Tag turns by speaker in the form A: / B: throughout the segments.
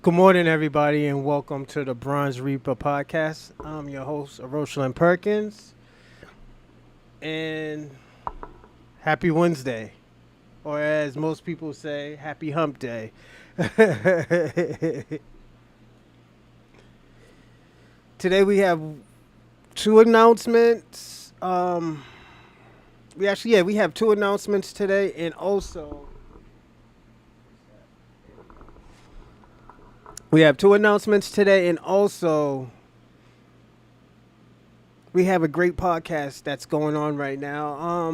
A: Good morning, everybody, and welcome to the Bronze Reaper podcast. I'm your host, Rosalind Perkins, and happy Wednesday, or as most people say, happy hump day. Today we have two announcements. We have two announcements today, and also we have two announcements today, and also we have a great podcast that's going on right now.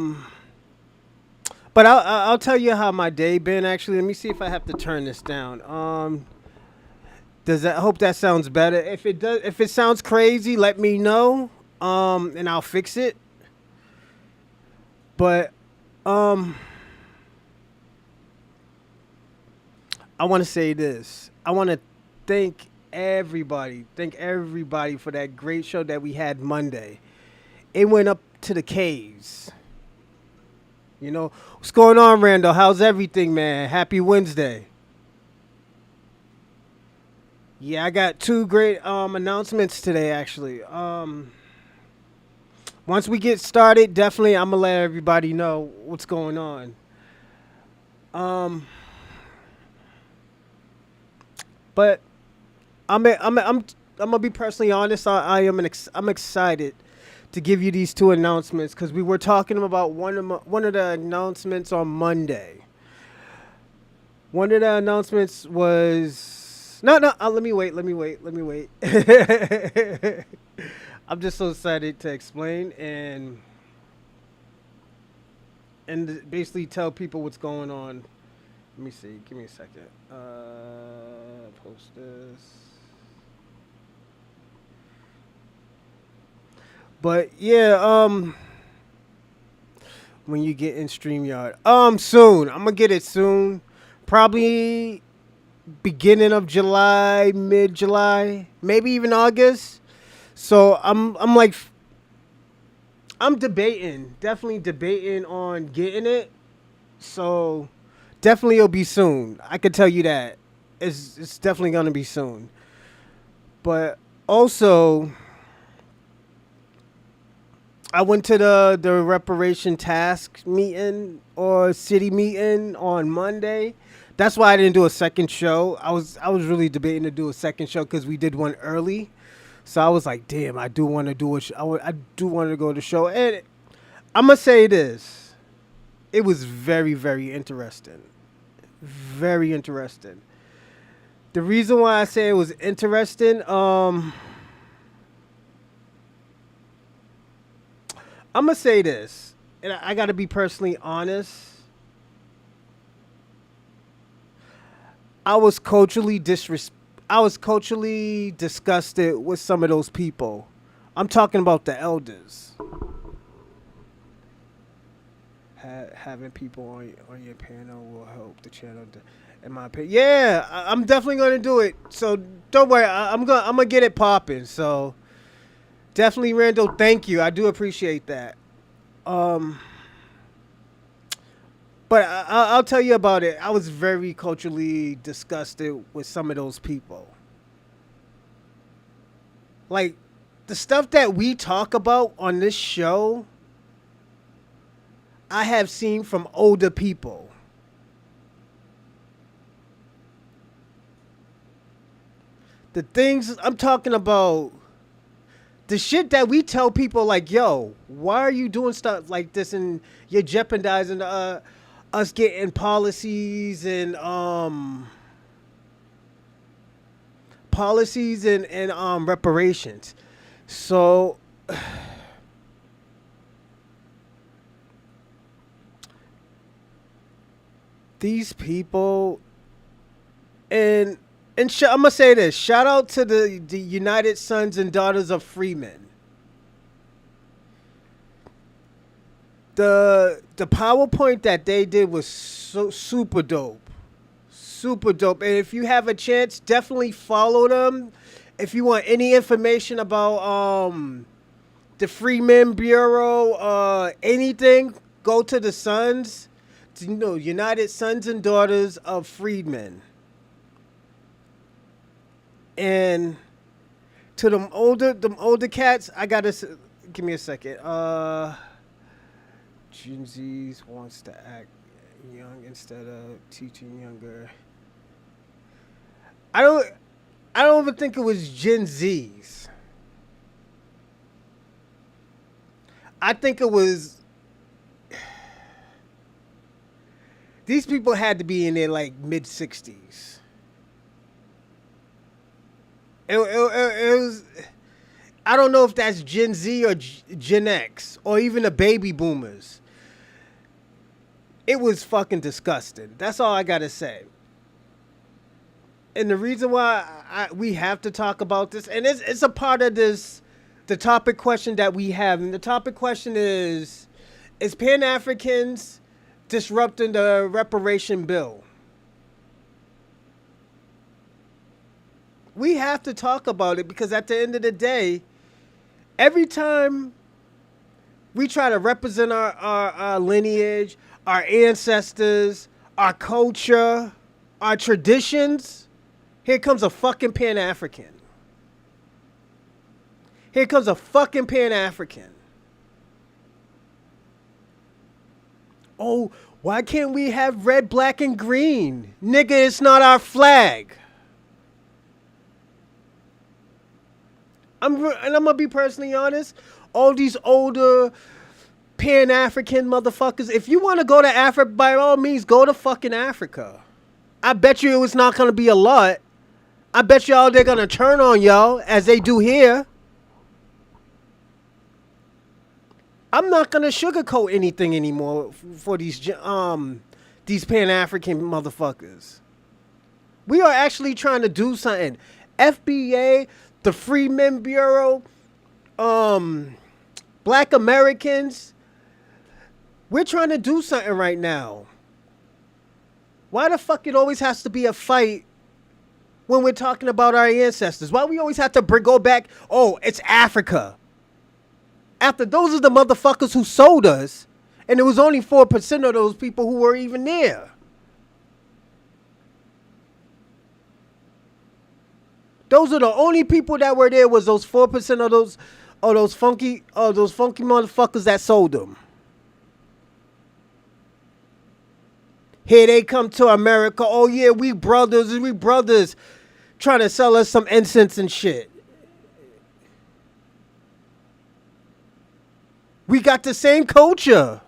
A: But I'll tell you how my day been. Actually, let me see if I have to turn this down. Does that? I hope that sounds better. If it does, if it sounds crazy, let me know. And I'll fix it. But um, I want to say this. I want to thank everybody for that great show that we had Monday. It went up to the caves. What's going on, Randall? How's everything, man? Happy Wednesday. Yeah, I got two great announcements today actually. Once we get started, definitely I'm gonna let everybody know what's going on. Um but I'm gonna be personally honest. I'm excited to give you these two announcements because we were talking about one of the announcements on Monday. One of the announcements was no. Let me wait. Let me wait. Let me wait. I'm just so excited to explain and basically tell people what's going on. Let me see. Give me a second. Post this. But yeah, when you get in StreamYard, soon. I'm gonna get it soon. Probably beginning of July, mid July, maybe even August. So I'm debating, definitely debating on getting it. So definitely it'll be soon. I could tell you that. It's definitely gonna be soon. But also I went to the reparation task meeting or city meeting on Monday. That's why I didn't do a second show. I was really debating to do a second show because we did one early. So I was like, damn, I do want to do it. I do want to go to the show. And I'm gonna say this: it was very, very interesting. Very interesting. The reason why I say it was interesting, I'm gonna say this, and I got to be personally honest. I was culturally disres- I was culturally disgusted with some of those people. I'm talking about the elders. Having people on your panel will help the channel. In my opinion, yeah, I'm definitely gonna do it. So don't worry, I'm gonna get it popping. So definitely, Randall, thank you. I do appreciate that. Um, but I'll tell you about it. I was very culturally disgusted with some of those people. Like the stuff that we talk about on this show, I have seen from older people. The things I'm talking about, the shit that we tell people like, yo, why are you doing stuff like this and you're jeopardizing us getting policies and reparations. So these people and I'm gonna say this: shout out to the United Sons and Daughters of Freemen. The PowerPoint that they did was so super dope, super dope. And if you have a chance, definitely follow them. If you want any information about the Freemen Bureau, anything, go to the Sons, United Sons and Daughters of Freedmen. And to them older cats, I gotta give me a second. Gen Z's wants to act young instead of teaching younger. I don't. I don't even think it was Gen Z's. I think it was these people had to be in their like mid 60s. It was. I don't know if that's Gen Z or Gen X or even the baby boomers. It was fucking disgusting. That's all I gotta say. And the reason why we have to talk about this, and it's a part of this, the topic question that we have, and the topic question is Pan Africans disrupting the Reparation Bill? We have to talk about it because at the end of the day, every time we try to represent our lineage, our ancestors, our culture, our traditions, here comes a fucking Pan-African. Here comes a fucking Pan-African. Oh, why can't we have red, black, and green? Nigga, it's not our flag. I'm gonna be personally honest. All these older Pan-African motherfuckers, if you want to go to Africa, by all means, go to fucking Africa. I bet you it's not gonna be a lot. I bet y'all they're gonna turn on y'all as they do here. I'm not gonna sugarcoat anything anymore for these Pan-African motherfuckers. We are actually trying to do something. FBA, the Freedmen Bureau, Black Americans. We're trying to do something right now. Why the fuck it always has to be a fight when we're talking about our ancestors? Why we always have to go back, oh, it's Africa. After those are the motherfuckers who sold us, and it was only 4% of those people who were even there. Those are the only people that were there was those 4% of those funky motherfuckers that sold them. Here they come to America. Oh yeah, we brothers, trying to sell us some incense and shit. We got the same culture.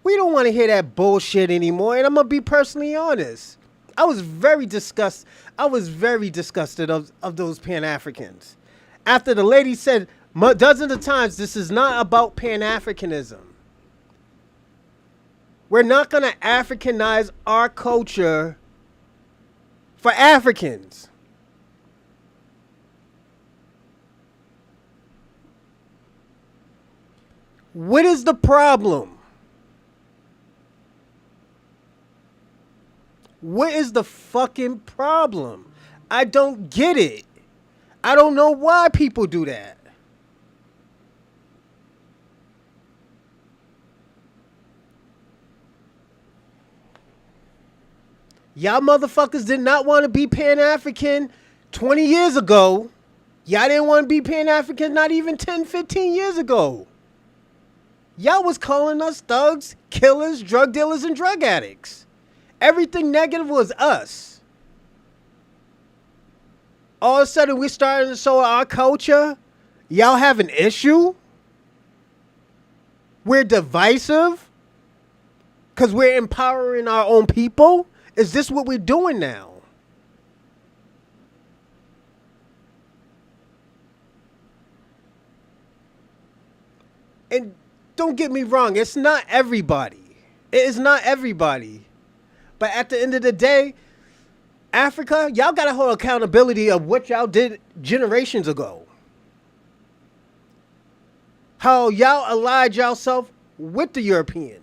A: We don't want to hear that bullshit anymore. And I'm gonna be personally honest. I was very disgusted of those Pan-Africans. After the lady said dozens of times, this is not about Pan-Africanism. We're not going to Africanize our culture for Africans. What is the problem? What is the fucking problem? I don't get it. I don't know why people do that. Y'all motherfuckers did not want to be Pan-African 20 years ago. Y'all didn't want to be Pan-African not even 10, 15 years ago. Y'all was calling us thugs, killers, drug dealers, and drug addicts. Everything negative was us. All of a sudden, we started to show our culture. Y'all have an issue? We're divisive? Because we're empowering our own people? Is this what we're doing now? And don't get me wrong, it's not everybody. It is not everybody. But at the end of the day, Africa, y'all got to hold accountability of what y'all did generations ago. How y'all allied yourself with the Europeans.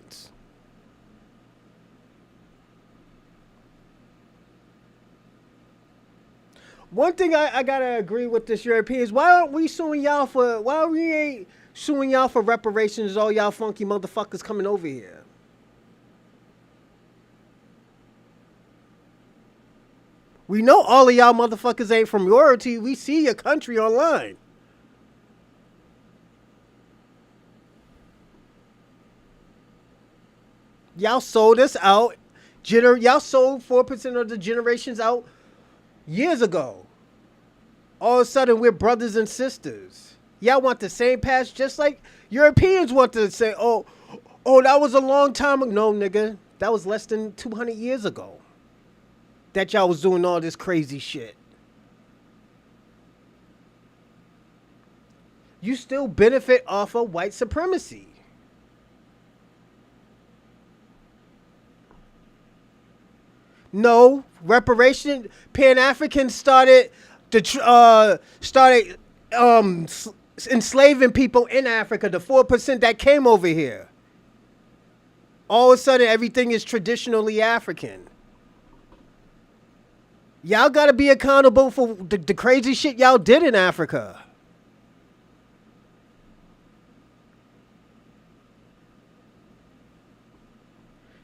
A: One thing I gotta agree with this Europeans, why aren't we suing y'all for, why we ain't suing y'all for reparations, all y'all funky motherfuckers coming over here? We know all of y'all motherfuckers ain't from royalty. We see your country online. Y'all sold us out. Y'all sold 4% of the generations out years ago. All of a sudden, we're brothers and sisters. Y'all want the same path just like Europeans want to say, oh, that was a long time ago. No, nigga. That was less than 200 years ago that y'all was doing all this crazy shit. You still benefit off of white supremacy. No, reparation. Pan-Africans started enslaving people in Africa. The 4% that came over here. All of a sudden, everything is traditionally African. Y'all gotta be accountable for the crazy shit y'all did in Africa.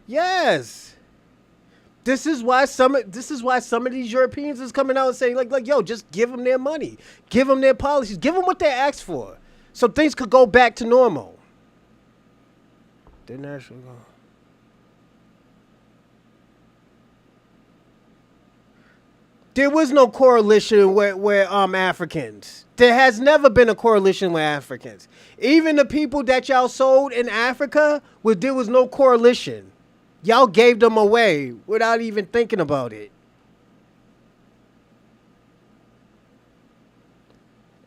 A: Yes. This is why some of these Europeans is coming out and saying like yo, just give them their money, give them their policies, give them what they asked for, so things could go back to normal. Didn't actually go. There was no coalition with Africans. There has never been a coalition with Africans. Even the people that y'all sold in Africa, there was no coalition. Y'all gave them away without even thinking about it.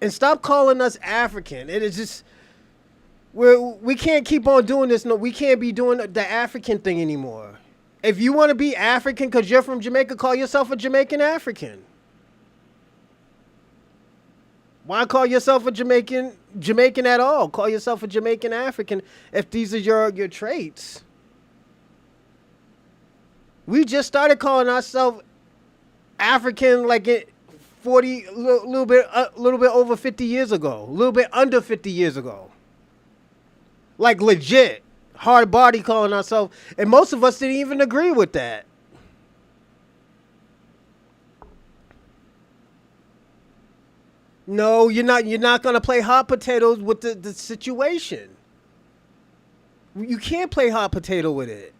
A: And stop calling us African. It is just we can't keep on doing this. No, we can't be doing the African thing anymore. If you want to be African because you're from Jamaica, call yourself a Jamaican African. Why call yourself a Jamaican at all? Call yourself a Jamaican African if these are your traits. We just started calling ourselves African like it 40 little bit over 50 years ago, a little bit under 50 years ago. Like legit hard body calling ourselves, and most of us didn't even agree with that. No, you're not gonna play hot potatoes with the situation. You can't play hot potato with it.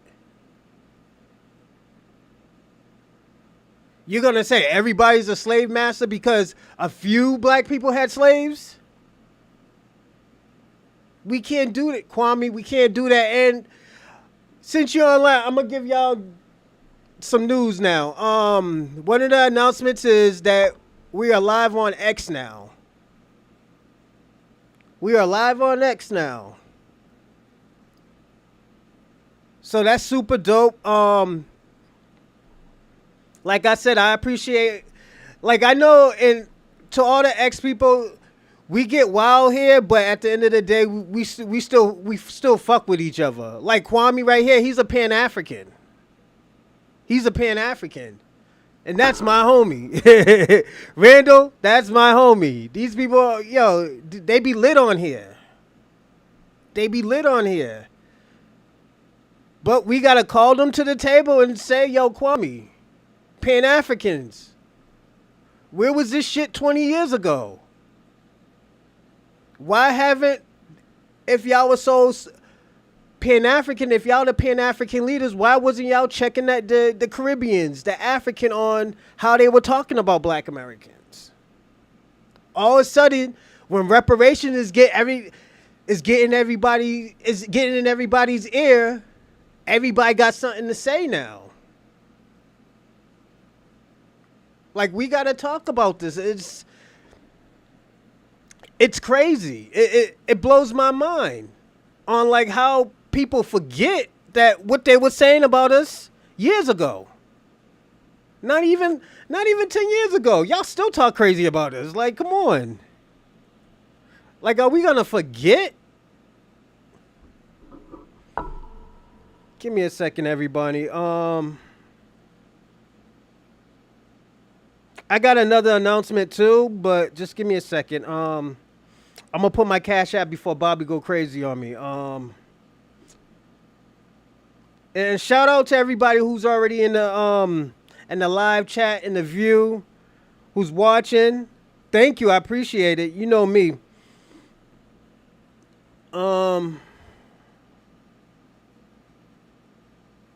A: You're gonna say everybody's a slave master because a few black people had slaves? We can't do that, Kwame. We can't do that. And since you're online, I'm gonna give y'all some news now. One of the announcements is that we are live on X now. We are live on X now. So that's super dope. Like I said, I appreciate, like I know, and to all the X people, we get wild here, but at the end of the day, we still fuck with each other. Like Kwame right here, he's a Pan-African. He's a Pan-African. And that's my homie. Randall, that's my homie. These people, yo, they be lit on here. They be lit on here. But we got to call them to the table and say, yo, Kwame, Pan-Africans, where was this shit 20 years ago? Why haven't, if y'all were so Pan-African, if y'all the Pan-African leaders, why wasn't y'all checking that the Caribbeans, the African, on how they were talking about black Americans? All of a sudden, when reparation is getting in everybody's ear, everybody got something to say now. Like, we got to talk about this. It's crazy. It blows my mind on like how people forget that what they were saying about us years ago. Not even 10 years ago. Y'all still talk crazy about us. Like, come on. Like, are we gonna forget? Give me a second, everybody. I got another announcement too, but just give me a second. I'm gonna put my Cash App before Bobby go crazy on me. And shout out to everybody who's already in and the live chat and the view who's watching. Thank you. I appreciate it. You know me. Um,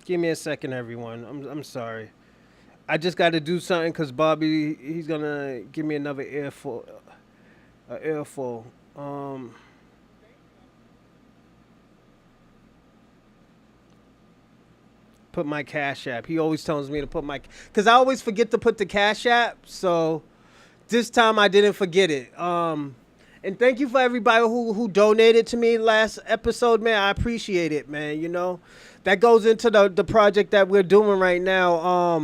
A: Give me a second, everyone. I'm sorry. I just got to do something because Bobby, he's gonna give me another earful, earful. Um, put my Cash App. He always tells me to put my, because I always forget to put the Cash App. So this time I didn't forget it. And thank you for everybody who donated to me last episode, man. I appreciate it, man. You know, that goes into the project that we're doing right now.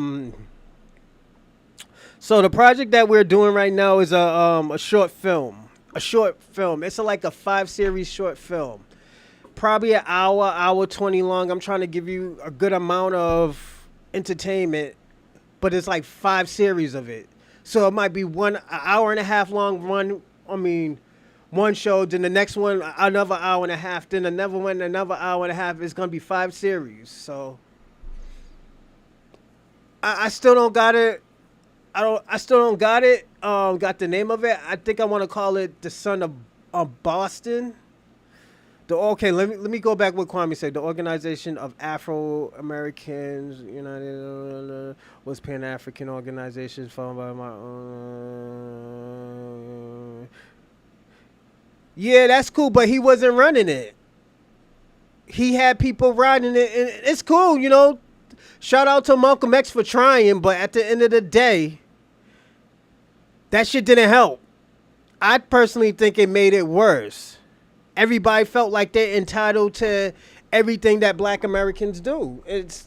A: So the project that we're doing right now is a short film. A short film. It's like a 5-series short film. Probably an hour 20 long. I'm trying to give you a good amount of entertainment, but it's like 5 series of it. So it might be an hour and a half long one show, then the next one another hour and a half, then another one another hour and a half. It's gonna be 5 series. So I still don't got it. I still don't got it. Got the name of it. I think I want to call it The Son of Boston. Let me go back what Kwame said. The Organization of Afro Americans United was Pan African organization founded by my own. Yeah, that's cool, but he wasn't running it. He had people riding it, and it's cool, you know. Shout out to Malcolm X for trying, but at the end of the day, that shit didn't help. I personally think it made it worse. Everybody felt like they're entitled to everything that Black Americans do. It's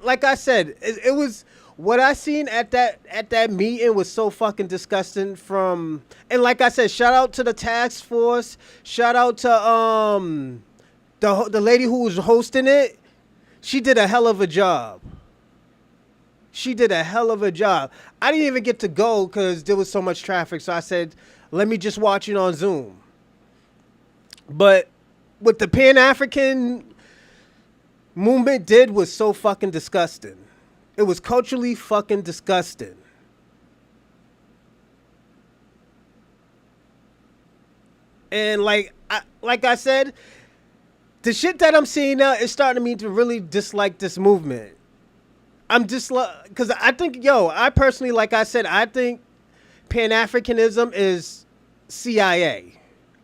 A: like I said, it was what I seen at that meeting was so fucking disgusting. And like I said, shout out to the task force. Shout out to the lady who was hosting it. She did a hell of a job. She did a hell of a job. I didn't even get to go because there was so much traffic. So I said, let me just watch it on Zoom. But what the Pan-African movement did was so fucking disgusting. It was culturally fucking disgusting. And like I said, the shit that I'm seeing now is starting me to really dislike this movement. I'm just because I think, I personally, like I said, I think Pan-Africanism is CIA.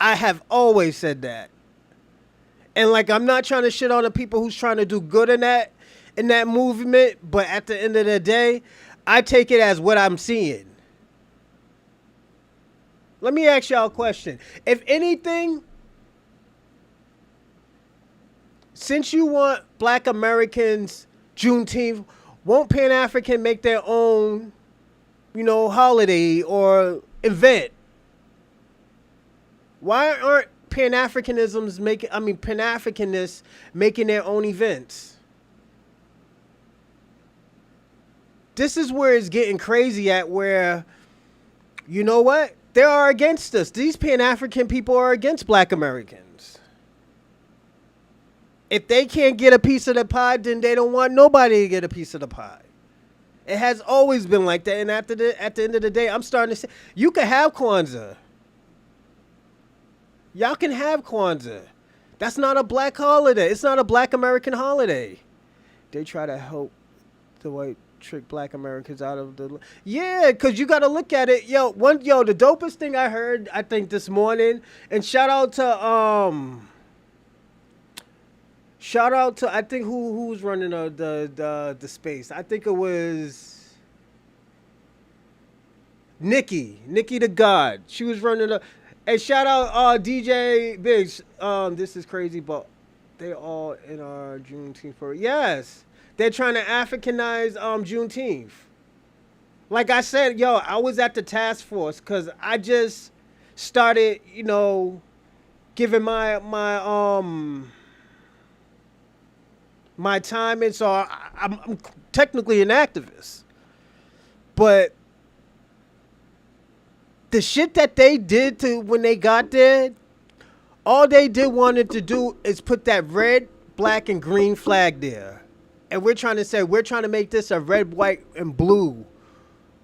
A: I have always said that. And like, I'm not trying to shit on the people who's trying to do good in that movement, but at the end of the day, I take it as what I'm seeing. Let me ask y'all a question. If anything, since you want Black Americans Juneteenth, won't Pan-African make their own, holiday or event? Why aren't Pan-Africanists making their own events? This is where it's getting crazy at, where, you know what? They are against us. These Pan-African people are against Black Americans. If they can't get a piece of the pie, then they don't want nobody to get a piece of the pie. It has always been like that. And at the end of the day, I'm starting to say, you can have Kwanzaa. Y'all can have Kwanzaa. That's not a black holiday. It's not a Black American holiday. They try to help the white trick Black Americans out of the... Yeah, because you got to look at it. The dopest thing I heard, I think, this morning, and shout out to, I think, who's running the space. I think it was Nikki the God. She was running a... And shout out DJ Biggs. This is crazy, but they all in our Juneteenth parade. Yes, they're trying to Africanize Juneteenth. Like I said, I was at the task force because I just started, giving my time, and so I'm technically an activist, but the shit that they did when they got there, all they wanted to do is put that red, black, and green flag there. and we're trying to say we're trying to make this a red, white, and blue.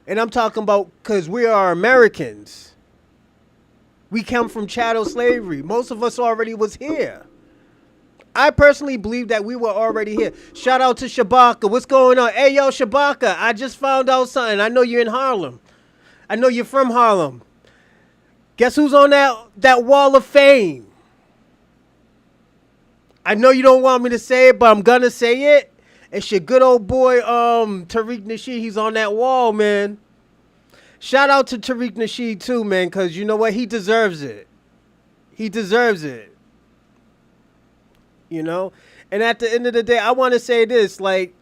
A: And I'm talking about because we are Americans. We come from chattel slavery. Most of us already was here. I personally believe that we were already here. Shout out to Shabaka. What's going on? Hey, yo, Shabaka, I just found out something. I know you're in Harlem. I know you're from Harlem. Guess who's on that wall of fame? I know you don't want me to say it, but I'm going to say it. It's your good old boy, Tariq Nasheed. He's on that wall, man. Shout out to Tariq Nasheed, too, man, because you know what? He deserves it. He deserves it. You know? And at the end of the day, I want to say this, like,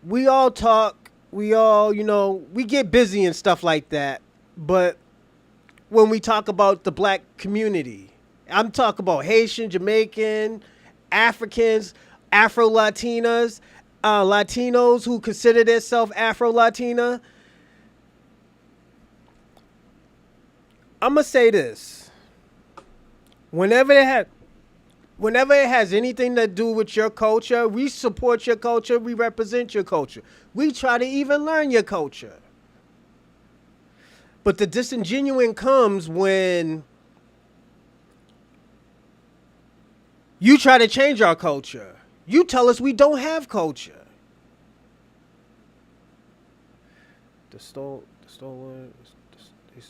A: we all talk, we all, you know, we get busy and stuff like that, but when we talk about the black community, I'm talking about Haitian, Jamaican, Africans, Afro-Latinas, Latinos who consider themselves Afro-Latina. I'm going to say this. Whenever it has anything to do with your culture, we support your culture, we represent your culture. We try to even learn your culture. But the disingenuine comes when you try to change our culture. You tell us we don't have culture. They stole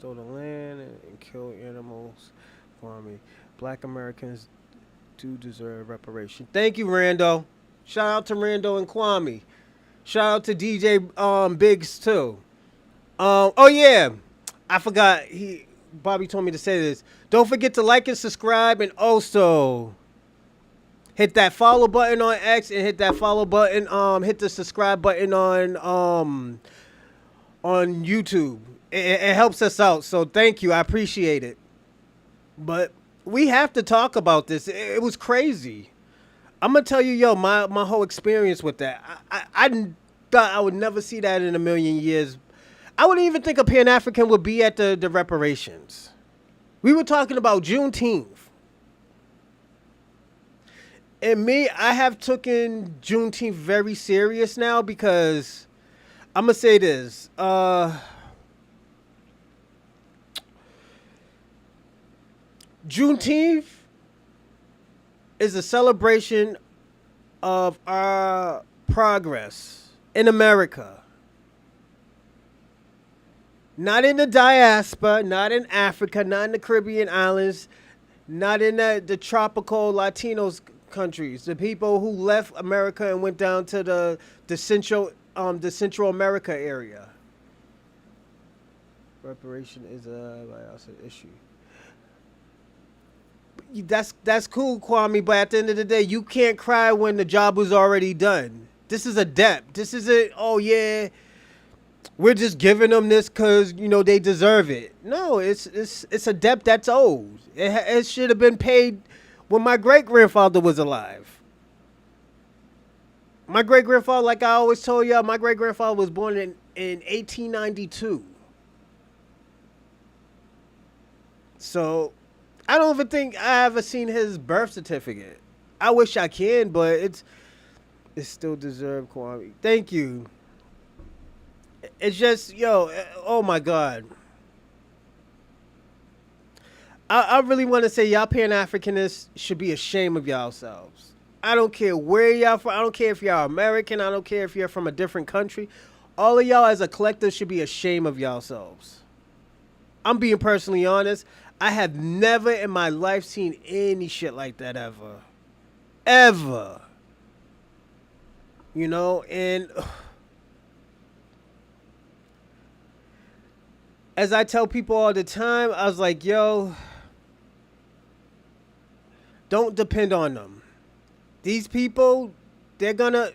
A: the land and killed animals for me. Black Americans do deserve reparation. Thank you, Rando. Shout out to Rando and Kwame. Shout out to DJ Biggs too. Oh yeah, I forgot. Bobby told me to say this. Don't forget to like and subscribe, and also hit that follow button on X and hit that follow button. Hit the subscribe button on YouTube. It helps us out. So thank you. I appreciate it. But we have to talk about this. It was crazy. I'm gonna tell you, yo, my whole experience with that. I thought I would never see that in a million years. I wouldn't even think a Pan African would be at the reparations. We were talking about Juneteenth. And me, I have taken Juneteenth very serious now because I'm gonna say this. Juneteenth is a celebration of our progress in America. Not in the diaspora, not in Africa, not in the Caribbean islands, not in the tropical Latinos countries. The people who left America and went down to the Central America area. Reparation is an issue. That's cool, Kwame, but at the end of the day, you can't cry when the job was already done. This is a debt. This isn't, oh yeah, we're just giving them this because, you know, they deserve it. No, it's a debt that's owed. It should have been paid when my great-grandfather was alive. My great-grandfather, like I always told y'all, my great-grandfather was born in 1892. So I don't even think I ever seen his birth certificate. I wish I can, but it's still deserved, Kwame. Thank you. It's just, yo, oh my God. I really want to say y'all Pan-Africanists should be ashamed of yourselves. I don't care where y'all from. I don't care if y'all American. I don't care if you're from a different country. All of y'all as a collective should be ashamed of yourselves. I'm being personally honest. I have never in my life seen any shit like that ever. Ever. You know, and as I tell people all the time, I was like, yo, don't depend on them. These people, they're gonna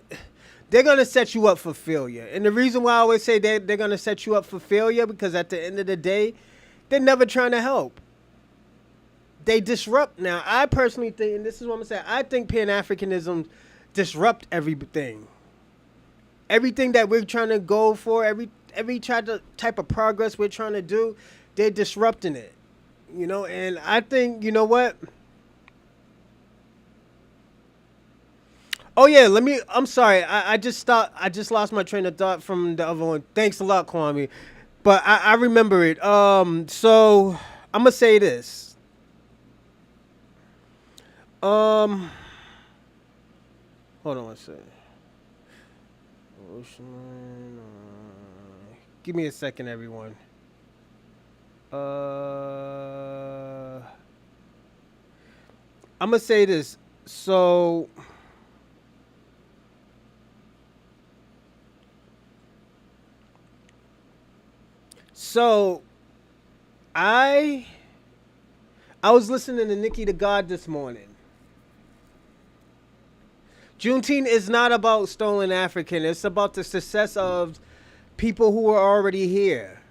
A: set you up for failure. And the reason why I always say they're gonna set you up for failure, because at the end of the day, they're never trying to help. They disrupt. Now, I personally think, and this is what I'm gonna say, I think Pan-Africanism disrupt everything. Everything that we're trying to go for, every type of progress we're trying to do, they're disrupting it. You know, and I think, you know what? Oh yeah, let me. I'm sorry. I just stopped. I just lost my train of thought from the other one. Thanks a lot, Kwame. But I remember it. So I'm gonna say this. Um, hold on one second. Ocean, give me a second, everyone. I'm gonna say this. So so I I was listening to Nikki the God this morning. Juneteenth is not about stolen African. It's about the success of people who are already here.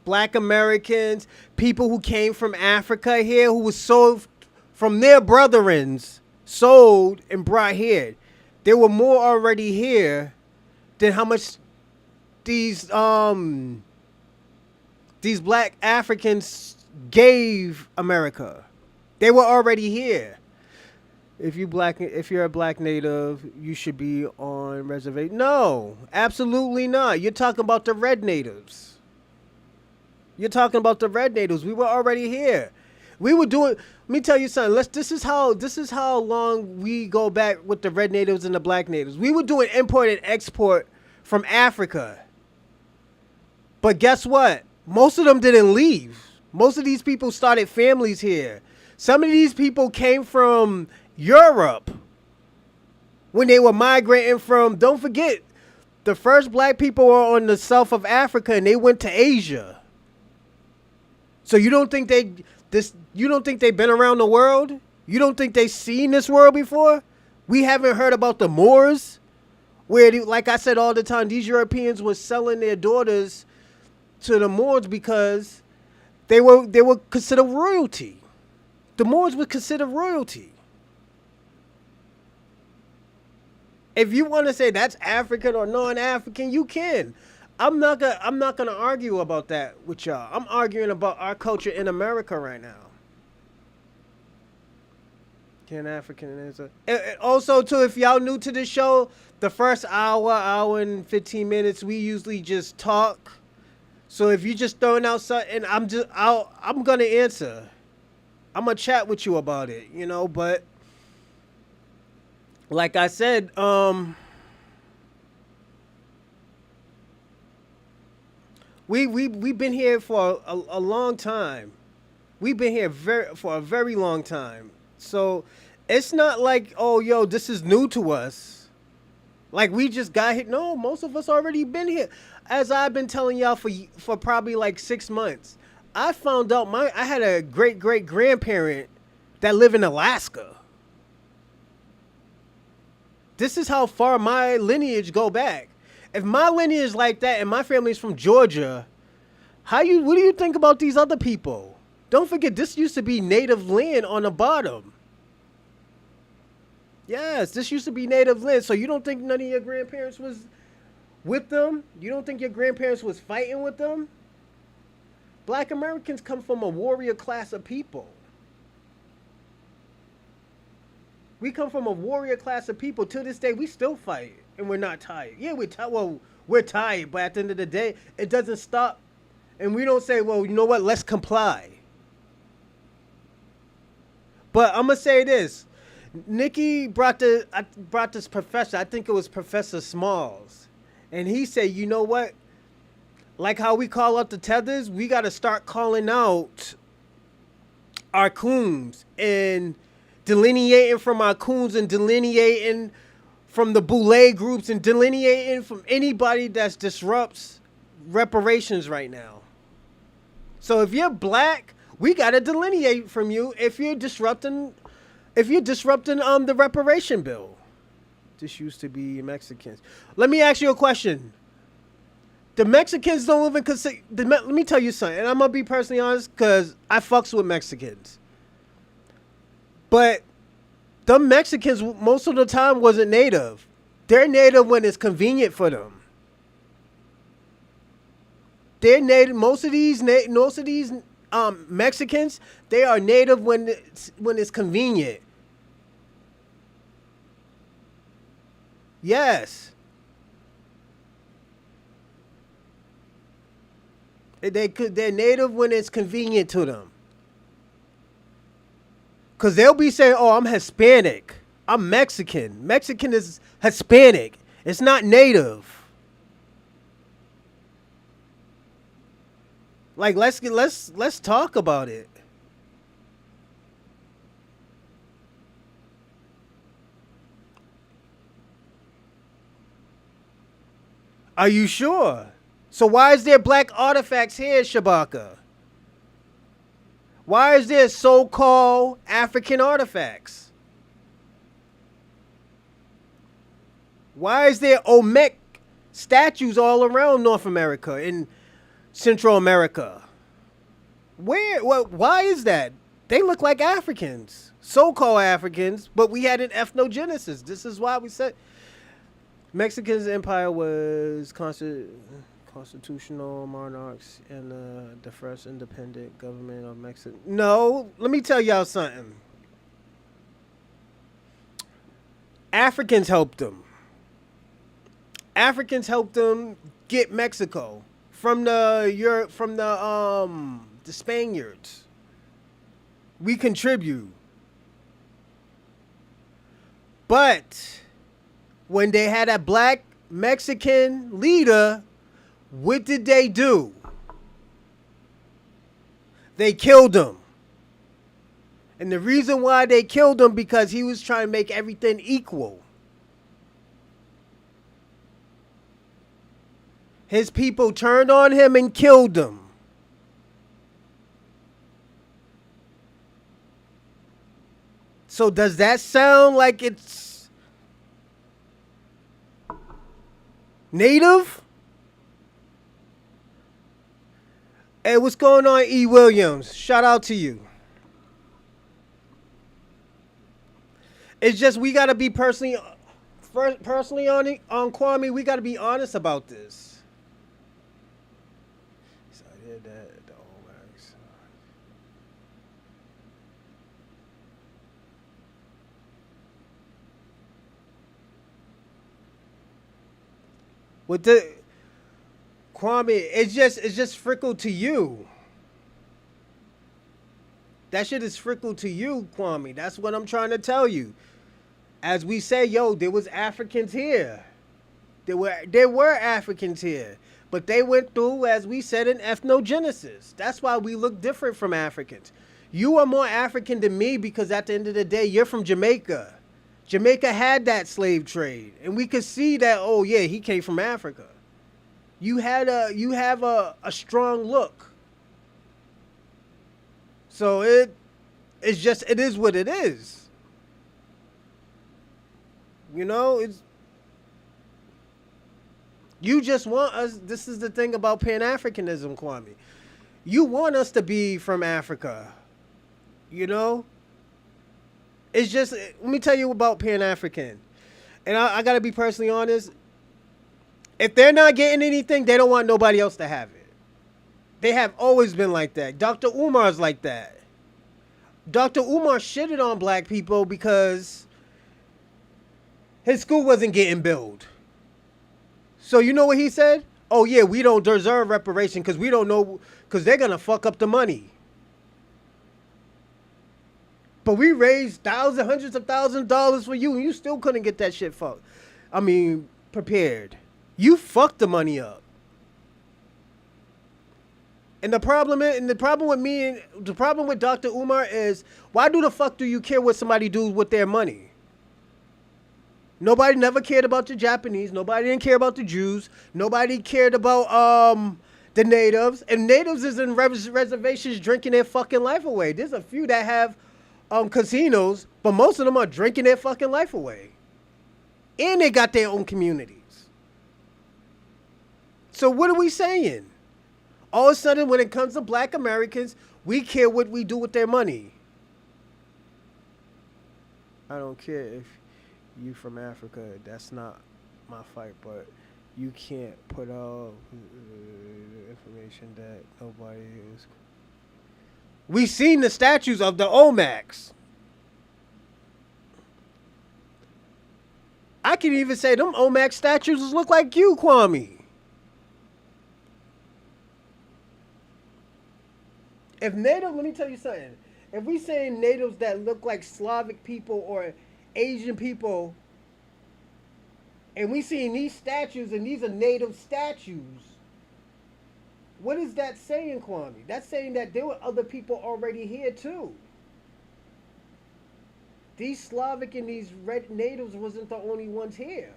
A: Black Americans, people who came from Africa here, who was sold from their brethrens, sold and brought here. There were more already here than how much these these black Africans gave America. They were already here. If you're a black native, you should be on reservation. No, absolutely not. You're talking about the red natives. You're talking about the red natives. We were already here. We were doing. Let me tell you something. This is how long we go back with the red natives and the black natives. We were doing import and export from Africa. But guess what? Most of them didn't leave. Most of these people started families here. Some of these people came from Europe when they were migrating from. Don't forget, the first black people were on the south of Africa and they went to Asia. So you don't think they've been around the world? You don't think they've seen this world before? We haven't heard about the Moors, where, like I said all the time, these Europeans were selling their daughters to the Moors because they were considered royalty. The Moors were considered royalty. If you want to say that's African or non-African, you can. I'm not gonna argue about that with y'all. I'm arguing about our culture in America right now. Can African is a and also too, if y'all new to the show, the first hour and 15 minutes, we usually just talk. So if you just throwing out something, I'm gonna answer. I'm gonna chat with you about it, but like I said, we've been here for a long time. We've been here for a very long time. So it's not like, oh yo, this is new to us. Like we just got hit. No, most of us already been here. As I've been telling y'all for probably like 6 months. I found out I had a great grandparent that lived in Alaska. This is how far my lineage go back. If my lineage like that and my family's from Georgia, what do you think about these other people? Don't forget, this used to be native land on the bottom. Yes, this used to be native land. So you don't think none of your grandparents was with them? You don't think your grandparents was fighting with them? Black Americans come from a warrior class of people. We come from a warrior class of people. To this day, we still fight, and we're not tired. Yeah, we're tired, but at the end of the day, it doesn't stop. And we don't say, well, you know what? Let's comply. But I'm gonna say this: Nikki brought this professor. I think it was Professor Smalls, and he said, you know what? Like how we call out the tethers, we got to start calling out our coons and delineating from our coons and delineating from the boule groups and delineating from anybody that disrupts reparations right now. So if you're black, we got to delineate from you if you're disrupting the reparation bill. This used to be Mexicans. Let me ask you a question. The Mexicans don't even consider. Let me tell you something, and I'm gonna be personally honest, because I fucks with Mexicans. But the Mexicans most of the time wasn't native. They're native when it's convenient for them. They're native. Most of these Mexicans, they are native when it's convenient. Yes. They're native when it's convenient to them. Cause they'll be saying, "Oh, I'm Hispanic. I'm Mexican. Mexican is Hispanic. It's not native." Like let's talk about it. Are you sure? So why is there black artifacts here, Shabaka? Why is there so-called African artifacts? Why is there Olmec statues all around North America and Central America? Where? What? Why is that? They look like Africans, so-called Africans, but we had an ethnogenesis. This is why we said Mexican's empire was constitutional monarchs and the first independent government of Mexico. No, let me tell y'all something. Africans helped them. Africans helped them get Mexico from the Spaniards. We contribute. But when they had a black Mexican leader, what did they do? They killed him. And the reason why they killed him because he was trying to make everything equal. His people turned on him and killed him. So does that sound like it's native? Hey, what's going on, E. Williams? Shout out to you. It's just we gotta be personally on it, on Kwame. We gotta be honest about this. So I did that. The old wax. With the Kwame, it's just frickled to you. That shit is frickled to you, Kwame. That's what I'm trying to tell you. As we say, yo, there was Africans here. There were Africans here. But they went through, as we said, an ethnogenesis. That's why we look different from Africans. You are more African than me because at the end of the day, you're from Jamaica. Jamaica had that slave trade. And we could see that, oh yeah, he came from Africa. You have a strong look. So it is what it is. You know, you just want us. This is the thing about Pan-Africanism, Kwame. You want us to be from Africa. You know? It's just, let me tell you about Pan-African. And I got to be personally honest. If they're not getting anything, they don't want nobody else to have it. They have always been like that. Dr. Umar's like that. Dr. Umar shitted on black people because his school wasn't getting built. So you know what he said? Oh yeah, we don't deserve reparation because we don't know, because they're going to fuck up the money. But we raised thousands, hundreds of thousands of dollars for you and you still couldn't get that shit prepared. You fucked the money up. And the problem with Dr. Umar is, why the fuck do you care what somebody do with their money? Nobody never cared about the Japanese. Nobody didn't care about the Jews. Nobody cared about the natives. And natives is in reservations drinking their fucking life away. There's a few that have casinos, but most of them are drinking their fucking life away. And they got their own communities. So what are we saying? All of a sudden, when it comes to black Americans, we care what we do with their money. I don't care if you from Africa. That's not my fight, but you can't put out information that nobody is. We seen the statues of the Olmecs. I can even say them Olmec statues look like you, Kwame. If native, let me tell you something. If we saying natives that look like Slavic people or Asian people, and we seeing these statues and these are native statues, what is that saying, Kwame? That's saying that there were other people already here too. These Slavic and these red natives wasn't the only ones here.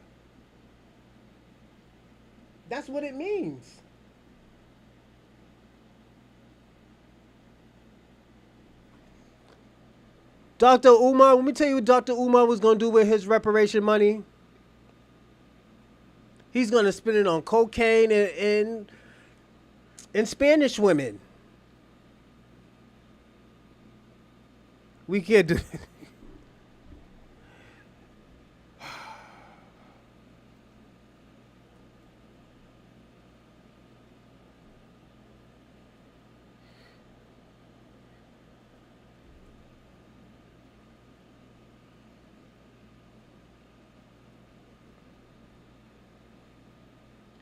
A: That's what it means. Dr. Umar, let me tell you what Dr. Umar was going to do with his reparation money. He's going to spend it on cocaine and Spanish women. We can't do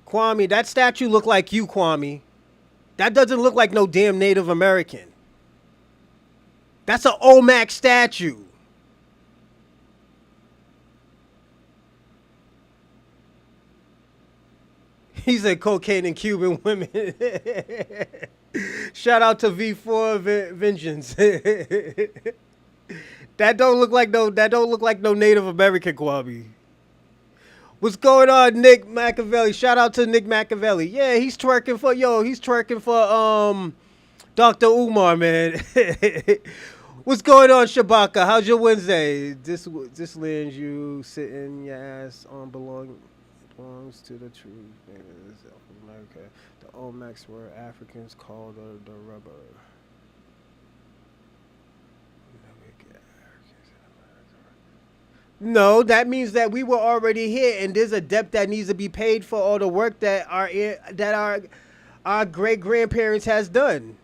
A: Kwame, that statue look like you, Kwame. That doesn't look like no damn Native American. That's an Olmec statue. He said cocaine and Cuban women. Shout out to V4 Vengeance. That don't look like no. That don't look like no Native American, Kwame. What's going on, Nick Machiavelli? Shout out to Nick Machiavelli. Yeah, he's twerking for He's twerking for Dr. Umar, man. What's going on, Shabaka? How's your Wednesday? This lands you sitting your ass on belongs to the true niggas of America. The Olmecs were Africans called the rubber. No, that means that we were already here, and there's a debt that needs to be paid for all the work that our great grandparents has done.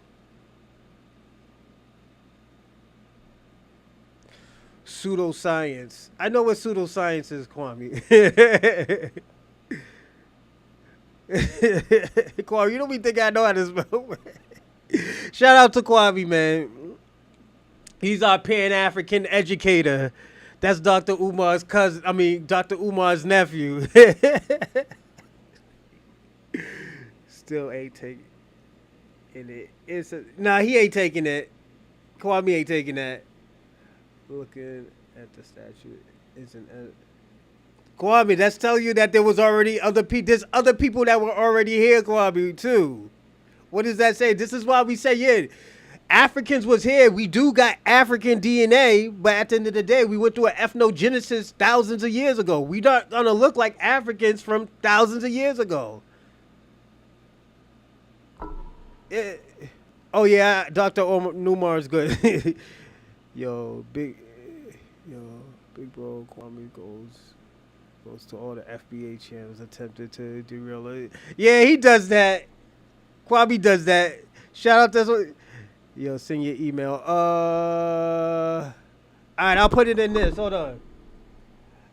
A: Pseudoscience. I know what pseudoscience is, Kwame. Kwame, you don't be thinking I know how to spell. Shout out to Kwame, man. He's our Pan-African educator. That's Dr. Umar's cousin. I mean, Dr. Umar's nephew. Still ain't taking it. He ain't taking it. Kwame ain't taking that. Looking at the statue isn't. Kwame, that's telling you that there was already other people. There's other people that were already here, Kwame, too. What does that say? This is why we say, yeah, Africans was here. We do got African DNA, but at the end of the day, we went through an ethnogenesis thousands of years ago. We not gonna look like Africans from thousands of years ago. Oh yeah, Dr. Numar is good. Big bro Kwame goes to all the FBA channels attempted to derail it. Yeah, he does that. Kwame does that. Shout out to send your email. All right, I'll put it in this. Hold on.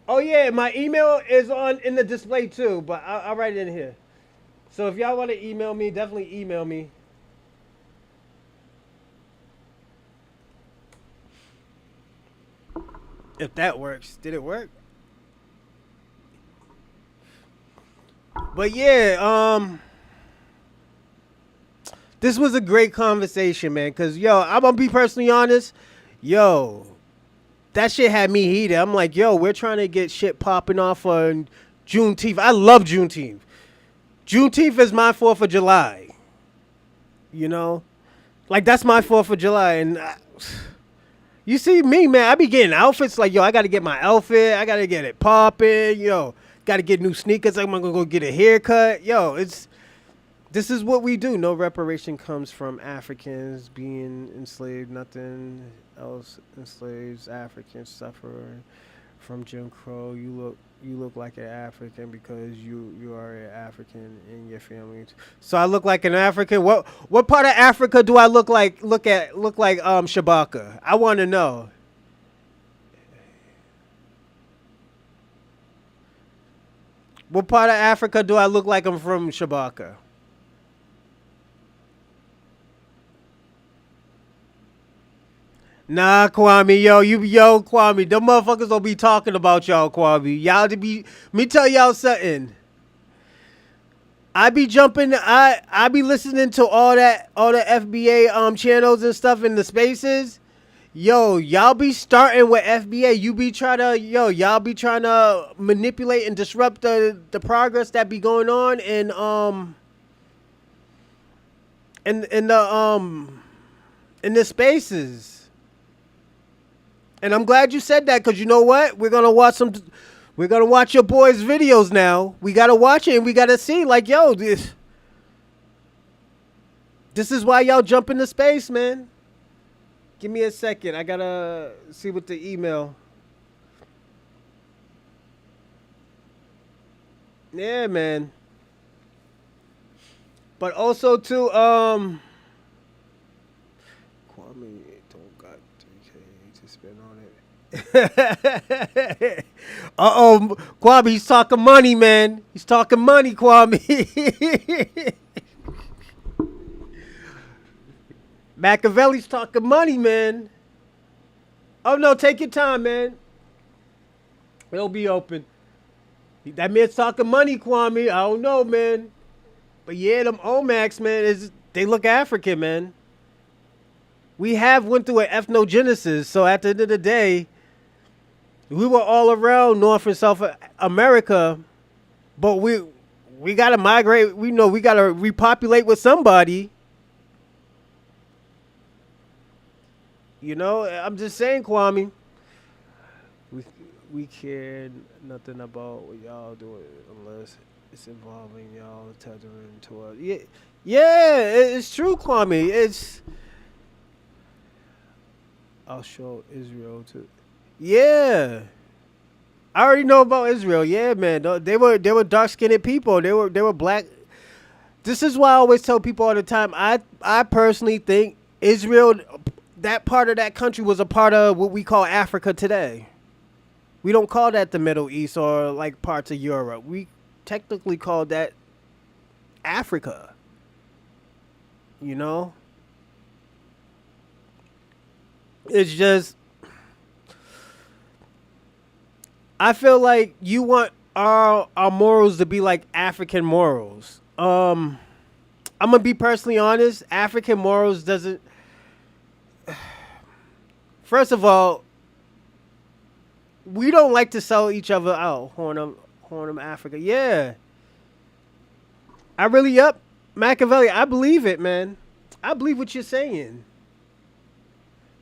A: Oh yeah, my email is in the display too, but I'll write it in here. So if y'all want to email me, definitely email me. If that works. Did it work? But yeah, this was a great conversation, man. Cause I'm gonna be personally honest. That shit had me heated. I'm like, we're trying to get shit popping off on Juneteenth. I love Juneteenth. Juneteenth is my 4th of July. Like that's my 4th of July, and you see me, man. I be getting outfits like, I got to get my outfit. I got to get it popping. Got to get new sneakers. I'm gonna go get a haircut. This is what we do. No reparation comes from Africans being enslaved. Nothing else enslaves Africans suffer from Jim Crow. You look like an African because you are an African in your family. So I look like an African. What part of Africa do I look like? Look like Shabaka. I want to know. What part of Africa do I look like I'm from, Shabaka? Nah, Kwame, Kwame, them motherfuckers don't be talking about y'all, Kwame. Y'all to be, me tell y'all something. I be jumping, I be listening to all the FBA channels and stuff in the spaces. Yo, y'all be starting with FBA. You be trying to, y'all be trying to manipulate and disrupt the progress that be going on in in the spaces. And I'm glad you said that, because you know what? We're gonna watch your boys' videos now. We gotta watch it and we gotta see, like, yo, this is why y'all jump into space, man. Give me a second. I gotta see what the email. Yeah, man. But also too, Kwame don't got 3K to spend on it. Kwame, he's talking money, man. He's talking money, Kwame. Machiavelli's talking money, man. Oh no, take your time, man. It'll be open. That man's talking money, Kwame. I don't know, man. But yeah, them Omax, man, they look African, man. We have went through an ethnogenesis, so at the end of the day, we were all around North and South America, but we gotta migrate. We know we gotta repopulate with somebody. You know, I'm just saying, Kwame. We care nothing about what y'all do unless it's involving y'all tethering to us. Yeah, yeah, it's true, Kwame. I'll show Israel too. Yeah, I already know about Israel. Yeah, man. They were dark skinned people. They were black. This is why I always tell people all the time. I personally think Israel, that part of that country, was a part of what we call Africa today. We don't call that the Middle East or like parts of Europe. We technically call that Africa. You know? It's just, I feel like you want our morals to be like African morals. I'm gonna be personally honest. African morals doesn't. First of all, we don't like to sell each other out. Hornum, Africa. Yeah. I really Machiavelli. I believe it, man. I believe what you're saying.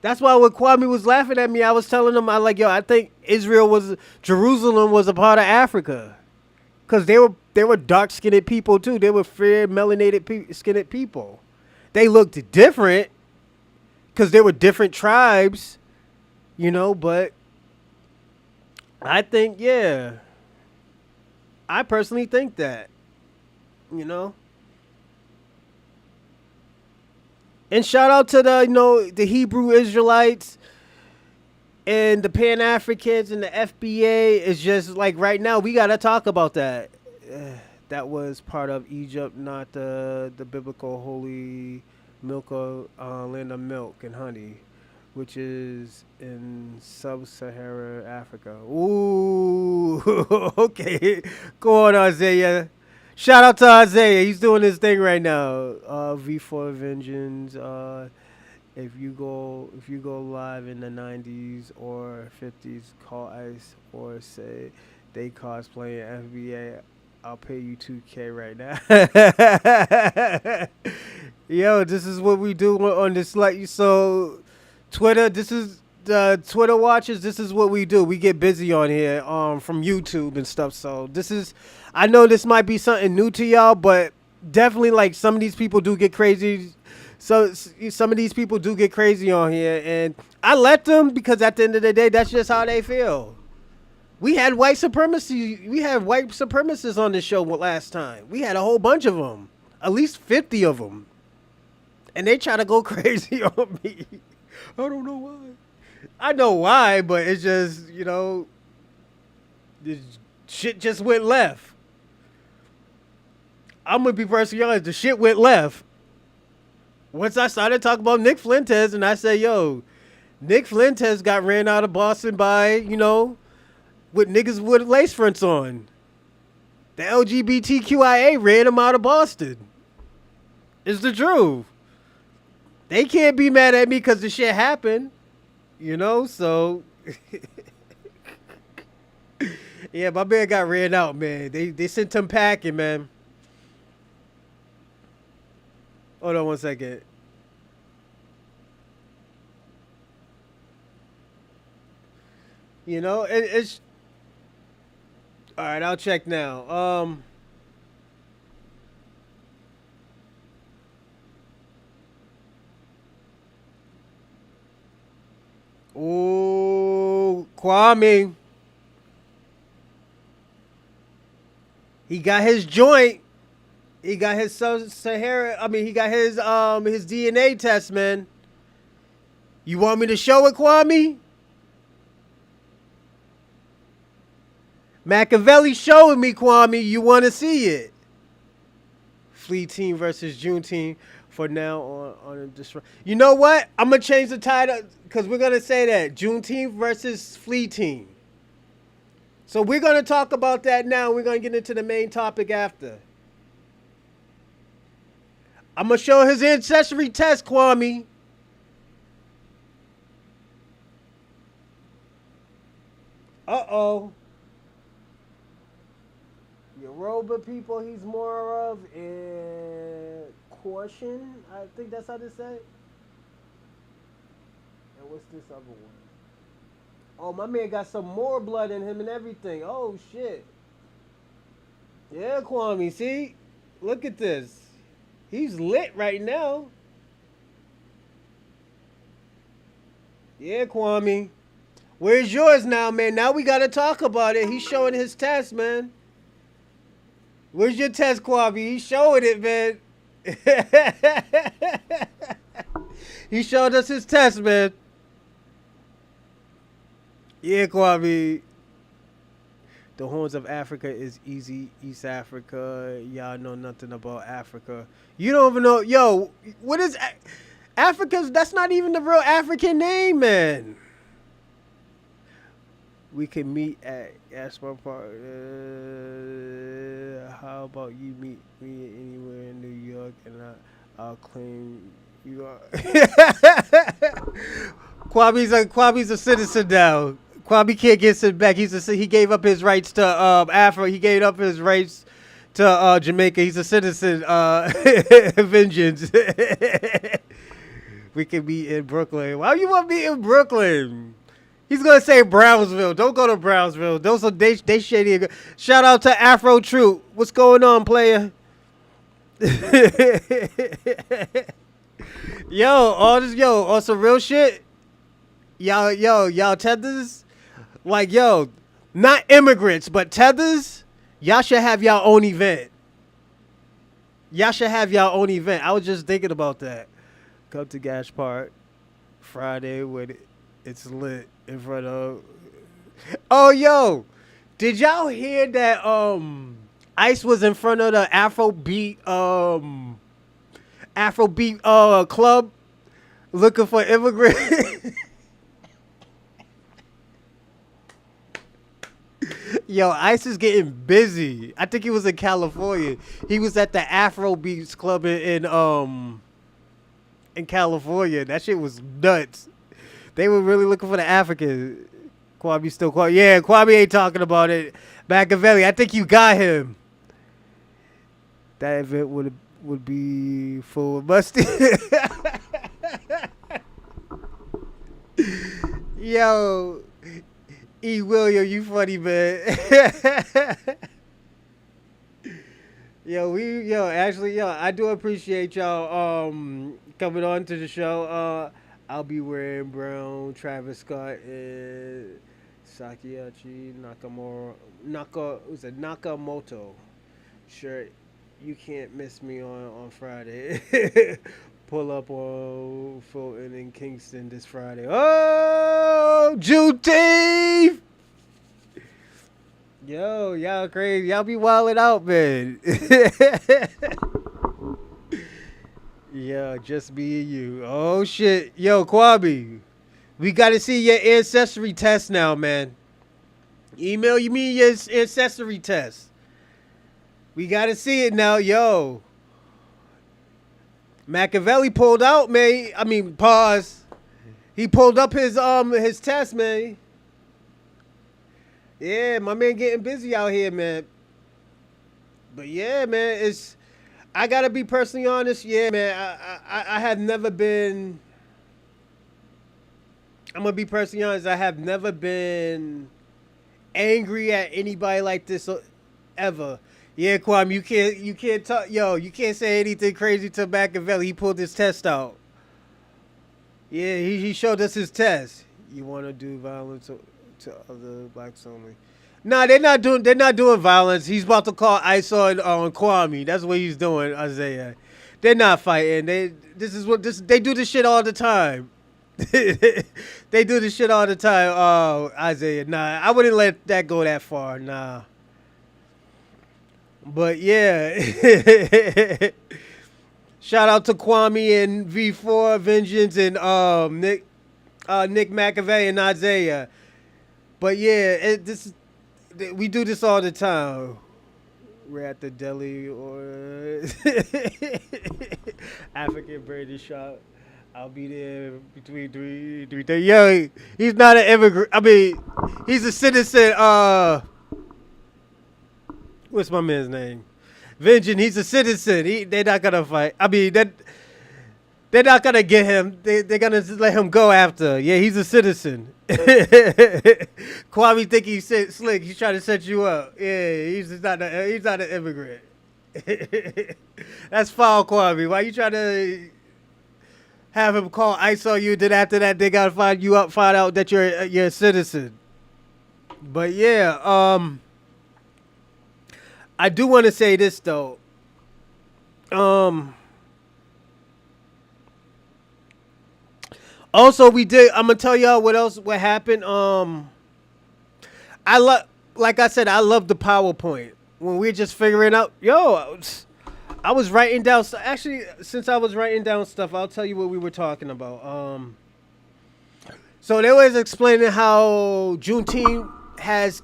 A: That's why when Kwame was laughing at me, I was telling him, I think Jerusalem was a part of Africa. Because they were dark-skinned people, too. They were fair, melanated skinned people. They looked different because they were different tribes, but I think, yeah. I personally think that, And shout out to the Hebrew Israelites and the Pan Africans and the FBA. Is just like right now we gotta talk about that. That was part of Egypt, not the biblical holy land of milk and honey, which is in sub-Saharan Africa. Ooh, okay, go on, Isaiah. Shout out to Isaiah. He's doing his thing right now. V4 Vengeance. If you go live in the 90s or 50s, call ICE or say they cosplaying FBA. I'll pay you 2K right now. Yo, this is what we do on this. So Twitter. This is the Twitter watchers. This is what we do. We get busy on here from YouTube and stuff. So this is. I know this might be something new to y'all, but definitely, like, some of these people do get crazy. So some of these people do get crazy on here, and I let them, because at the end of the day, that's just how they feel. We had white supremacy. We had white supremacists on this show last time. We had a whole bunch of them, at least 50 of them, and they try to go crazy on me. I don't know why. I know why, but it's just this shit just went left. I'm gonna be personally honest. The shit went left once I started talking about Nick Fuentes, and I said, "Yo, Nick Fuentes got ran out of Boston by with niggas with lace fronts on. The LGBTQIA ran him out of Boston. It's the truth. They can't be mad at me because the shit happened, So yeah, my man got ran out, man. They sent him packing, man. Hold on one second. It's all right. I'll check now. Ooh, Kwame. He got his joint. He got his Sahara. I mean, he got his DNA test, man. You want me to show it, Kwame? Machiavelli showing me, Kwame. You want to see it? Flea team versus June team for now on this. You know what? I'm gonna change the title because we're gonna say that Juneteenth versus Flea team. So we're gonna talk about that now. We're gonna get into the main topic after. I'm gonna show his ancestry test, Kwame. Uh-oh. Yoruba people he's more of in caution. I think that's how they say. And what's this other one? Oh, my man got some more blood in him and everything. Oh, shit. Yeah, Kwame, see? Look at this. He's lit right now. Yeah, Kwame. Where's yours now, man? Now we got to talk about it. He's showing his test, man. Where's your test, Kwame? He's showing it, man. He showed us his test, man. Yeah, Kwame. The horns of Africa is easy. East Africa. Y'all know nothing about Africa. You don't even know. Yo, what is Africa's? That's not even the real African name, man. We can meet at Asper Park. How about you meet me anywhere in New York and I'll claim you are. Kwame's a citizen now. Kwame can't get sent back. He gave up his rights to Afro. He gave up his rights to Jamaica. He's a citizen. Vengeance. We can meet in Brooklyn. Why you want me in Brooklyn? He's gonna say Brownsville. Don't go to Brownsville. Those are they shady. Shout out to Afro Troop. What's going on, player? On some real shit. Y'all tethers, like not immigrants, but tethers. Y'all should have y'all own event. I was just thinking about that. Come to Gash Park Friday when it's lit in front of. Oh, did y'all hear that? Ice was in front of the Afrobeat club looking for immigrants. Yo, Ice is getting busy. I think he was in California. He was at the Afrobeats club in California. That shit was nuts. They were really looking for the Africans. Kwame still Kwame. Yeah, Kwame ain't talking about it. Machiavelli, I think you got him. That event would be full of musty. Yo, E. William, you funny, man. I do appreciate y'all coming on to the show. I'll be wearing brown Travis Scott and Sakiachi Nakamoto shirt. You can't miss me on Friday. Pull up on Fulton in Kingston this Friday. Oh, Juneteenth! Yo, y'all crazy. Y'all be wilding out, man. Yeah, just me and you. Oh shit. Yo, Kwame. We gotta see your ancestry test now, man. Email you me your ancestry test. We gotta see it now, yo. Machiavelli pulled out, man. I mean, pause. He pulled up his test, man. Yeah, my man getting busy out here, man. But yeah, man, it's I gotta be personally honest. Yeah, man, I have never been. I'm gonna be personally honest. I have never been angry at anybody like this ever. Yeah, Kwame, you can't talk, yo, you can't say anything crazy to Machiavelli. He pulled his test out. Yeah, he showed us his test. You want to do violence to other blacks only? Nah, they're not doing violence. He's about to call ICE on Kwame. That's what he's doing, Isaiah. They're not fighting. They do this shit all the time. They do this shit all the time. Oh, Isaiah, nah, I wouldn't let that go that far. Nah. But yeah. Shout out to Kwame and V4 Vengeance and Nick Machiavelli and Isaiah. But yeah, we do this all the time. We're at the deli or African British shop. I'll be there between 3:30. Yo, he's not an immigrant. I mean, he's a citizen. What's my man's name? Vengeance. He's a citizen. They're not gonna fight. I mean, they're not gonna get him. They're gonna just let him go after. Yeah, he's a citizen. Kwame think he's slick. He's trying to set you up. Yeah, he's not an immigrant. That's foul, Kwame. Why you trying to have him call ICE on you? Then after that, they gotta find you up, find out that you're a citizen. But yeah, I do want to say this though. Also, I'm gonna tell y'all what happened. Like I said, I love the PowerPoint when we're just figuring out. Yo, I was writing down. Actually, since I was writing down stuff, I'll tell you what we were talking about. So they was explaining how Juneteenth has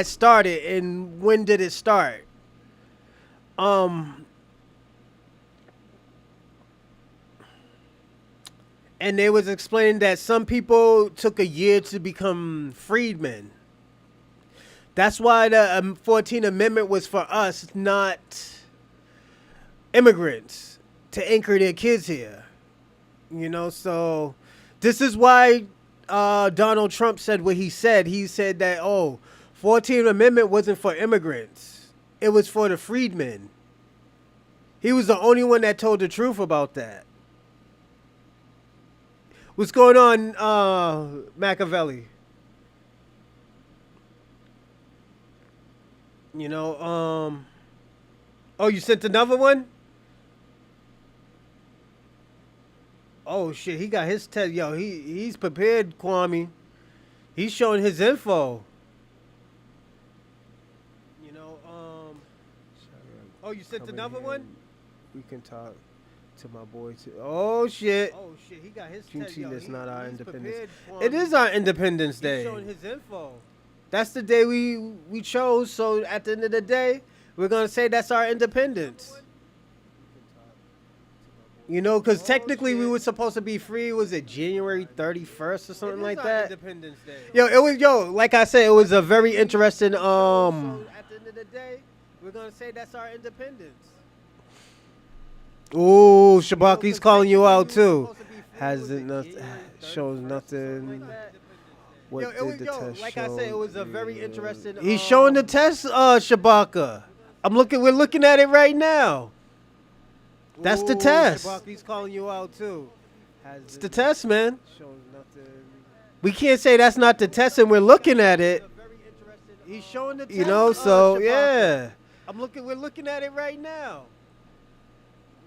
A: started and when did it start. And they was explaining that some people took a year to become freedmen. That's why the 14th Amendment was for us, not immigrants, to anchor their kids here. You know, so this is why Donald Trump said what he said. He said that, 14th Amendment wasn't for immigrants. It was for the freedmen. He was the only one that told the truth about that. What's going on, Machiavelli? You know, you sent another one? Oh shit, he got his test. Yo, he's prepared, Kwame. He's showing his info. You know, you sent another one? We can talk to my boy too. Oh shit, he got his test. Juneteenth is not our independence. It is our Independence Day. He's showing his info. That's the day we chose. So at the end of the day, we're gonna say that's our independence. You know, because technically we were supposed to be free. Was it January 31st or something like that? Independence Day. Like I said, it was a very interesting. So at the end of the day, we're gonna say that's our independence. Ooh, Shabaki's calling you out too. Hasn't nothing shows nothing. What did the test like show? I said, it was a very interesting. He's showing the test, Shabaka. We're looking at it right now. That's the test. Shabaki's calling you out too. It's the test, man. We can't say that's not the test, and we're looking at it. He's showing the test. You know, so yeah. We're looking at it right now.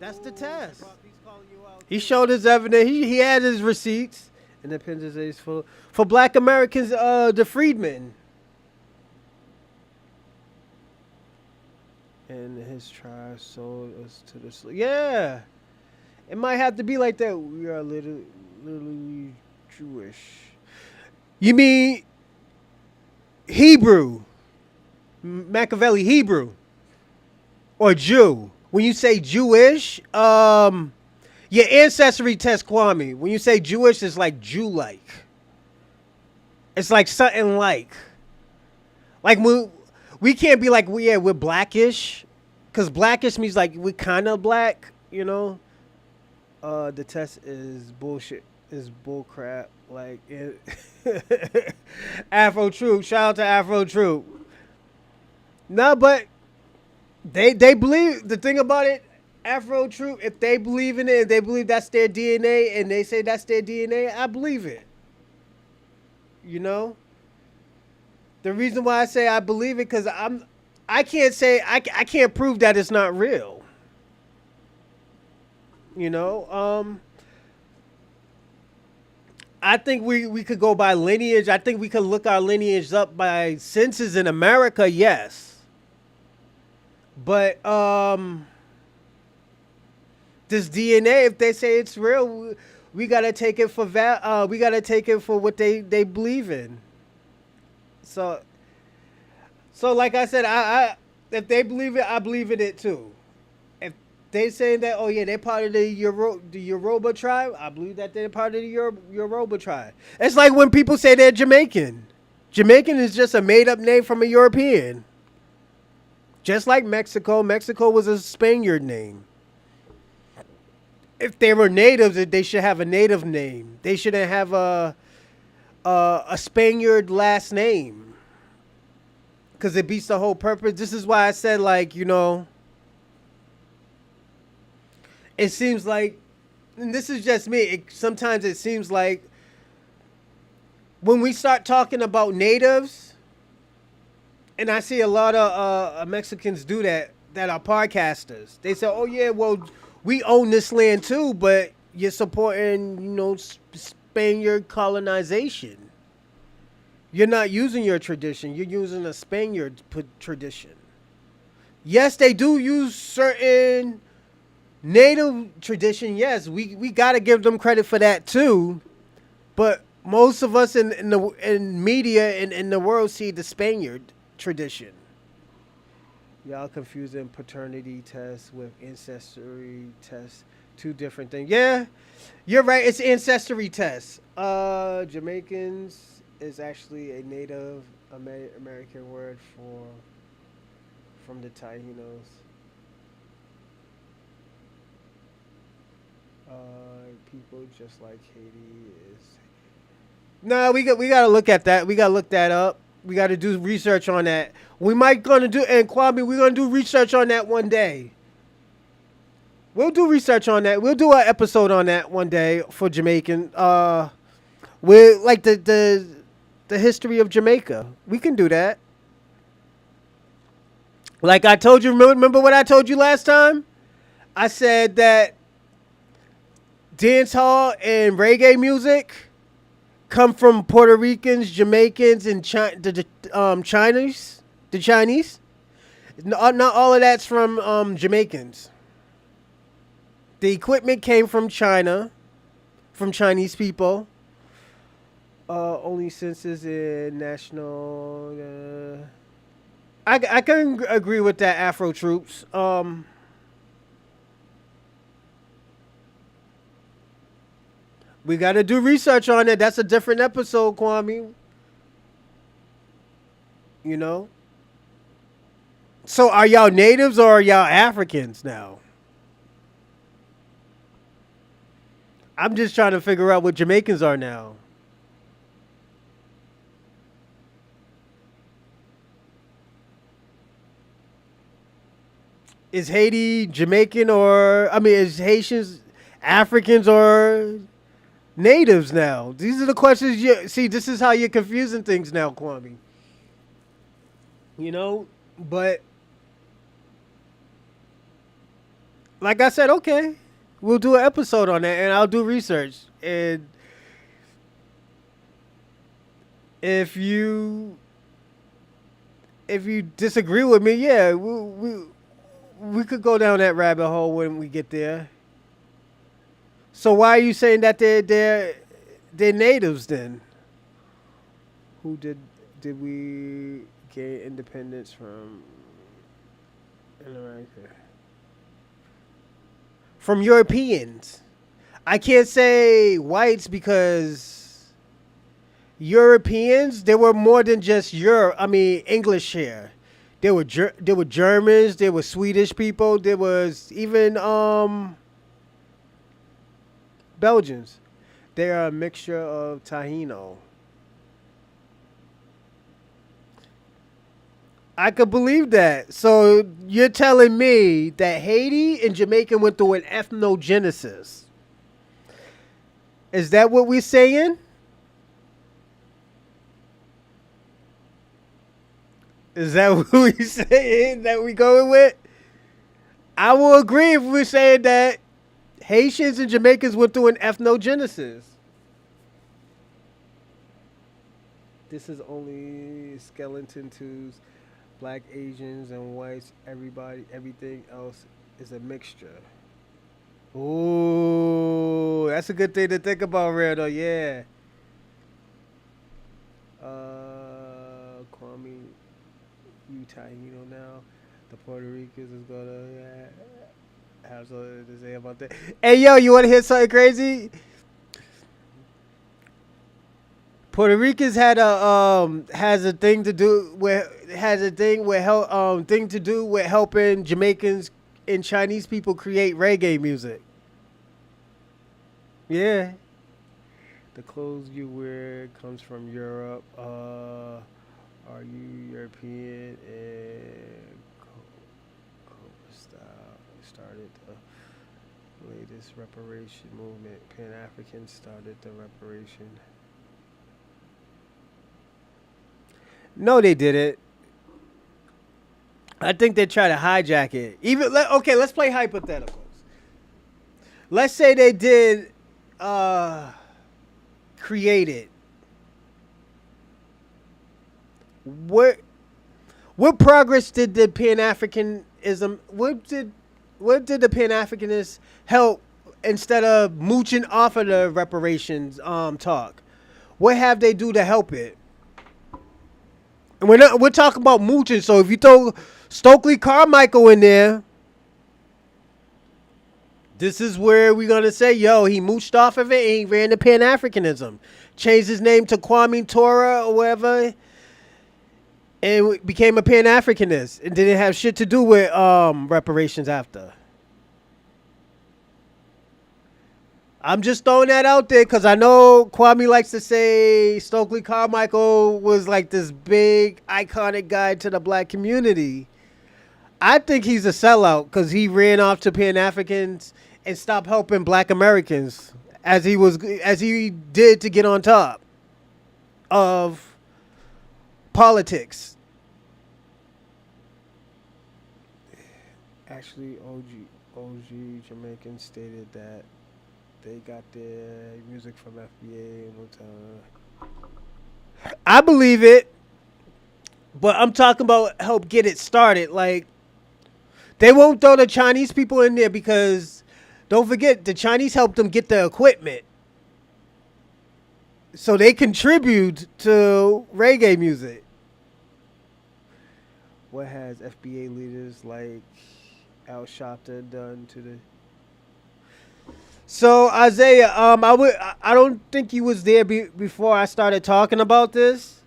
A: That's the test. He showed his evidence. He had his receipts. Independence Day is for Black Americans, the freedmen. and his tribe sold us to the slave. Yeah, it might have to be like that. We are literally Jewish. You mean Hebrew? Machiavelli Hebrew or Jew? When you say Jewish, your ancestry test, Kwame. When you say Jewish, it's like Jew-like. It's like something like we can't be like we're blackish, because blackish means like we kind of black, you know. The test is bullshit. Is bull crap. Like it Afro Troop. Shout out to Afro Troop. No, but they believe the thing about it. Afro Troop. If they believe in it, if they believe that's their DNA, and they say that's their DNA, I believe it. You know. The reason why I say I believe it because I can't say I can't prove that it's not real. You know. I think we could go by lineage. I think we could look our lineage up by census in America, yes. But this DNA, if they say it's real, we gotta take it for we gotta take it for what they believe in. So like I said, I if they believe it, I believe in it too. If they say that, oh yeah, they're part of the Yoruba tribe, I believe that they're part of the Yoruba tribe. It's like when people say they're Jamaican. Jamaican is just a made up name from a European. Just like Mexico. Mexico was a Spaniard name. If they were natives, they should have a native name. They shouldn't have a Spaniard last name. Because it beats the whole purpose. This is why I said, like, you know, it seems like, and this is just me, sometimes it seems like when we start talking about natives, and I see a lot of Mexicans do that are podcasters. They say, oh yeah, well, we own this land too, but you're supporting, you know, Spaniard colonization. You're not using your tradition. You're using a Spaniard tradition. Yes, they do use certain native tradition. Yes, we got to give them credit for that too. But most of us in media and in the world see the Spaniard tradition. Y'all confusing paternity tests with ancestry tests. Two different things. Yeah, you're right. It's ancestry tests. Jamaicans is actually a Native American word from the Tainos. People just like Haiti is. No, we got to look at that. We got to look that up. We got to do research on that. We might gonna do, and Kwame, we're gonna do research on that one day. We'll do research on that. We'll do an episode on that one day for Jamaican. We're like the history of Jamaica. We can do that. Like I told you, remember what I told you last time? I said that dance hall and reggae music come from Puerto Ricans, Jamaicans, and Chinese. The Chinese. Not all of that's from Jamaicans. The equipment came from China, from Chinese people. Only census in national. I can agree with that. Afro troops. We got to do research on it. That's a different episode, Kwame. You know. So are y'all natives or are y'all Africans now? I'm just trying to figure out what Jamaicans are now. Is Haiti Jamaican is Haitians Africans or natives now? These are the questions you see. This is how you're confusing things now, Kwame. You know, but like I said, okay, we'll do an episode on that, and I'll do research. And if you disagree with me, yeah, we could go down that rabbit hole when we get there. So why are you saying that they're natives then? Who did we gain independence from? From Europeans. I can't say whites because Europeans, they were more than just English here. There were Germans, there were Swedish people, there was even Belgians. They are a mixture of Taino. I could believe that. So you're telling me that Haiti and Jamaica went through an ethnogenesis. Is that what we're saying? Is that what we're saying that we going with? I will agree if we're saying that Haitians and Jamaicans went through an ethnogenesis. This is only skeleton twos, black, Asians, and whites. Everything else is a mixture. Ooh, that's a good thing to think about, Randall. Yeah. Kwame, you Taino now. The Puerto Ricans is gonna have something to say about that. Hey, yo, you want to hear something crazy? Puerto Ricans has a thing to do with helping Jamaicans and Chinese people create reggae music. Yeah. The clothes you wear comes from Europe. Are you European? And Cobra style started the latest reparation movement. Pan Africans started the reparation. No, they didn't. I think they try to hijack it. Okay, let's play hypotheticals. Let's say they did create it. What progress did the Pan Africanism? What did the Pan Africanists help instead of mooching off of the reparations talk? What have they do to help it? And we're talking about mooching. So if you throw Stokely Carmichael in there, this is where we're gonna say, yo, he mooched off of it and he ran to Pan Africanism, changed his name to Kwame Tora or whatever, and became a Pan Africanist, and didn't have shit to do with reparations after. I'm just throwing that out there because I know Kwame likes to say Stokely Carmichael was like this big iconic guy to the black community. I think he's a sellout because he ran off to Pan Africans and stopped helping black Americans as he did to get on top of politics. Actually, OG Jamaicans stated that they got their music from FBA and I believe it, but I'm talking about help get it started. Like, they won't throw the Chinese people in there because, don't forget, the Chinese helped them get the equipment. So they contribute to reggae music. What has FBA leaders like Al Sharpton done to the... So Isaiah, I don't think you was there before I started talking about this.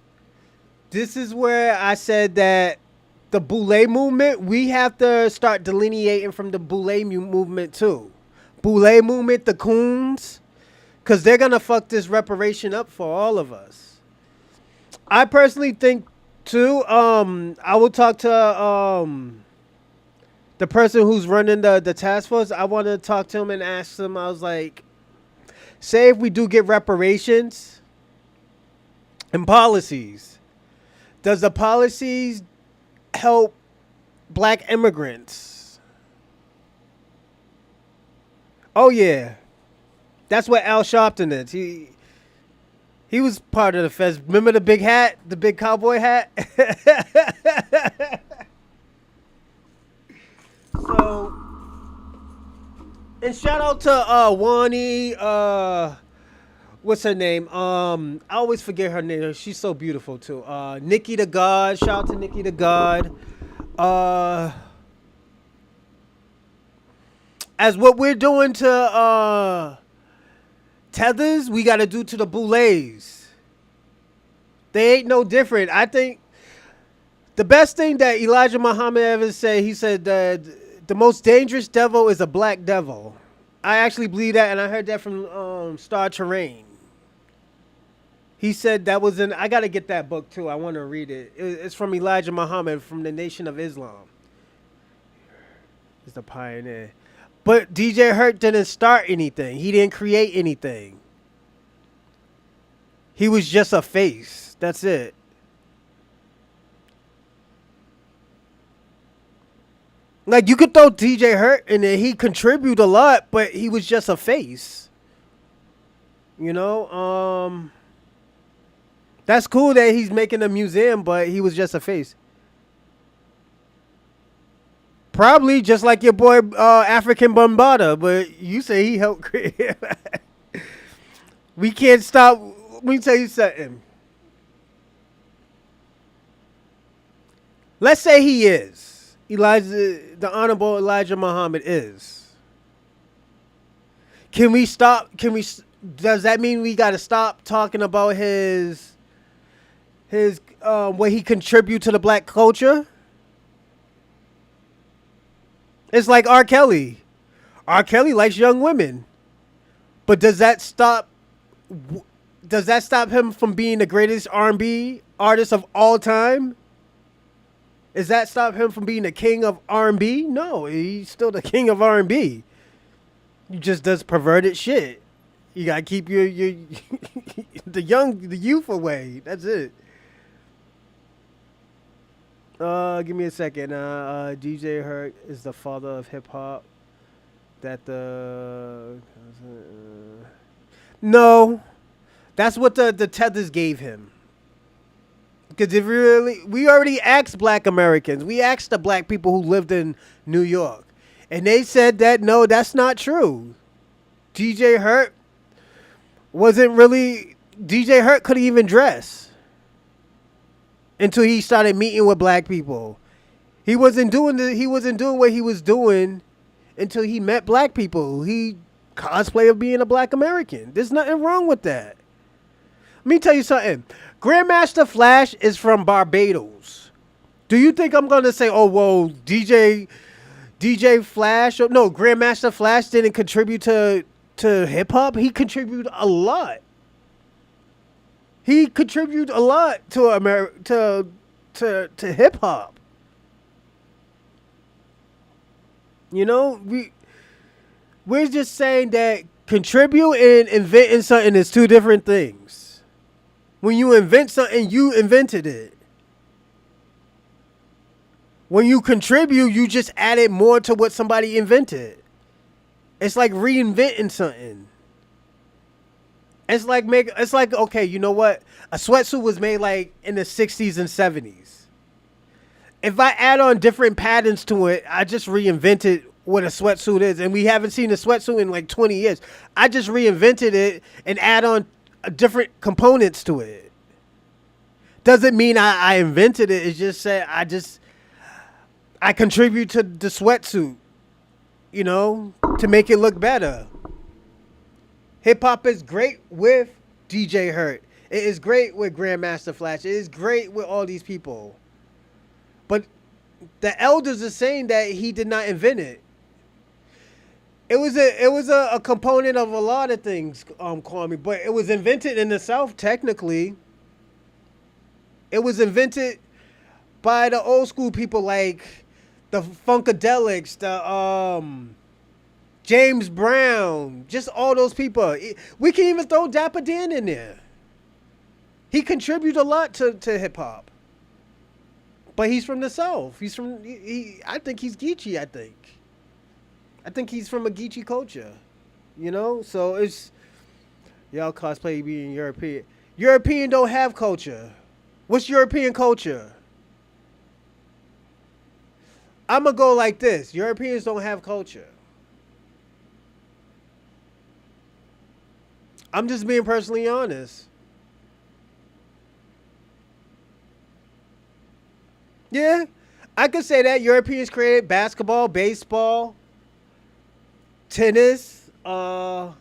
A: This is where I said that the Boule movement, we have to start delineating from the Boule movement too. Boule movement, the Coons, because they're gonna fuck this reparation up for all of us. I personally think too. I will talk to the person who's running the task force. I want to talk to him and ask him. I was like, say if we do get reparations and policies, does the policies help black immigrants? Oh yeah, that's what Al Sharpton is. He was part of the feds. Remember the big hat, the big cowboy hat? So, and shout out to Wani. What's her name? I always forget her name. She's so beautiful too. Nikki the God. Shout out to Nikki the God. Uh, as what we're doing to tethers, we got to do to the boulets. They ain't no different. I think the best thing that Elijah Muhammad ever said, he said that the most dangerous devil is a black devil. I actually believe that, and I heard that from Star Terrain. He said that was in. I got to get that book too. I want to read it. It's from Elijah Muhammad from the Nation of Islam. He's the pioneer. But DJ Hurt didn't start anything. He didn't create anything. He was just a face. That's it. Like, you could throw DJ Hurt in there. He contributed a lot, but he was just a face. You know? That's cool that he's making a museum, but he was just a face. Probably just like your boy African Bombada, but you say he helped create. We can't stop. Let me tell you something. Let's say he is. The Honorable Elijah Muhammad is. Can we stop? Does that mean we got to stop talking about his what he contribute to the black culture? It's like R. Kelly. R. Kelly likes young women, but does that stop him from being the greatest R&B artist of all time? Does that stop him from being the king of R&B? No, he's still the king of R&B. He just does perverted shit. You gotta keep your the youth away. That's it. Give me a second. DJ Hurt is the father of hip hop. No, that's what the tethers gave him. Because if we already asked black Americans, we asked the black people who lived in New York, and they said that no, that's not true. DJ Hurt couldn't even dress until he started meeting with black people. He wasn't doing what he was doing until he met black people. He cosplay of being a black American. There's nothing wrong with that. Let me tell you something. Grandmaster Flash is from Barbados. Do you think I'm gonna say, oh well, DJ Flash? No, Grandmaster Flash didn't contribute to hip hop. He contributed a lot. He contributed a lot to hip hop. You know, we're just saying that contribute and inventing something is two different things. When you invent something, you invented it. When you contribute, you just added more to what somebody invented. It's like reinventing something. It's like okay, you know what? A sweatsuit was made like in the 60s and 70s. If I add on different patterns to it, I just reinvented what a sweatsuit is, and we haven't seen a sweatsuit in like 20 years. I just reinvented it and add on different components to it. Doesn't mean I invented it. It's just said I contribute to the sweatsuit, you know, to make it look better. Hip hop is great with DJ Hurt. It is great with Grandmaster Flash. It is great with all these people. But the elders are saying that he did not invent it. It was a component of a lot of things, Kwame, but it was invented in the South technically. It was invented by the old school people like the Funkadelics, the James Brown, just all those people. We can even throw Dapper Dan in there. He contributed a lot to hip hop. But he's from the South. I think he's Geechee, I think he's from a Geechee culture. You know? So it's y'all cosplay being European. European don't have culture. What's European culture? I'm gonna go like this. Europeans don't have culture. I'm just being personally honest. Yeah, I could say that Europeans created basketball, baseball, tennis. I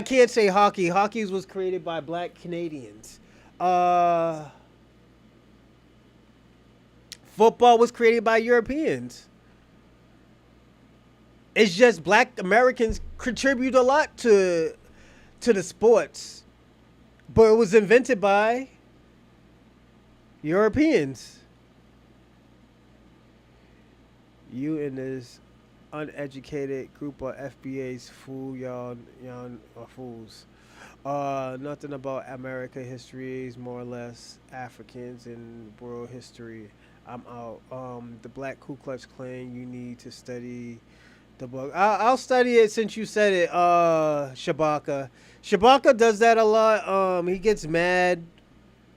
A: can't say hockey. Hockey was created by Black Canadians. Uh, Football was created by Europeans. It's just Black Americans contribute a lot to the sports, but it was invented by Europeans. You and this uneducated group of FBA's fool y'all are fools. Nothing about America history is more or less Africans and world history. I'm out. The Black Ku Klux Klan. You need to study the book. I'll study it since you said it. Shabaka. Shabaka does that a lot. He gets mad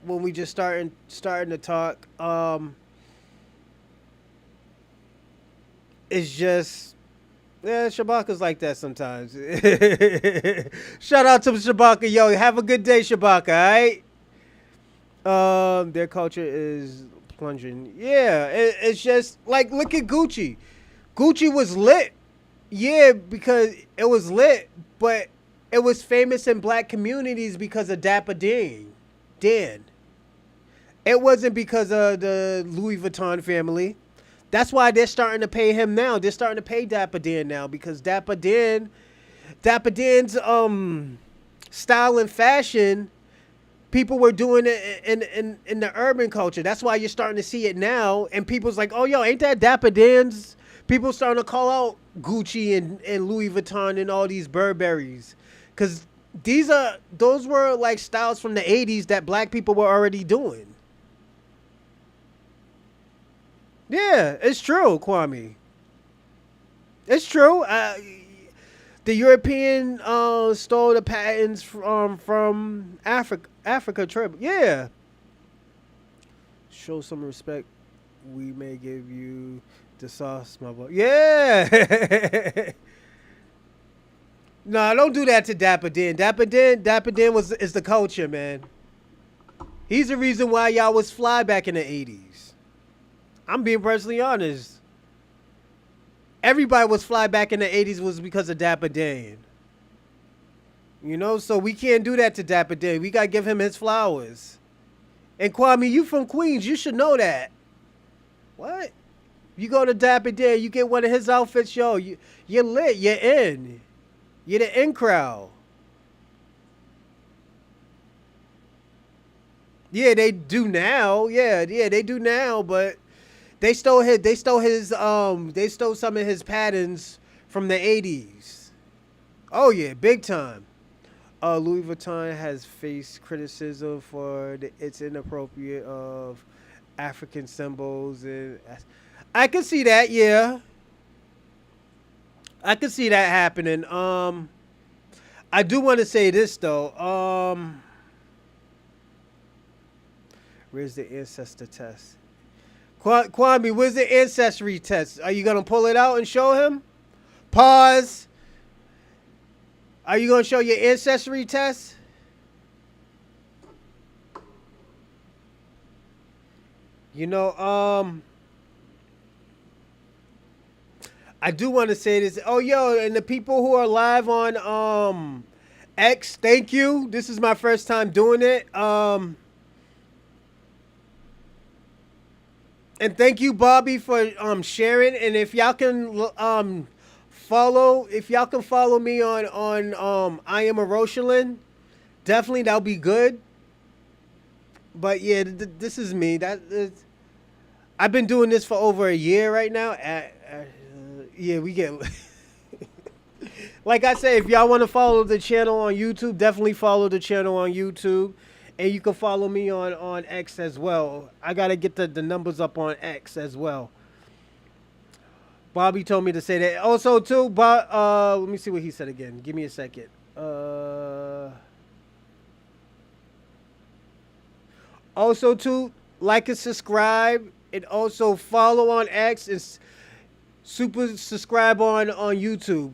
A: when we just starting to talk. It's just yeah, Shabaka's like that sometimes. Shout out to Shabaka, yo. Have a good day, Shabaka. All right. Their culture is plunging. Yeah, it's just like look at Gucci. Gucci was lit. Yeah, because it was lit, but it was famous in black communities because of Dapper Dan. Dan. It wasn't because of the Louis Vuitton family. That's why they're starting to pay him now. They're starting to pay Dapper Dan now because Dapper Dan's style and fashion, people were doing it in the urban culture. That's why you're starting to see it now. And people's like, oh, yo, ain't that Dapper Dan's? People starting to call out Gucci and Louis Vuitton and all these Burberrys. Because those were like styles from the 80s that black people were already doing. Yeah, it's true, Kwame. It's true. The European stole the patents from Africa trip. Yeah. Show some respect. We may give you the sauce, my boy. Yeah. No, don't do that to Dapper Dan. Dapper Dan is the culture, man. He's the reason why y'all was fly back in the 80s. I'm being personally honest. Everybody was fly back in the 80s was because of Dapper Dan. You know, so we can't do that to Dapper Dan. We got to give him his flowers. And Kwame, you from Queens. You should know that. What? You go to Dapper Dan, you get one of his outfits, yo. You're lit. You're in. You're the in crowd. Yeah, they do now. Yeah, they do now, but they stole some of his patterns from the 80s. Oh yeah, big time. Louis Vuitton has faced criticism for its inappropriate of African symbols, and I can see that. Yeah, I can see that happening. I do want to say this though. Where's the ancestor test? Kwame, where's the ancestry test? Are you gonna pull it out and show him? Pause. Are you gonna show your ancestry test? You know, I do want to say this. Oh, yo, and the people who are live on X, thank you. This is my first time doing it. And thank you, Bobby, for sharing. And if y'all can follow me on I am a Rosalind, definitely that'll be good. But yeah, this is me. I've been doing this for over a year right now. Yeah, we get. Like I said, if y'all want to follow the channel on YouTube, definitely follow the channel on YouTube. And you can follow me on X as well. I got to get the numbers up on X as well. Bobby told me to say that. Also, too, but let me see what he said again. Give me a second. Also, too, like and subscribe and also follow on X and super subscribe on YouTube.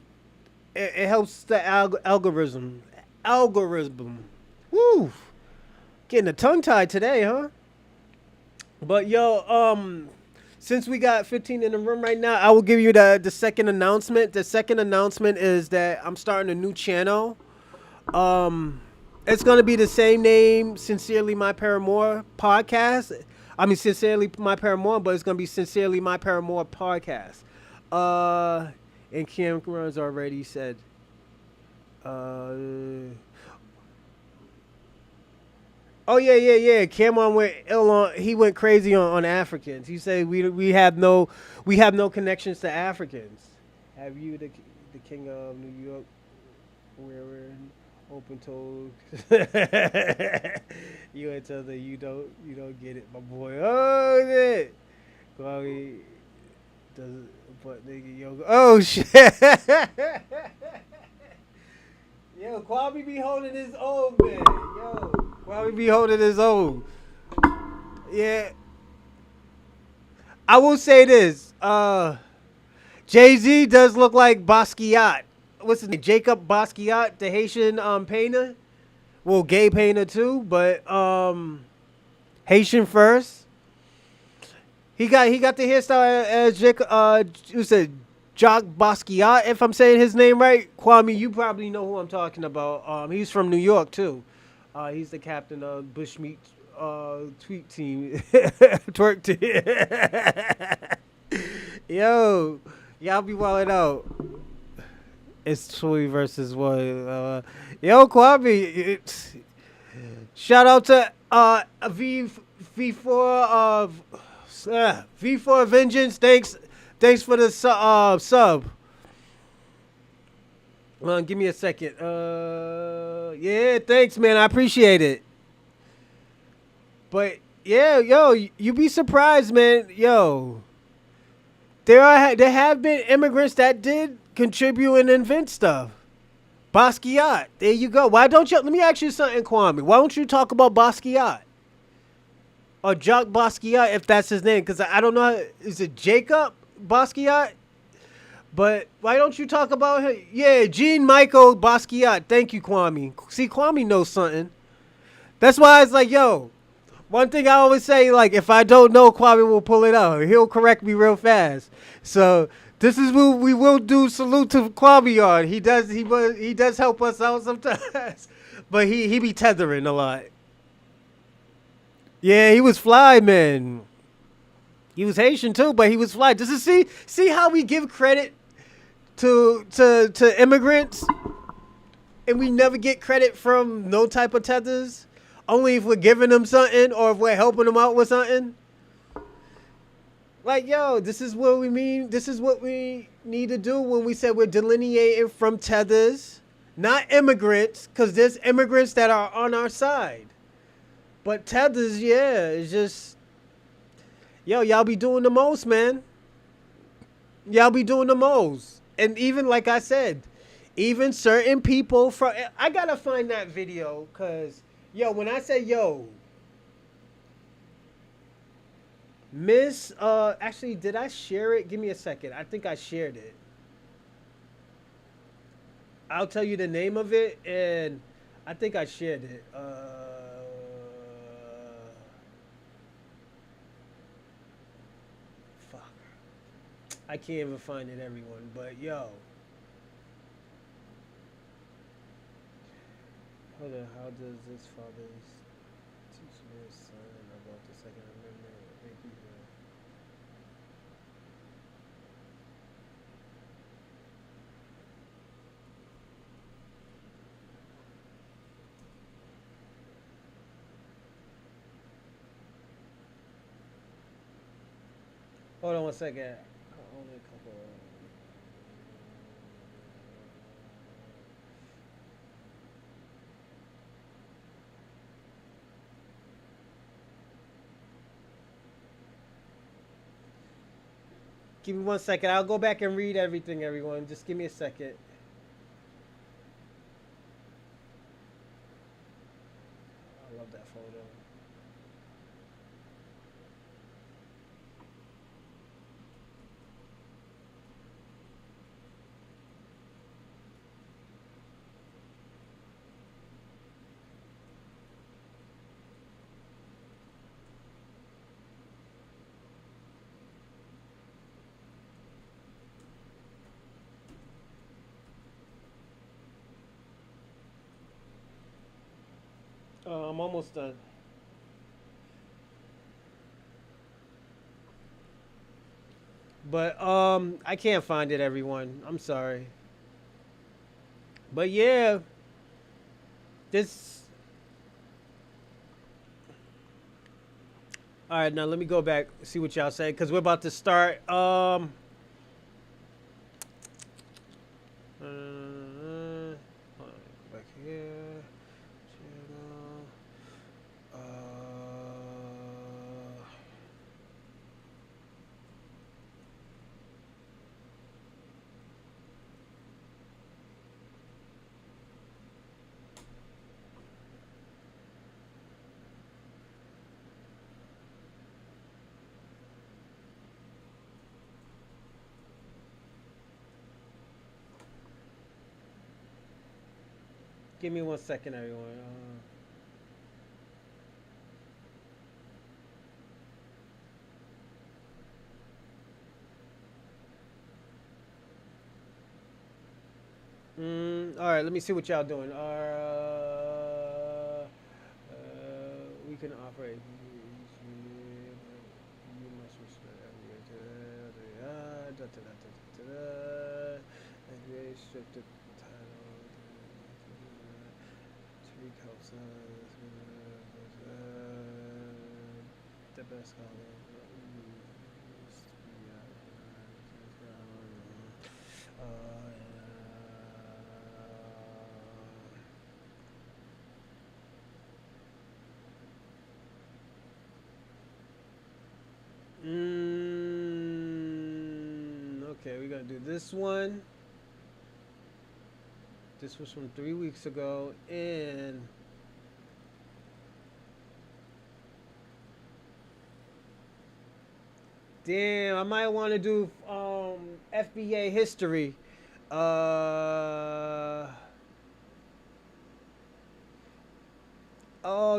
A: It helps the algorithm. Algorithm. Woo! Getting a tongue tied today, huh? But yo, since we got 15 in the room right now, I will give you the second announcement. The second announcement is that I'm starting a new channel. Um, it's gonna be the same name, Sincerely My Paramour podcast. I mean, Sincerely My Paramour, but it's gonna be Sincerely My Paramour podcast. Uh, and Cam Runs already said, uh, oh yeah. Cameron went ill on. He went crazy on Africans. He said we have no connections to Africans. Have you the king of New York? Where we're open told you and tell that you don't get it, my boy. Oh shit. Chloe does but nigga yoga. Oh shit. Yo, Kwame be holding his own, man. Yo, Kwame be holding his own. Yeah. I will say this. Jay-Z does look like Basquiat. What's his name? Jacob Basquiat, the Haitian painter. Well, gay painter too, but Haitian first. He got the hairstyle as Jacob who said Jacques Basquiat, if I'm saying his name right. Kwame, you probably know who I'm talking about. He's from New York too. He's the captain of Bushmeat tweet team. Twerk team. Yo, y'all be wilding out. It's Chewy versus what? Yo, Kwame. Shout out to V4 of V4 Vengeance. Thanks for the sub. Give me a second. Yeah, thanks, man. I appreciate it. But yeah, yo, you be surprised, man. Yo, there have been immigrants that did contribute and invent stuff. Basquiat, there you go. Why don't you? Let me ask you something, Kwame. Why don't you talk about Basquiat or Jacques Basquiat, if that's his name? Because I don't know. Is it Jacob Basquiat? But why don't you talk about him? Yeah, Jean Michael Basquiat. Thank you, Kwame. See, Kwame knows something. That's why it's like, yo, one thing I always say, like, if I don't know, Kwame will pull it out. He'll correct me real fast. So this is what we will do. Salute to Kwame on. He does help us out sometimes, but he be tethering a lot. Yeah, he was fly, man. He was Haitian too, but he was fly. Just to see how we give credit to immigrants, and we never get credit from no type of tethers. Only if we're giving them something or if we're helping them out with something. Like, yo, this is what we mean. This is what we need to do when we say we're delineating from tethers, not immigrants, because there's immigrants that are on our side. But tethers, yeah, it's just, yo, y'all be doing the most, man. Y'all be doing the most. And even, like I said, even certain people from, I gotta find that video, because, yo, when I say, yo, Miss, actually, did I share it? Give me a second. I think I shared it. I'll tell you the name of it, and I think I shared it. Fuck. I can't even find it, everyone, but yo. Hold on, how does this father's teach his son about the Second Amendment? Hold on one second. Only a couple. Give me 1 second. I'll go back and read everything, everyone. Just give me a second. I love that photo. I'm almost done. But I can't find it, everyone. I'm sorry. But yeah, this. All right, now let me go back see what y'all say because we're about to start. Back here, channel. Give me 1 second, everyone. All right, let me see what y'all doing. We can operate. You must respect and they stripped the title. Tariq helps the best color. Okay, we're gonna do this one. This was from 3 weeks ago, and damn, I might want to do FBA history. Oh,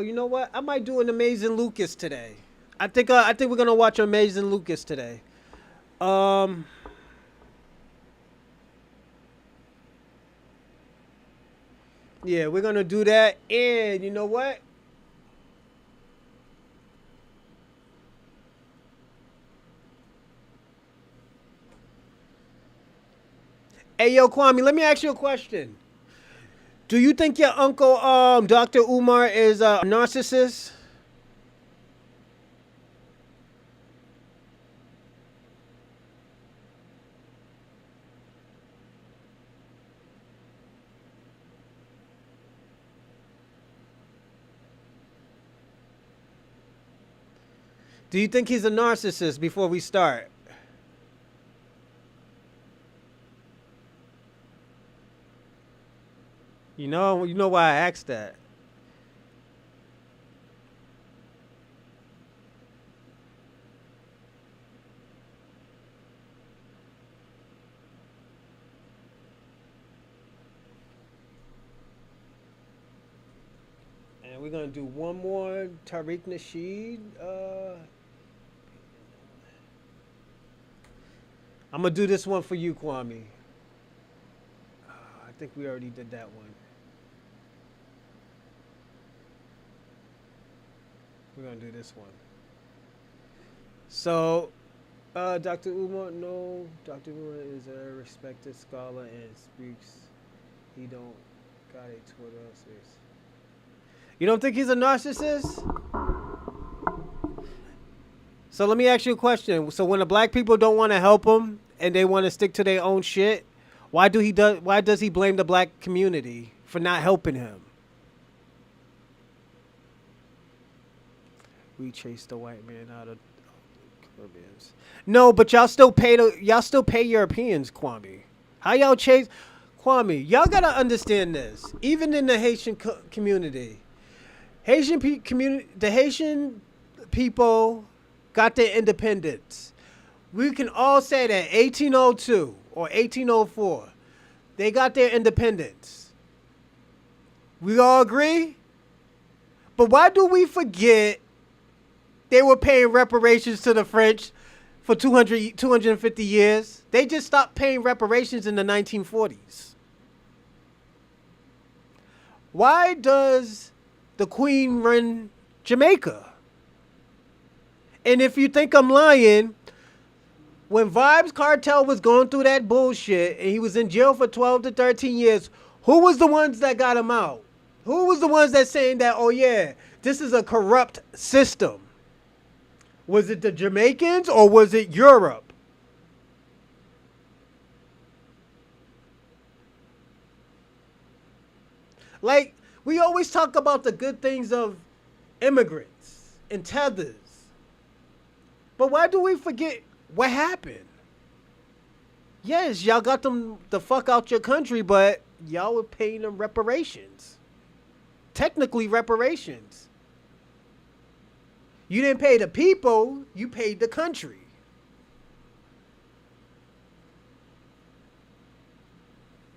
A: you know what? I might do an Amazing Lucas today. I think we're gonna watch Amazing Lucas today. Um, yeah, we're gonna do that. And you know what? Hey, yo, Kwame, let me ask you a question. Do you think your uncle, Dr. Umar, is a narcissist? Do you think he's a narcissist before we start? You know why I asked that. And we're gonna do one more Tariq Nasheed. I'm gonna do this one for you, Kwame. I think we already did that one. We're gonna do this one. So, Dr. Umar, no, Dr. Umar is a respected scholar and speaks. He don't got a Twitter space. You don't think he's a narcissist? So let me ask you a question. So when the black people don't want to help him and they want to stick to their own shit, why does he blame the black community for not helping him? We chased the white man out of Caribbeans. No, but y'all still pay Europeans, Kwame. How y'all chase Kwame? Y'all gotta understand this. Even in the Haitian community, the Haitian people got their independence. We can all say that 1802 or 1804, they got their independence. We all agree? But why do we forget they were paying reparations to the French for 250 years? They just stopped paying reparations in the 1940s. Why does the Queen run Jamaica. And if you think I'm lying, when Vibes Cartel was going through that bullshit and he was in jail for 12 to 13 years, who was the ones that got him out? Who was the ones that saying that, oh yeah, this is a corrupt system? Was it the Jamaicans or was it Europe? Like, we always talk about the good things of immigrants and tethers. But why do we forget what happened? Yes, y'all got them the fuck out your country, but y'all were paying them reparations. Technically reparations. You didn't pay the people, you paid the country.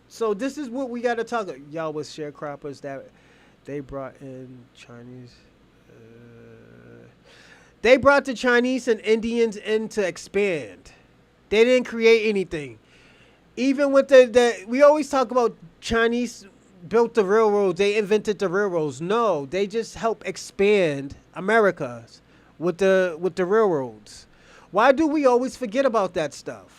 A: So this is what we got to talk about. Y'all was sharecroppers that they brought in Chinese. They brought the Chinese and Indians in to expand. They didn't create anything. Even with we always talk about Chinese built the railroads, they invented the railroads. No, they just helped expand America with the railroads. Why do we always forget about that stuff?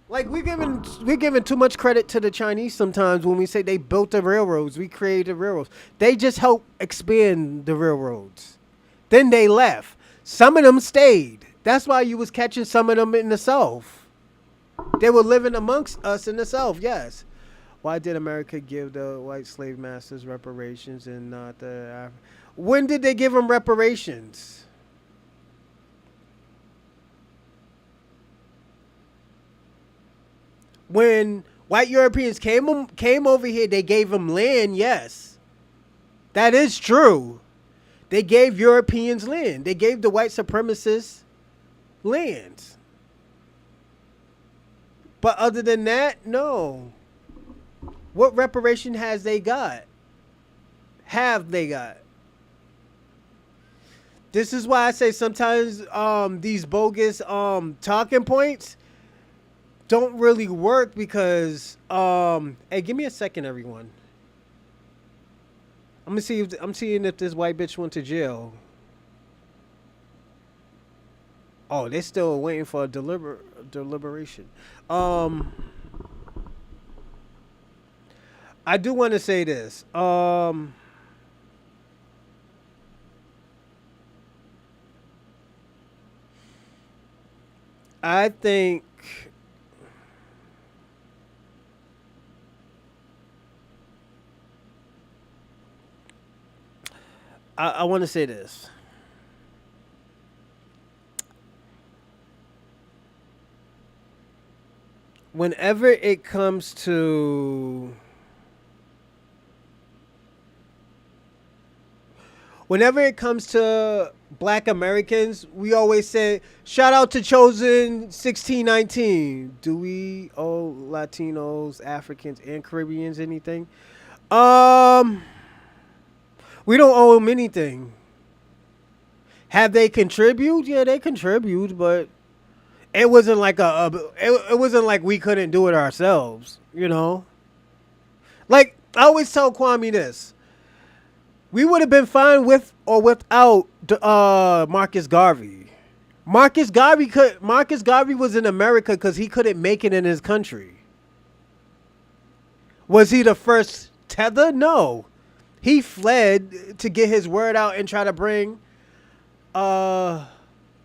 A: Like we're giving too much credit to the Chinese sometimes when we say they built the railroads, we created railroads. They just helped expand the railroads. Then they left. Some of them stayed. That's why you was catching some of them in the South. They were living amongst us in the South, yes. Why did America give the white slave masters reparations and not the when did they give them reparations? When white Europeans came over here, they gave them land, yes. That is true. They gave Europeans land. They gave the white supremacists land. But other than that, no. What reparation has they got? Have they got? This is why I say sometimes these bogus talking points don't really work because hey, give me a second, everyone. I'm seeing if this white bitch went to jail. Oh, they still waiting for a deliberation. I do want to say this. I think I want to say this. Whenever it comes to black Americans, we always say, shout out to Chosen 1619. Do we owe Latinos, Africans, and Caribbeans anything? We don't owe them anything. Have they contribute? Yeah, they contribute, but it wasn't like it wasn't like we couldn't do it ourselves, you know? Like, I always tell Kwame this. We would have been fine with or without Marcus Garvey. Marcus Garvey was in America because he couldn't make it in his country. Was he the first tether? No. He fled to get his word out and try to bring the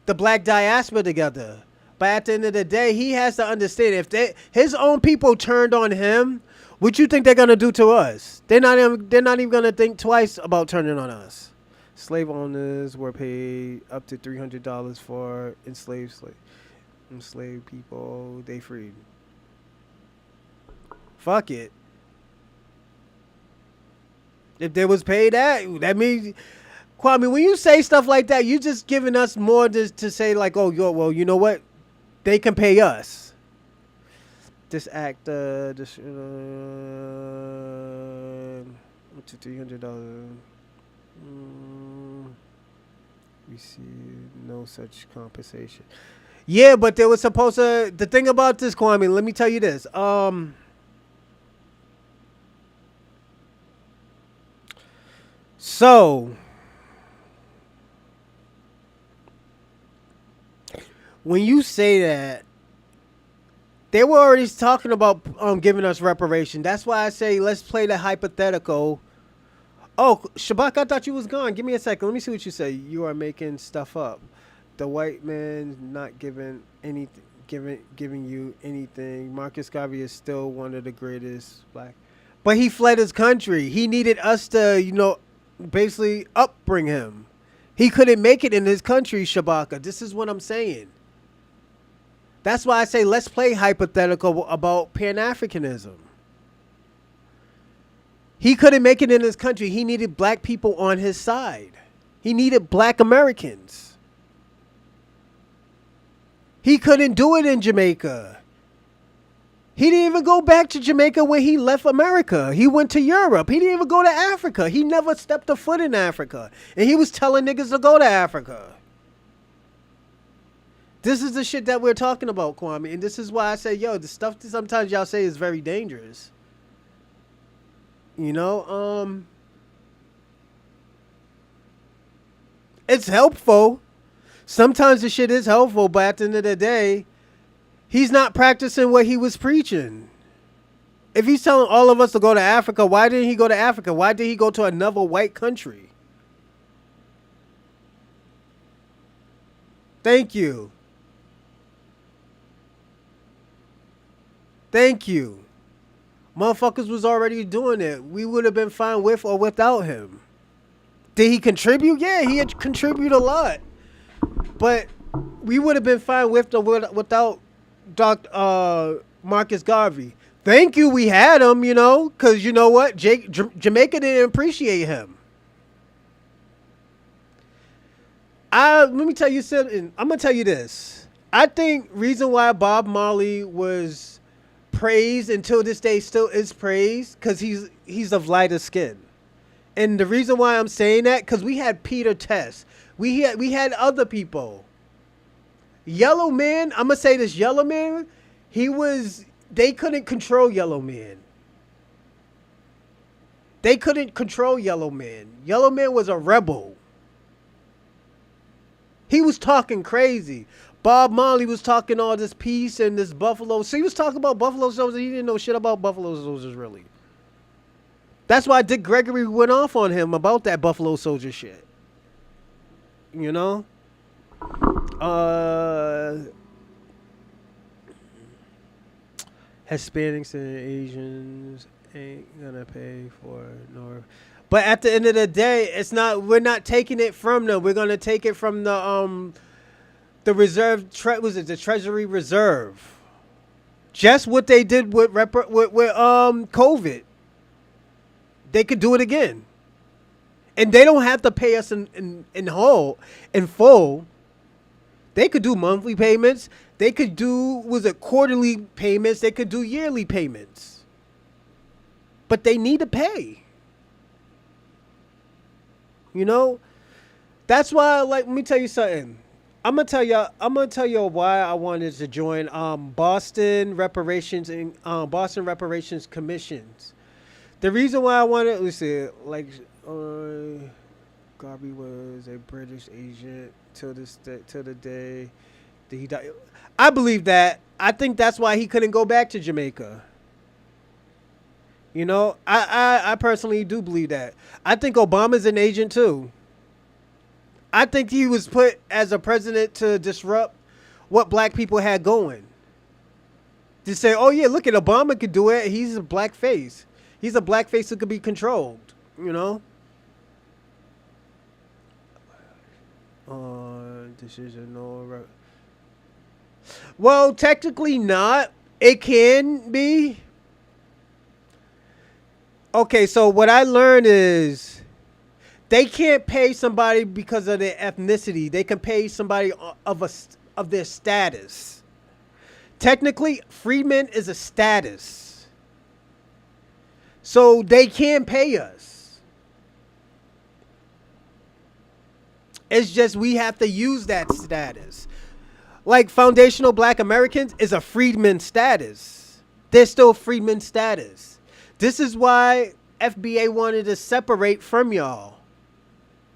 A: black diaspora together. But at the end of the day, he has to understand if his own people turned on him, what you think they're gonna do to us? They're not even gonna think twice about turning on us. Slave owners were paid up to $300 for enslaved people they freed. Fuck it. If they was paid that means, Kwame, when you say stuff like that, you just giving us more to say like, oh, well, you know what? They can pay us. This act, up to $300. We see no such compensation. Yeah, but they were supposed to. The thing about this, Kwame, let me tell you this. So when you say that, they were already talking about giving us reparation. That's why I say let's play the hypothetical. Oh, Shabak, I thought you was gone. Give me a second. Let me see what you say. You are making stuff up. The white man not giving anything, giving you anything. Marcus Garvey is still one of the greatest black, but he fled his country. He needed us to, basically upbring him. He couldn't make it in his country, Shabaka. This is what I'm saying. That's why I say let's play hypothetical about Pan-Africanism. He couldn't make it in his country. He needed black people on his side. He needed black Americans. He couldn't do it in Jamaica. He didn't even go back to Jamaica when he left America. He went to Europe. He didn't even go to Africa. He never stepped a foot in Africa. And he was telling niggas to go to Africa. This is the shit that we're talking about, Kwame. And this is why I say, yo, the stuff that sometimes y'all say is very dangerous. It's helpful. Sometimes the shit is helpful, but at the end of the day, he's not practicing what he was preaching. If he's telling all of us to go to Africa, why didn't he go to Africa? Why did he go to another white country? Thank you. Thank you. Motherfuckers was already doing it. We would have been fine with or without him. Did he contribute? Yeah, he had contributed a lot. But we would have been fine with or without Dr. Marcus Garvey. Thank you we had him, because you know what? Jamaica didn't appreciate him. Let me tell you something. I'm going to tell you this. I think reason why Bob Marley was praised until this day still is praised because he's of lighter skin. And the reason why I'm saying that, because we had Peter Test. We had other people. Yellow Man, I'm going to say this, Yellow Man, they couldn't control Yellow Man. They couldn't control Yellow Man. Yellow Man was a rebel. He was talking crazy. Bob Marley was talking all this peace and this buffalo. So he was talking about buffalo soldiers. He didn't know shit about buffalo soldiers, really. That's why Dick Gregory went off on him about that buffalo soldier shit. Hispanics and Asians ain't gonna pay for nor. But at the end of the day, we're not taking it from them. We're gonna take it from the reserve. The Treasury Reserve? Just what they did with COVID. They could do it again, and they don't have to pay us in full. They could do monthly payments. They could do quarterly payments. They could do yearly payments, but they need to pay. That's why. Let me tell you something. I'm gonna tell you why I wanted to join Boston Reparations and Boston Reparations Commissions. The reason why I wanted, Garvey was a British agent till the day that he died. I believe that. I think that's why he couldn't go back to Jamaica. I personally do believe that. I think Obama's an agent too. I think he was put as a president to disrupt what black people had going. To say, oh yeah, look at Obama could do it. He's a black face. He's a black face who could be controlled. Decision no. Well, technically not. It can be. Okay, so what I learned is they can't pay somebody because of their ethnicity. They can pay somebody of their status. Technically, freedman is a status. So they can pay us. It's just we have to use that status. Like foundational black Americans is a freedman status. They're still freedman status. This is why FBA wanted to separate from y'all.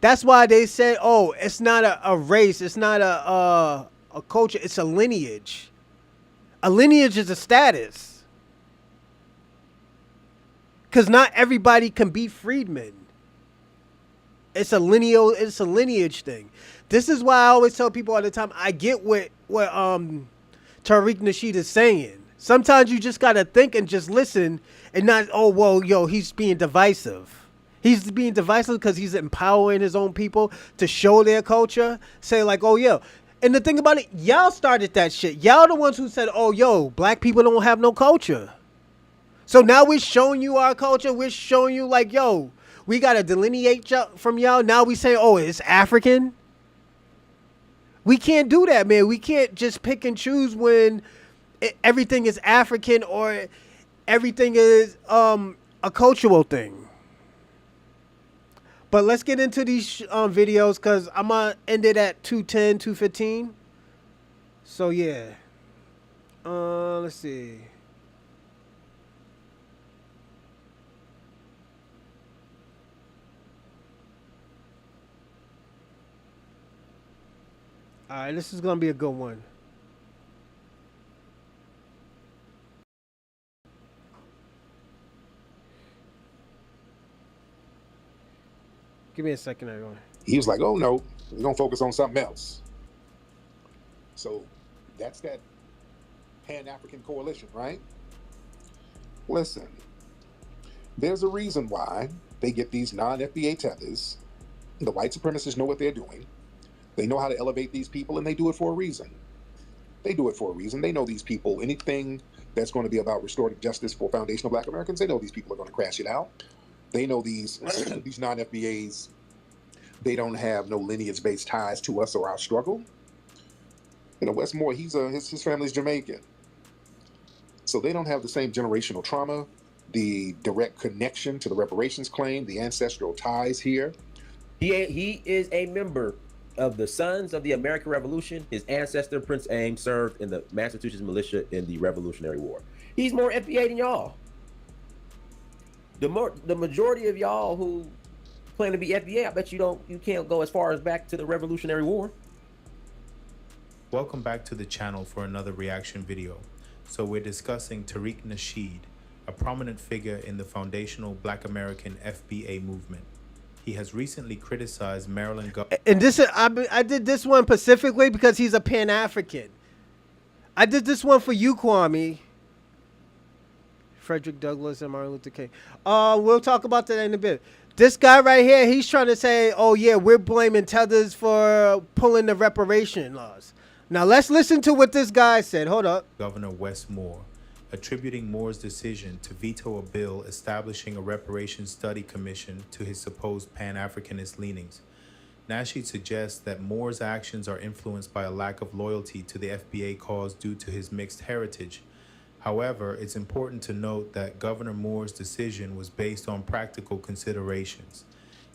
A: That's why they said, "Oh, it's not a race. It's not a culture. It's a lineage. A lineage is a status. Because not everybody can be freedmen. It's a lineage thing. This is why I always tell people all the time. I get what Tariq Nasheed is saying. Sometimes you just gotta think and just listen, and not, oh well, yo, he's being divisive. He's being divisive because he's empowering his own people to show their culture. Say like, oh yeah. And the thing about it, y'all started that shit. Y'all the ones who said, oh yo, black people don't have no culture. So now we're showing you our culture. We're showing you like, yo, we gotta delineate from y'all. Now we say, oh, it's African. We can't do that, man. We can't just pick and choose when everything is African or everything is a cultural thing. But let's get into these videos because I'm going to end it at 2:10, 2:15. So, yeah. Let's see. All right, this is going to be a good one. Give me a second, everyone.
B: He was like, oh no, we're going to focus on something else. So that's that Pan-African coalition, right? Listen, there's a reason why they get these non-FBA tethers. The white supremacists know what they're doing. They know how to elevate these people, and they do it for a reason. They do it for a reason. They know these people, anything that's going to be about restorative justice for foundational black Americans, they know these people are going to crash it out. They know these these non-FBAs, they don't have no lineage-based ties to us or our struggle. You know, Westmore, his family's Jamaican. So they don't have the same generational trauma, the direct connection to the reparations claim, the ancestral ties here.
C: He is a member of the Sons of the American Revolution. His ancestor, Prince Ames, served in the Massachusetts militia in the Revolutionary War. He's more FBA than y'all. The majority of y'all who claim to be FBA, I bet you can't go as far as back to the Revolutionary War.
D: Welcome back to the channel for another reaction video. So we're discussing Tariq Nasheed, a prominent figure in the foundational Black American FBA movement. He has recently criticized Maryland government.
A: And I did this one specifically because he's a Pan-African. I did this one for you, Kwame. Frederick Douglass and Martin Luther King. We'll talk about that in a bit. This guy right here, he's trying to say, oh yeah, we're blaming tethers for pulling the reparation laws. Now let's listen to what this guy said. Hold up.
D: Governor Wes Moore, attributing Moore's decision to veto a bill establishing a reparations study commission to his supposed Pan-Africanist leanings. Nasheed suggests that Moore's actions are influenced by a lack of loyalty to the FBA cause due to his mixed heritage. However, it's important to note that Governor Moore's decision was based on practical considerations.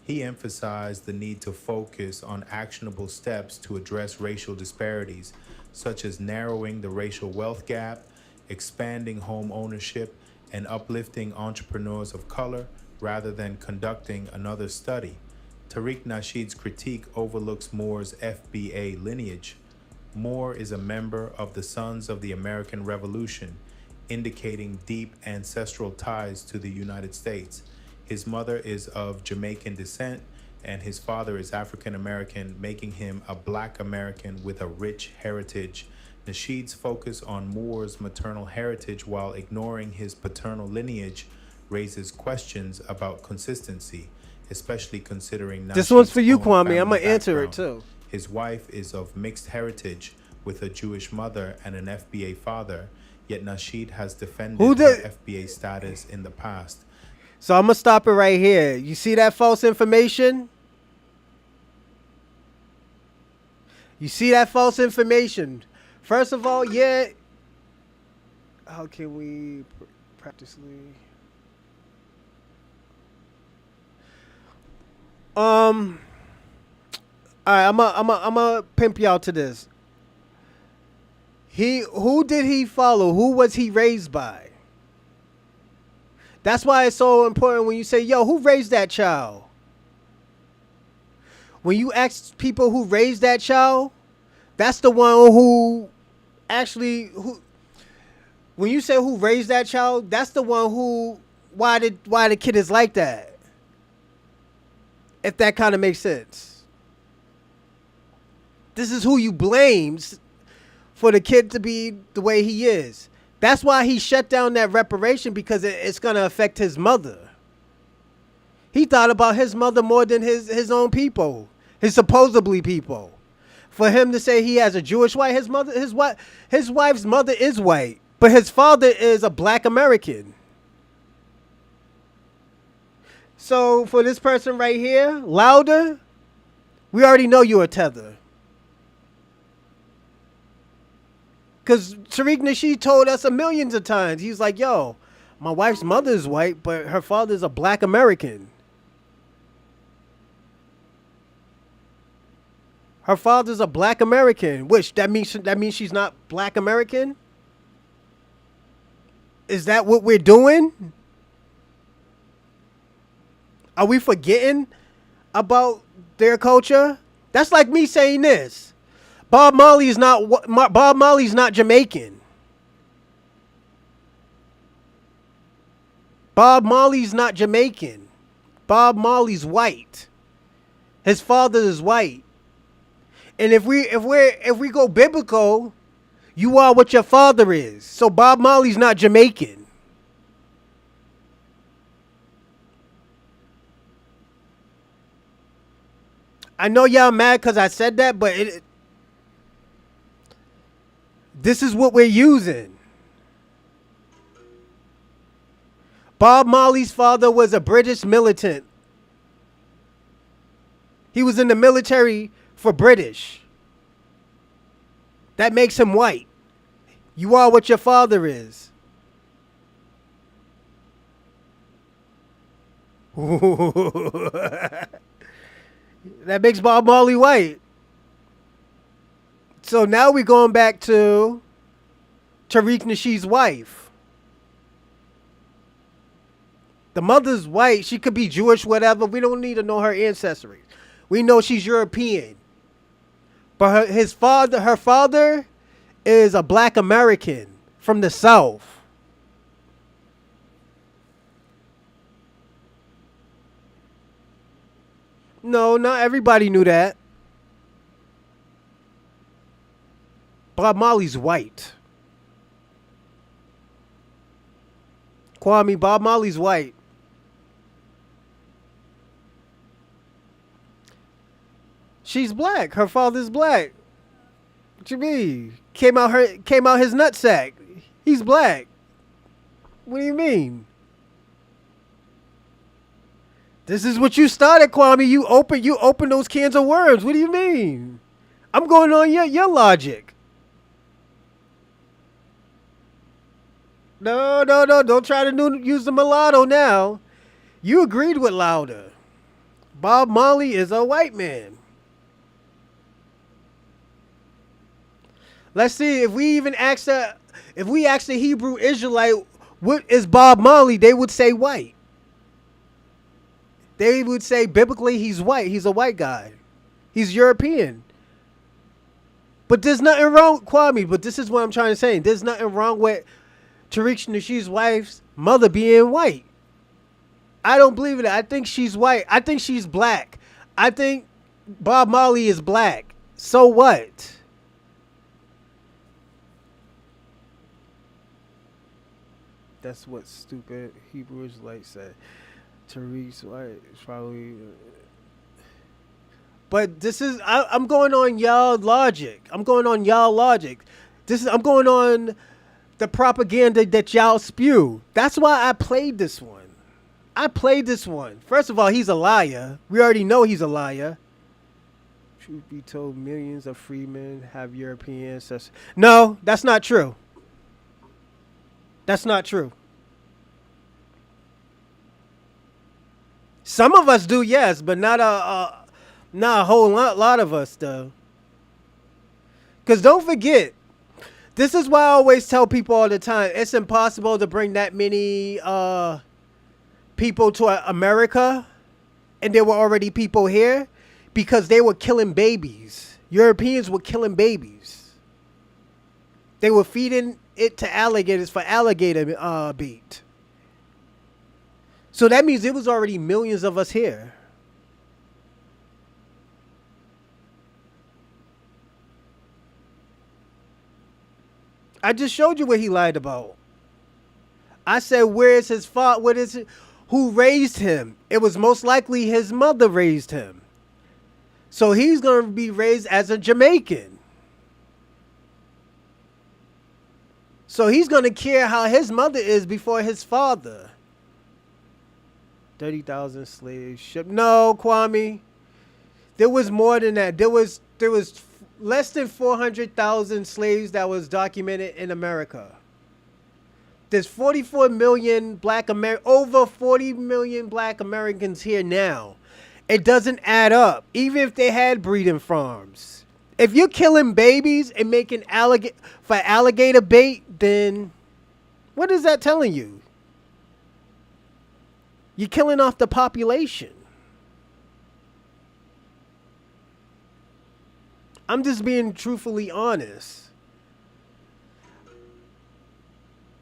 D: He emphasized the need to focus on actionable steps to address racial disparities, such as narrowing the racial wealth gap, expanding home ownership, and uplifting entrepreneurs of color rather than conducting another study. Tariq Nasheed's critique overlooks Moore's FBA lineage. Moore is a member of the Sons of the American Revolution, indicating deep ancestral ties to the United States. His mother is of Jamaican descent, and his father is African American, making him a Black American with a rich heritage. Nasheed's focus on Moore's maternal heritage while ignoring his paternal lineage raises questions about consistency, especially considering Nasheed's
A: this one's for you,
D: own
A: Kwame. I'm
D: family
A: gonna answer it
D: background.
A: too.
D: His wife is of mixed heritage with a Jewish mother and an FBA father, yet Nasheed has defended her FBA status in the past.
A: So I'm gonna stop it right here. You see that false information? You see that false information? First of all, yeah. How can we practically? All right, I'm a pimp y'all to this. Who did he follow? Who was he raised by? That's why it's so important when you say, yo, who raised that child? when you ask people who raised that child, that's the one who actually who. When you say who raised that child, that's the one who why the kid is like that. If that kind of makes sense. This is who you blames for the kid to be the way he is. That's why he shut down that reparation, because it's going to affect his mother. He thought about his mother more than his own people, his supposedly people. For him to say he has a Jewish wife, his wife's mother is white, but his father is a black American. So for this person right here, Louder, we already know you're a tether. Because Tariq Nasheed told us a millions of times. He's like, yo, my wife's mother is white, but her father's a black American. Her father's a black American. Which, that means she's not black American? Is that what we're doing? Are we forgetting about their culture? That's like me saying this. Bob Marley's not Jamaican. Bob Marley's not Jamaican. Bob Marley's white. His father is white. And if we go biblical, you are what your father is. So Bob Marley's not Jamaican. I know y'all mad because I said that, but this is what we're using. Bob Marley's father was a British militant. He was in the military for British. That makes him white. You are what your father is. That makes Bob Marley white. So now we're going back to Tariq Nasheed's wife. The mother's white. She could be Jewish, whatever. We don't need to know her ancestry. We know she's European. But her father is a black American from the South. No, not everybody knew that. Bob Marley's white. Kwame, Bob Marley's white. She's black. Her father's black. What you mean? Came out his nutsack. He's black. What do you mean? This is what you started, Kwame. You open those cans of worms. What do you mean? I'm going on your logic. No. Don't try to use the mulatto now. You agreed with Louder. Bob Marley is a white man. Let's see if we ask the Hebrew Israelite what is Bob Marley, they would say white. They would say biblically he's white. He's a white guy. He's European. But there's nothing wrong, Kwame, but this is what I'm trying to say. There's nothing wrong with Tariq Nasheed's wife's mother being white. I don't believe it. I think she's white. I think she's black. I think Bob Marley is black. So what? That's what stupid Hebrew Israelites said. Tariq's white is probably. But this is I'm going on y'all logic. I'm going on the propaganda that y'all spew. That's why I played this one. First of all, he's a liar. We already know he's a liar. Truth be told, millions of freemen have European ancestors. No, that's not true. That's not true. Some of us do, yes, but not a whole lot of us, though. Because don't forget, this is why I always tell people all the time, it's impossible to bring that many people to America, and there were already people here, because they were killing babies. Europeans were killing babies. They were feeding it to alligators for alligator bait. So that means there was already millions of us here. I just showed you what he lied about. I said, where is his father? What is it? Who raised him? It was most likely his mother raised him. So he's going to be raised as a Jamaican. So he's going to care how his mother is before his father. 30,000 slaves shipped. No, Kwame. There was more than that. There was less than 400,000 slaves that was documented in America. There's 44 million over 40 million black Americans here now. It doesn't add up, even if they had breeding farms. If you're killing babies and making alligator bait, then what is that telling you? You're killing off the population. I'm just being truthfully honest.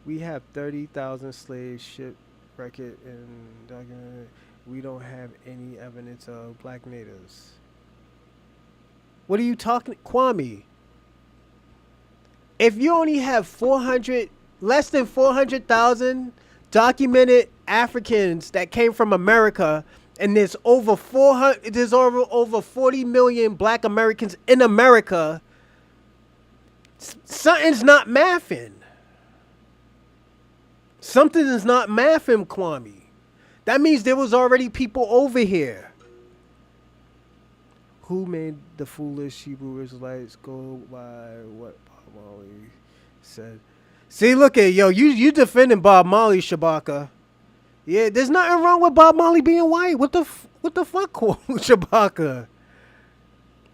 A: We have 30,000 slaves shipped, record, and documented. We don't have any evidence of black natives. What are you talking, Kwame? If you only have less than 400,000 documented Africans that came from America, and there's over 40 million black Americans in America, something's not mathing. Something is not mathing, Kwame. That means there was already people over here. Who made the foolish Hebrew Israelites go by what Bob Marley said? See, look at you defending Bob Marley, Shabaka. Yeah, there's nothing wrong with Bob Marley being white. What the fuck, Shabaka?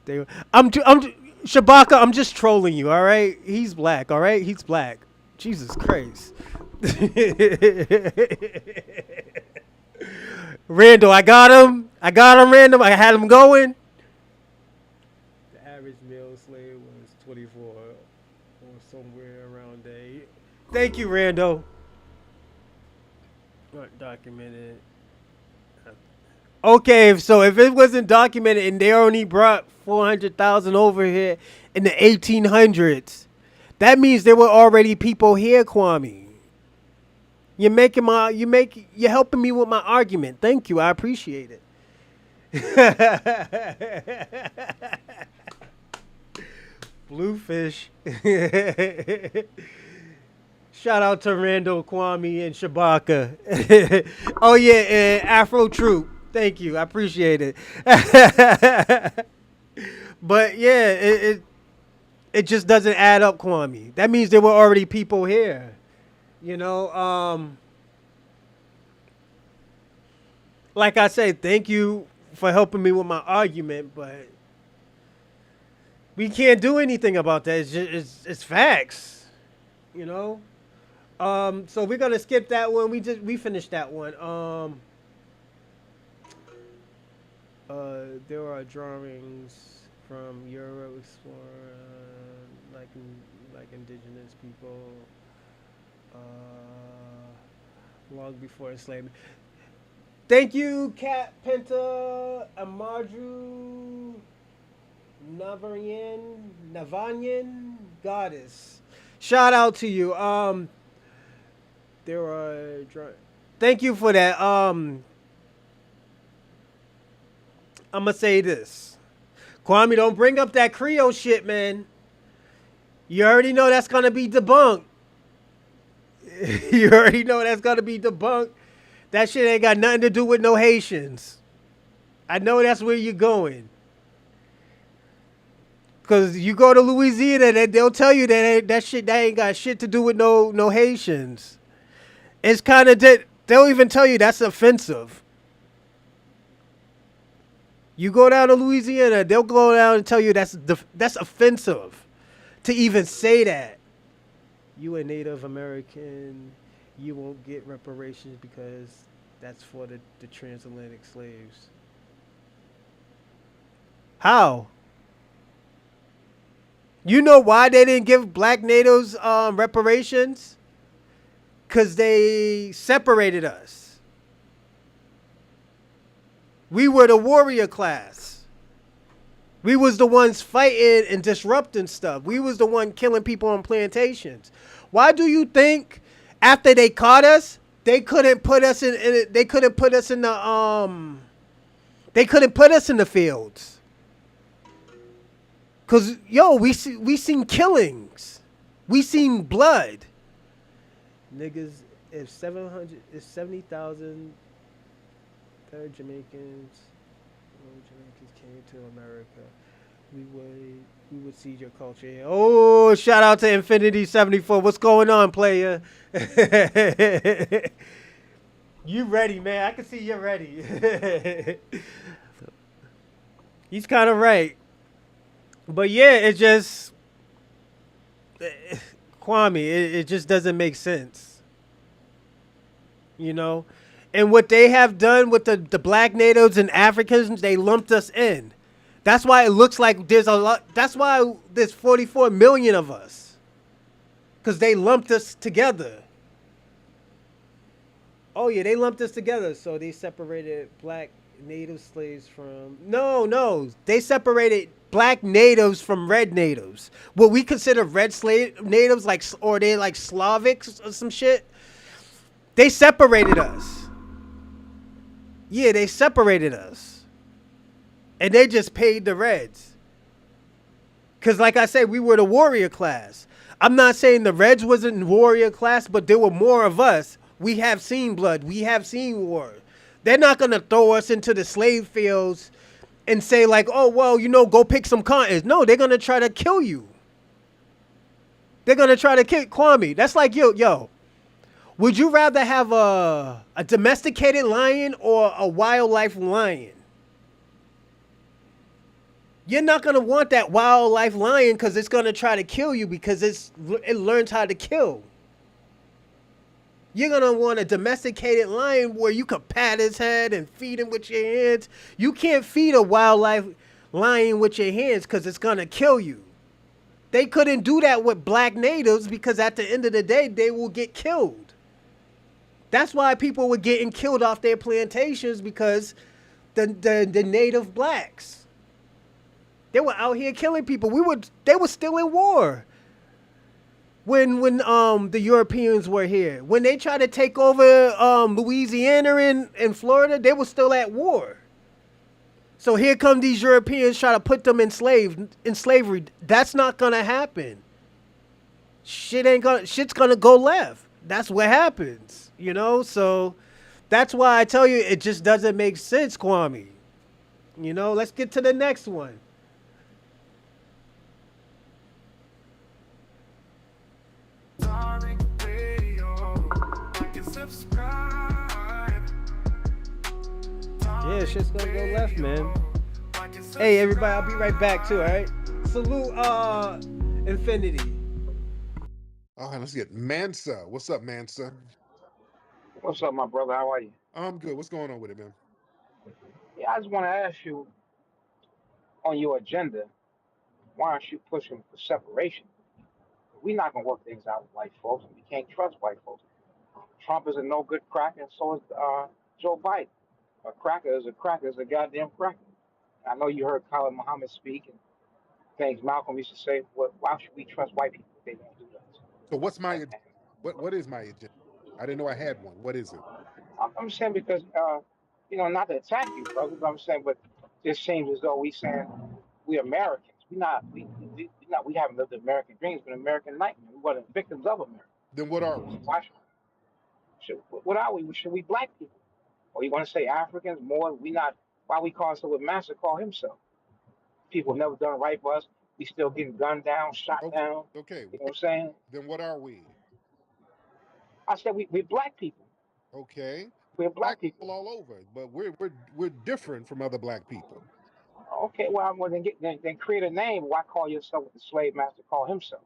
A: Shabaka. I'm just trolling you. All right, he's black. All right, he's black. Jesus Christ. Randall, I got him, Randall. I had him going. The average male slave was 24 or somewhere around there. Thank you, Randall. Not documented. Okay, so if it wasn't documented and they only brought 400,000 over here in the 1800s, that means there were already people here, Kwame. You're helping me with my argument. Thank you. I appreciate it. Bluefish. Shout out to Randall, Kwame, and Shabaka. Oh yeah, and Afro Troop. Thank you. I appreciate it. But yeah, it just doesn't add up, Kwame. That means there were already people here. You know, like I said, thank you for helping me with my argument, but we can't do anything about that. It's facts, you know. So we're gonna skip that one. We finished that one. There are drawings from Europe exploring like indigenous people. Long before enslavement. Thank you, Kat Penta Amarju Navanyan Goddess. Shout out to you. There are thank you for that. I'm gonna say this. Kwame, don't bring up that Creole shit, man. You already know that's gonna be debunked. You already know that's gonna be debunked. That shit ain't got nothing to do with no Haitians. I know that's where you're going. Cause you go to Louisiana, they'll tell you that shit that ain't got shit to do with no Haitians. It's kind of they'll even tell you that's offensive. You go down to Louisiana, they'll go down and tell you that's offensive to even say that. You a Native American, you won't get reparations because that's for the transatlantic slaves. How? You know why they didn't give black natives reparations? Cause they separated us. We were the warrior class. We was the ones fighting and disrupting stuff. We was the one killing people on plantations. Why do you think after they caught us, they couldn't put us in they couldn't put us in the they couldn't put us in the fields? Cause yo, we seen killings. We seen blood. Niggas, if 700 if 70,000 third Jamaicans came to America, we would see your culture here. Oh, shout out to Infinity 74. What's going on, player? You ready, man? I can see you're ready. He's kind of right. But yeah, it just Kwame, it just doesn't make sense. You know? And what they have done with the black natives and Africans, they lumped us in. That's why it looks like there's a lot. That's why there's 44 million of us. Because they lumped us together. Oh, yeah, they lumped us together. So they separated black native slaves from. No, no. They separated black natives from red natives. What we consider red slave natives, like, or they like Slavics or some shit. They separated us. Yeah, they separated us. And they just paid the Reds. Because like I said, we were the warrior class. I'm not saying the Reds wasn't warrior class, but there were more of us. We have seen blood. We have seen war. They're not going to throw us into the slave fields and say like, oh, well, you know, go pick some cottons. No, they're going to try to kill you. They're going to try to kill Kwame. That's like, yo, would you rather have a domesticated lion or a wildlife lion? You're not going to want that wildlife lion because it's going to try to kill you because it learns how to kill. You're going to want a domesticated lion where you can pat his head and feed him with your hands. You can't feed a wildlife lion with your hands because it's going to kill you. They couldn't do that with black natives because at the end of the day, they will get killed. That's why people were getting killed off their plantations because the native blacks. They were out here killing people. They were still in war when the Europeans were here. When they tried to take over Louisiana and Florida, they were still at war. So here come these Europeans trying to put them in slavery. That's not gonna happen. Shit's gonna go left. That's what happens, you know? So that's why I tell you it just doesn't make sense, Kwame. You know, let's get to the next one. Yeah, shit's gonna go left, man. Hey, everybody, I'll be right back too. All right. Salute, Infinity.
B: All right, let's get Mansa. What's up, Mansa?
E: What's up, my brother? How are you?
B: I'm good. What's going on with it, man?
E: Yeah, I just want to ask you on your agenda, why aren't you pushing for separation? We're not going to work things out with white folks. We can't trust white folks. Trump is a no good cracker, and so is Joe Biden. A cracker is a cracker is a goddamn cracker. I know you heard Khalid Muhammad speak and things Malcolm used to say. Why should we trust white people if they won't do that?
B: So what's my
E: And,
B: agenda? What is my agenda? I didn't know I had one. What is it?
E: I'm saying because, not to attack you, brother, but I'm saying, but it seems as though we saying we Americans. We haven't lived the American dreams, but American nightmare. We were the victims of America.
B: Then what are we?
E: So what are we? Should we black people? Or you want to say Africans more? We not. Why we call ourselves what Master call himself? People have never done right for us. We still getting gunned down, shot
B: Okay,
E: down.
B: okay.
E: You know what I'm saying?
B: Then what are we?
E: I said we're black people.
B: Okay.
E: We're
B: Black
E: black people.
B: people all over, but we're different from other black people.
E: Okay, well then create a name. Why call yourself what the slave master called himself?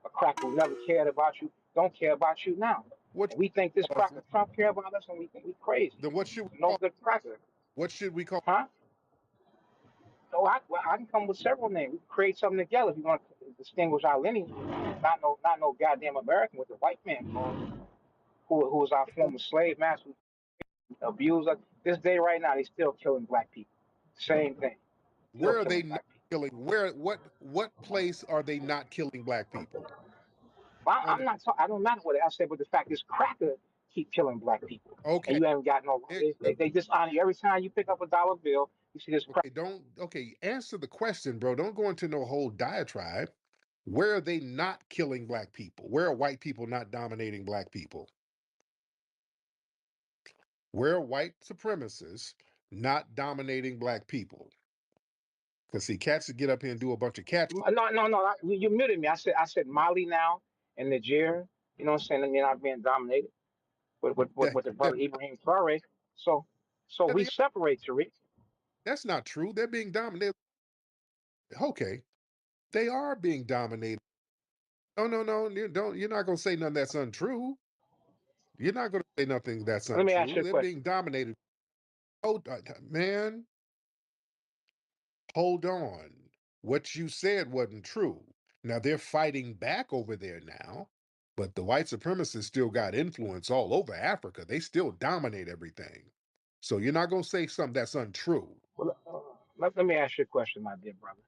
E: A cracker who never cared about you, don't care about you now.
B: What
E: And we think this
B: should we call us?
E: cracker Trump care about us, and we think we crazy.
B: Then what should we
E: No
B: call?
E: good cracker,
B: What should we call?
E: huh? Oh, I can come with several names. We can create something together if you want to distinguish our lineage. Not no goddamn American with the white man called, who was our former slave master, who abused us. This day right now, they still killing black people. Same thing. Still
B: Where are they
E: killing
B: not
E: black people.
B: killing? What place are they not killing black people?
E: But
B: On
E: I'm
B: the,
E: not talking. I don't matter what I said, but the fact is, cracker keep killing black people, and
B: okay,
E: you haven't got no.
B: it-
E: They dishonor you every time you pick up a dollar bill. You see this crack.
B: okay, don't okay. Answer the question, bro. Don't go into no whole diatribe. Where are they not killing black people? Where are white people not dominating black people? Where are white supremacists not dominating black people? Because see, cats that get up here and do a bunch of cat.
E: No. You muted me. I said Mali now and Niger. You know what I'm saying? And they're not being dominated with the
B: That,
E: brother Ibrahim Traore. So
B: yeah,
E: we separate, Tariq.
B: that's not true. They're being dominated. Okay, they are being dominated. No, no, no. You don't. You're not gonna say nothing that's untrue. You're not gonna say nothing that's
E: Let me ask you
B: untrue.
E: a
B: They're
E: question.
B: being dominated. Oh, man, hold on. What you said wasn't true. Now they're fighting back over there now, but the white supremacists still got influence all over Africa. They still dominate everything. So you're not gonna say something that's untrue.
E: Well, let me ask you a question, my dear brother.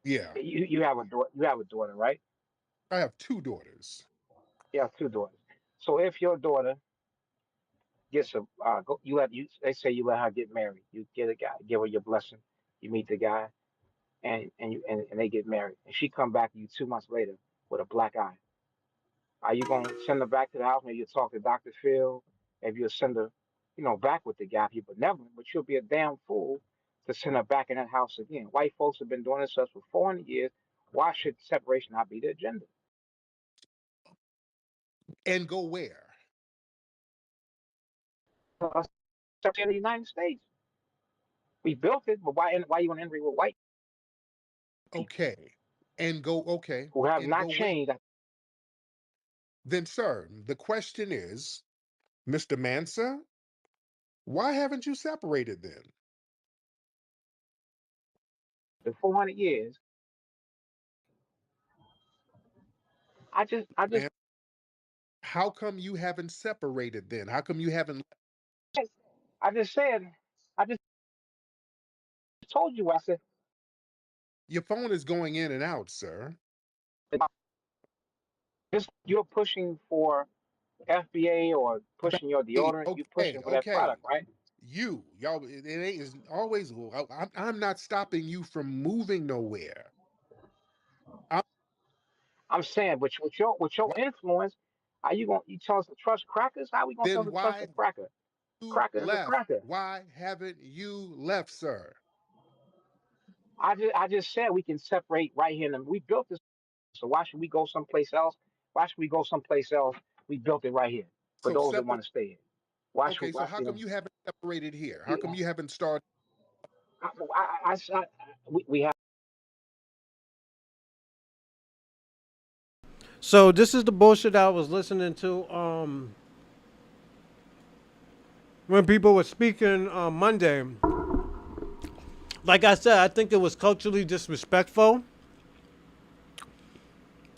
B: Yeah,
E: You have a daughter. You have a daughter, right?
B: I have two daughters.
E: You have two daughters. So if your daughter gets a you let you they say you let her get married. You get a guy, give her your blessing. You meet the guy, and they get married. And she come back to you 2 months later with a black eye. Are you gonna send her back to the house? Maybe you talk to Dr. Phil. Maybe you'll send her, back with the guy if you're benevolent. But you'll be a damn fool to send her back in that house again. White folks have been doing this to us for 400 years. Why should separation not be the agenda?
B: And go where?
E: Separate the United States. We built it, but why you want to integrate with white people
B: Okay. And go, okay.
E: who have
B: And
E: not
B: go where?
E: changed?
B: Then, sir, the question is, Mr. Mansa, why haven't you separated then?
E: The 400 years. I just
B: Man, how come you haven't separated then? How come you haven't?
E: I just said I just told you. I said
B: Your phone is going in and out, sir.
E: this you're pushing for FBA or pushing your
B: Hey,
E: deodorant. You
B: okay,
E: pushing for that
B: okay.
E: product, right?
B: Y'all, it ain't is always. I'm not stopping you from moving nowhere. I'm,
E: I'm saying, but with your
B: why
E: influence, how you tell us to trust crackers? How we gonna tell
B: then?
E: us to trust
B: Why
E: a cracker?
B: you
E: Cracker is a
B: left?
E: cracker.
B: Why haven't you left, sir?
E: I just said we can separate right here, and we built this. So why should we go someplace else? Why should we go someplace else? We built it right here for
B: So
E: those that
B: separate.
E: want to stay here. Why should
B: Okay, so
E: why
B: how
E: you
B: come
E: know?
B: you haven't separated here? How come
E: Yeah,
B: you haven't started?
E: we have.
A: So this is the bullshit I was listening to when people were speaking on Monday. Like I said, I think it was culturally disrespectful.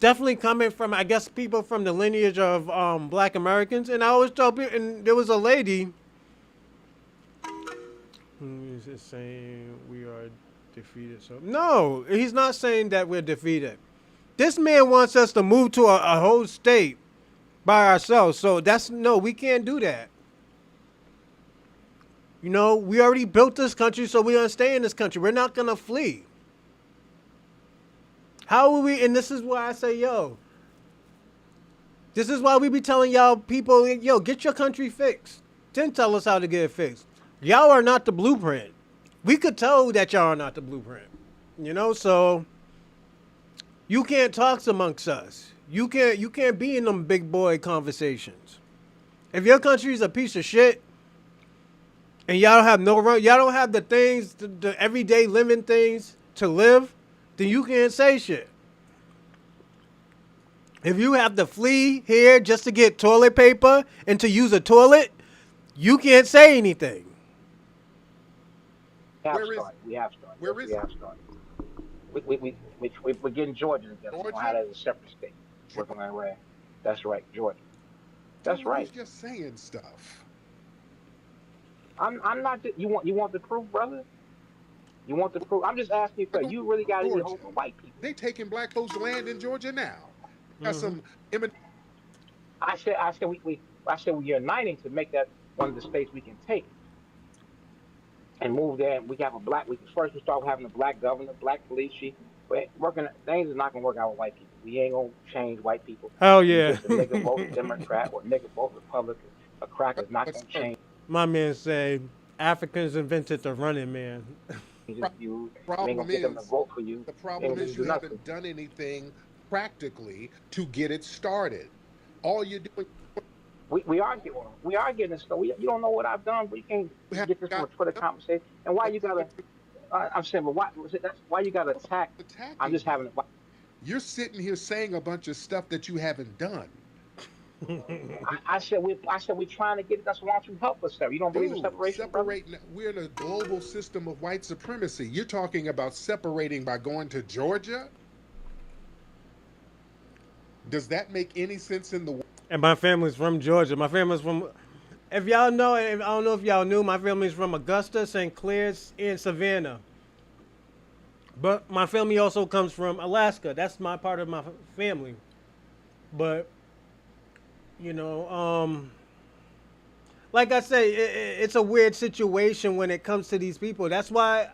A: Definitely coming from, I guess, people from the lineage of Black Americans. And I always tell people, and there was a lady who is saying we are defeated. So no, he's not saying that we're defeated. This man wants us to move to a whole state by ourselves. So that's no, we can't do that. We already built this country, so we're gonna stay in this country. We're not gonna flee. How will we? And this is why I say, yo, this is why we be telling y'all people, yo, get your country fixed. Then tell us how to get it fixed. Y'all are not the blueprint. We could tell that y'all are not the blueprint. So you can't talk amongst us. You can't be in them big boy conversations. If your country is a piece of shit and y'all don't have y'all don't have the things, the everyday living things to live, then you can't say shit. If you have to flee here just to get toilet paper and to use a toilet, you can't say anything.
B: Where is it?
E: We have started. Yes,
B: Where
E: we
B: is it?
E: have started. We're getting Georgia together. We're gonna have
B: Georgia?
E: that as a separate state. Working our way. That's right, Georgia. That's
B: Dude, you
E: right.
B: just saying stuff.
E: I'm not. You want the proof, brother? You want the proof? I'm just asking you,
B: I
E: for
B: go to
E: you really got any
B: Georgia.
E: hope for white people?
B: They taking black folks' land in Georgia now. Got
A: Hmm.
B: some imminent
E: I said we're uniting to make that one of the states we can take and move there. We can have a black. We first we start with having a black governor, black police chief. But working things is not gonna work out with white people. We ain't gonna change white people.
A: Hell
E: You
A: yeah.
E: just a nigga vote Democrat or nigga vote Republican. A crack is not
B: but
E: gonna
B: sir,
E: change
A: My man say Africans invented the running man.
E: his views. You ain't
B: problem
E: gonna get them to
B: is
E: vote for you.
B: the
E: You ain't
B: problem
E: gonna
B: is
E: do
B: you
E: nothing.
B: haven't done anything practically to get it started. All you're doing,
E: We are getting this stuff. You don't know what I've done, but you can't
B: you have
E: get this from
B: got
E: a Twitter conversation. And why
B: that's
E: you
B: what
E: gotta? I'm saying, but why? That's why you gotta attack. I'm
B: attacking
E: just
B: me.
E: having.
B: You're sitting here saying a bunch of stuff that you haven't done.
E: I said we trying to get it. That's why don't you help us, sir? You don't believe in
B: Dude,
E: separation, brother?
B: separating, we're in a global system of white supremacy. You're talking about separating by going to Georgia? Does that make any sense in the world?
A: And my family's from Georgia. My family's from. If y'all know, I don't know if y'all knew, my family's from Augusta, St. Clair's, and Savannah. But my family also comes from Alaska. That's my part of my family. But you know, like I say, it's a weird situation when it comes to these people. That's why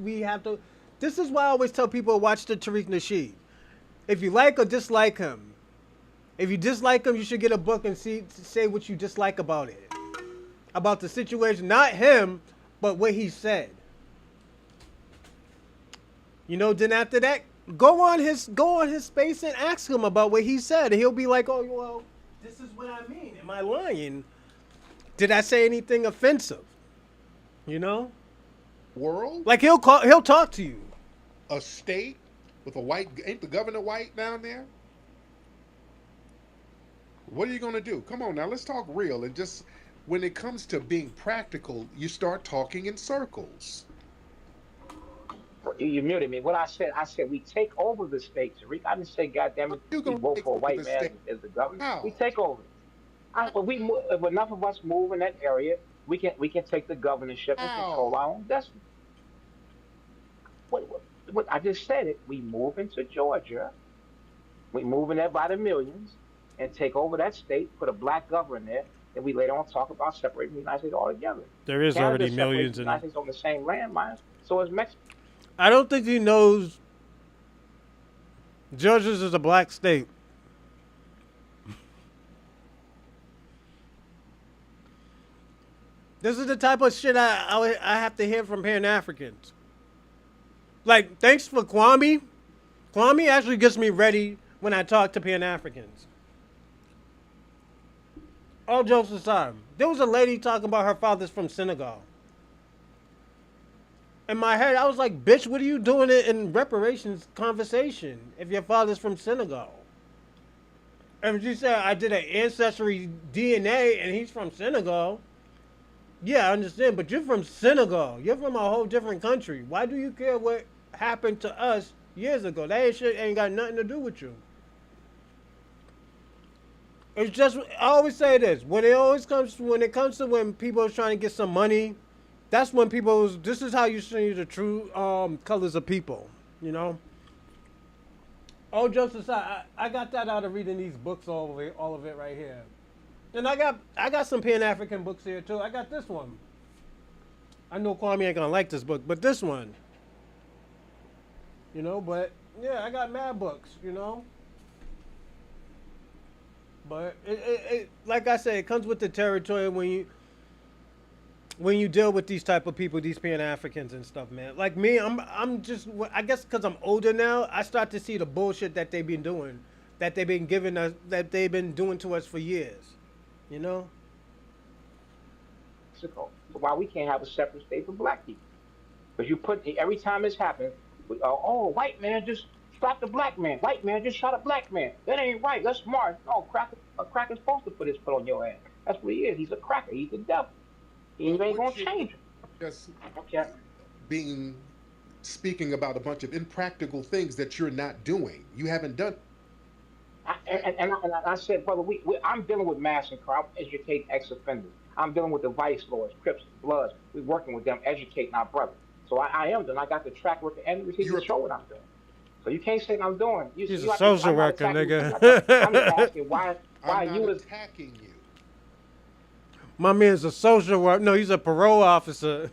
A: we have to. This is why I always tell people watch the Tariq Nasheed. If you like or dislike him, if you dislike him, you should get a book and say what you dislike about it, about the situation, not him, but what he said. You know, then after that, go on his space and ask him about what he said, and he'll be like, "Oh, well, this is what I mean. Am I lying? Did I say anything offensive?" You know,
B: World?
A: like he'll talk to you.
B: A state with a white, ain't the governor white down there? What are you going to do? Come on now, let's talk real. And just when it comes to being practical, you start talking in circles.
E: You muted me. What I said we take over the state, Tariq. I didn't say, goddamn
B: How
E: it,
B: are you
E: we
B: going to
E: vote
B: take
E: for a
B: over
E: white
B: the
E: man
B: state?
E: as the governor. We
B: How?
E: take over. If enough of us move in that area, we can take the governorship and control
B: How?
E: our own destiny. What I just said it. We move into Georgia. We move in there by the millions and take over that state, put a black governor there, and we later on talk about separating the United States altogether.
A: There is
E: Canada
A: already
E: separates
A: millions,
E: the United
A: and
E: States on the same landmass, so is Mexico.
A: I don't think he knows Georgia's is a black state. This is the type of shit I have to hear from Pan Africans. Like, thanks for Kwame. Kwame actually gets me ready when I talk to Pan Africans. All jokes aside, there was a lady talking about her father's from Senegal. In my head, I was like, bitch, what are you doing in reparations conversation if your father's from Senegal? And she said, I did an ancestry DNA and he's from Senegal. Yeah, I understand, but you're from Senegal. You're from a whole different country. Why do you care what happened to us years ago? That shit ain't got nothing to do with you. It's just I always say this when it comes to when people are trying to get some money, that's when this is how you see the true colors of people. You know. All jokes aside, I got that out of reading these books, all of it right here, and I got some Pan African books here too. I got this one. I know Kwame ain't gonna like this book, but this one, you know. But yeah, I got mad books, you know. But it like I said, it comes with the territory when you deal with these type of people, these Pan Africans and stuff, man. Like me, I'm just I guess because I'm older now, I start to see the bullshit that they've been doing, that they've been giving us, that they've been doing to us for years, you know.
E: Mexico. So why we can't have a separate state for black people? Because you put every time this happens, white man just shot the black man. White man just shot a black man. That ain't right. That's smart. No, a cracker's supposed to put on your ass. That's what he is. He's a cracker. He's the devil. He
B: But
E: ain't
B: what
E: gonna
B: you
E: change him.
B: just
E: Okay.
B: being speaking about a bunch of impractical things that you're not doing. You haven't done that.
E: I said, brother, I'm dealing with mass and crime. I'm educating ex-offenders. I'm dealing with the vice lords, Crips, Bloods. We're working with them, educating our brothers. So I am doing. I got the track record and the receipts
B: You're
E: to show what I'm doing. So you can't say I'm doing.
A: He's a
E: You have to,
A: social
E: I'm not
A: worker,
E: attacking you. I'm just
A: nigga.
E: asking why
B: I'm not
E: you as
B: attacking you.
A: My man's a social worker. No, he's a parole officer.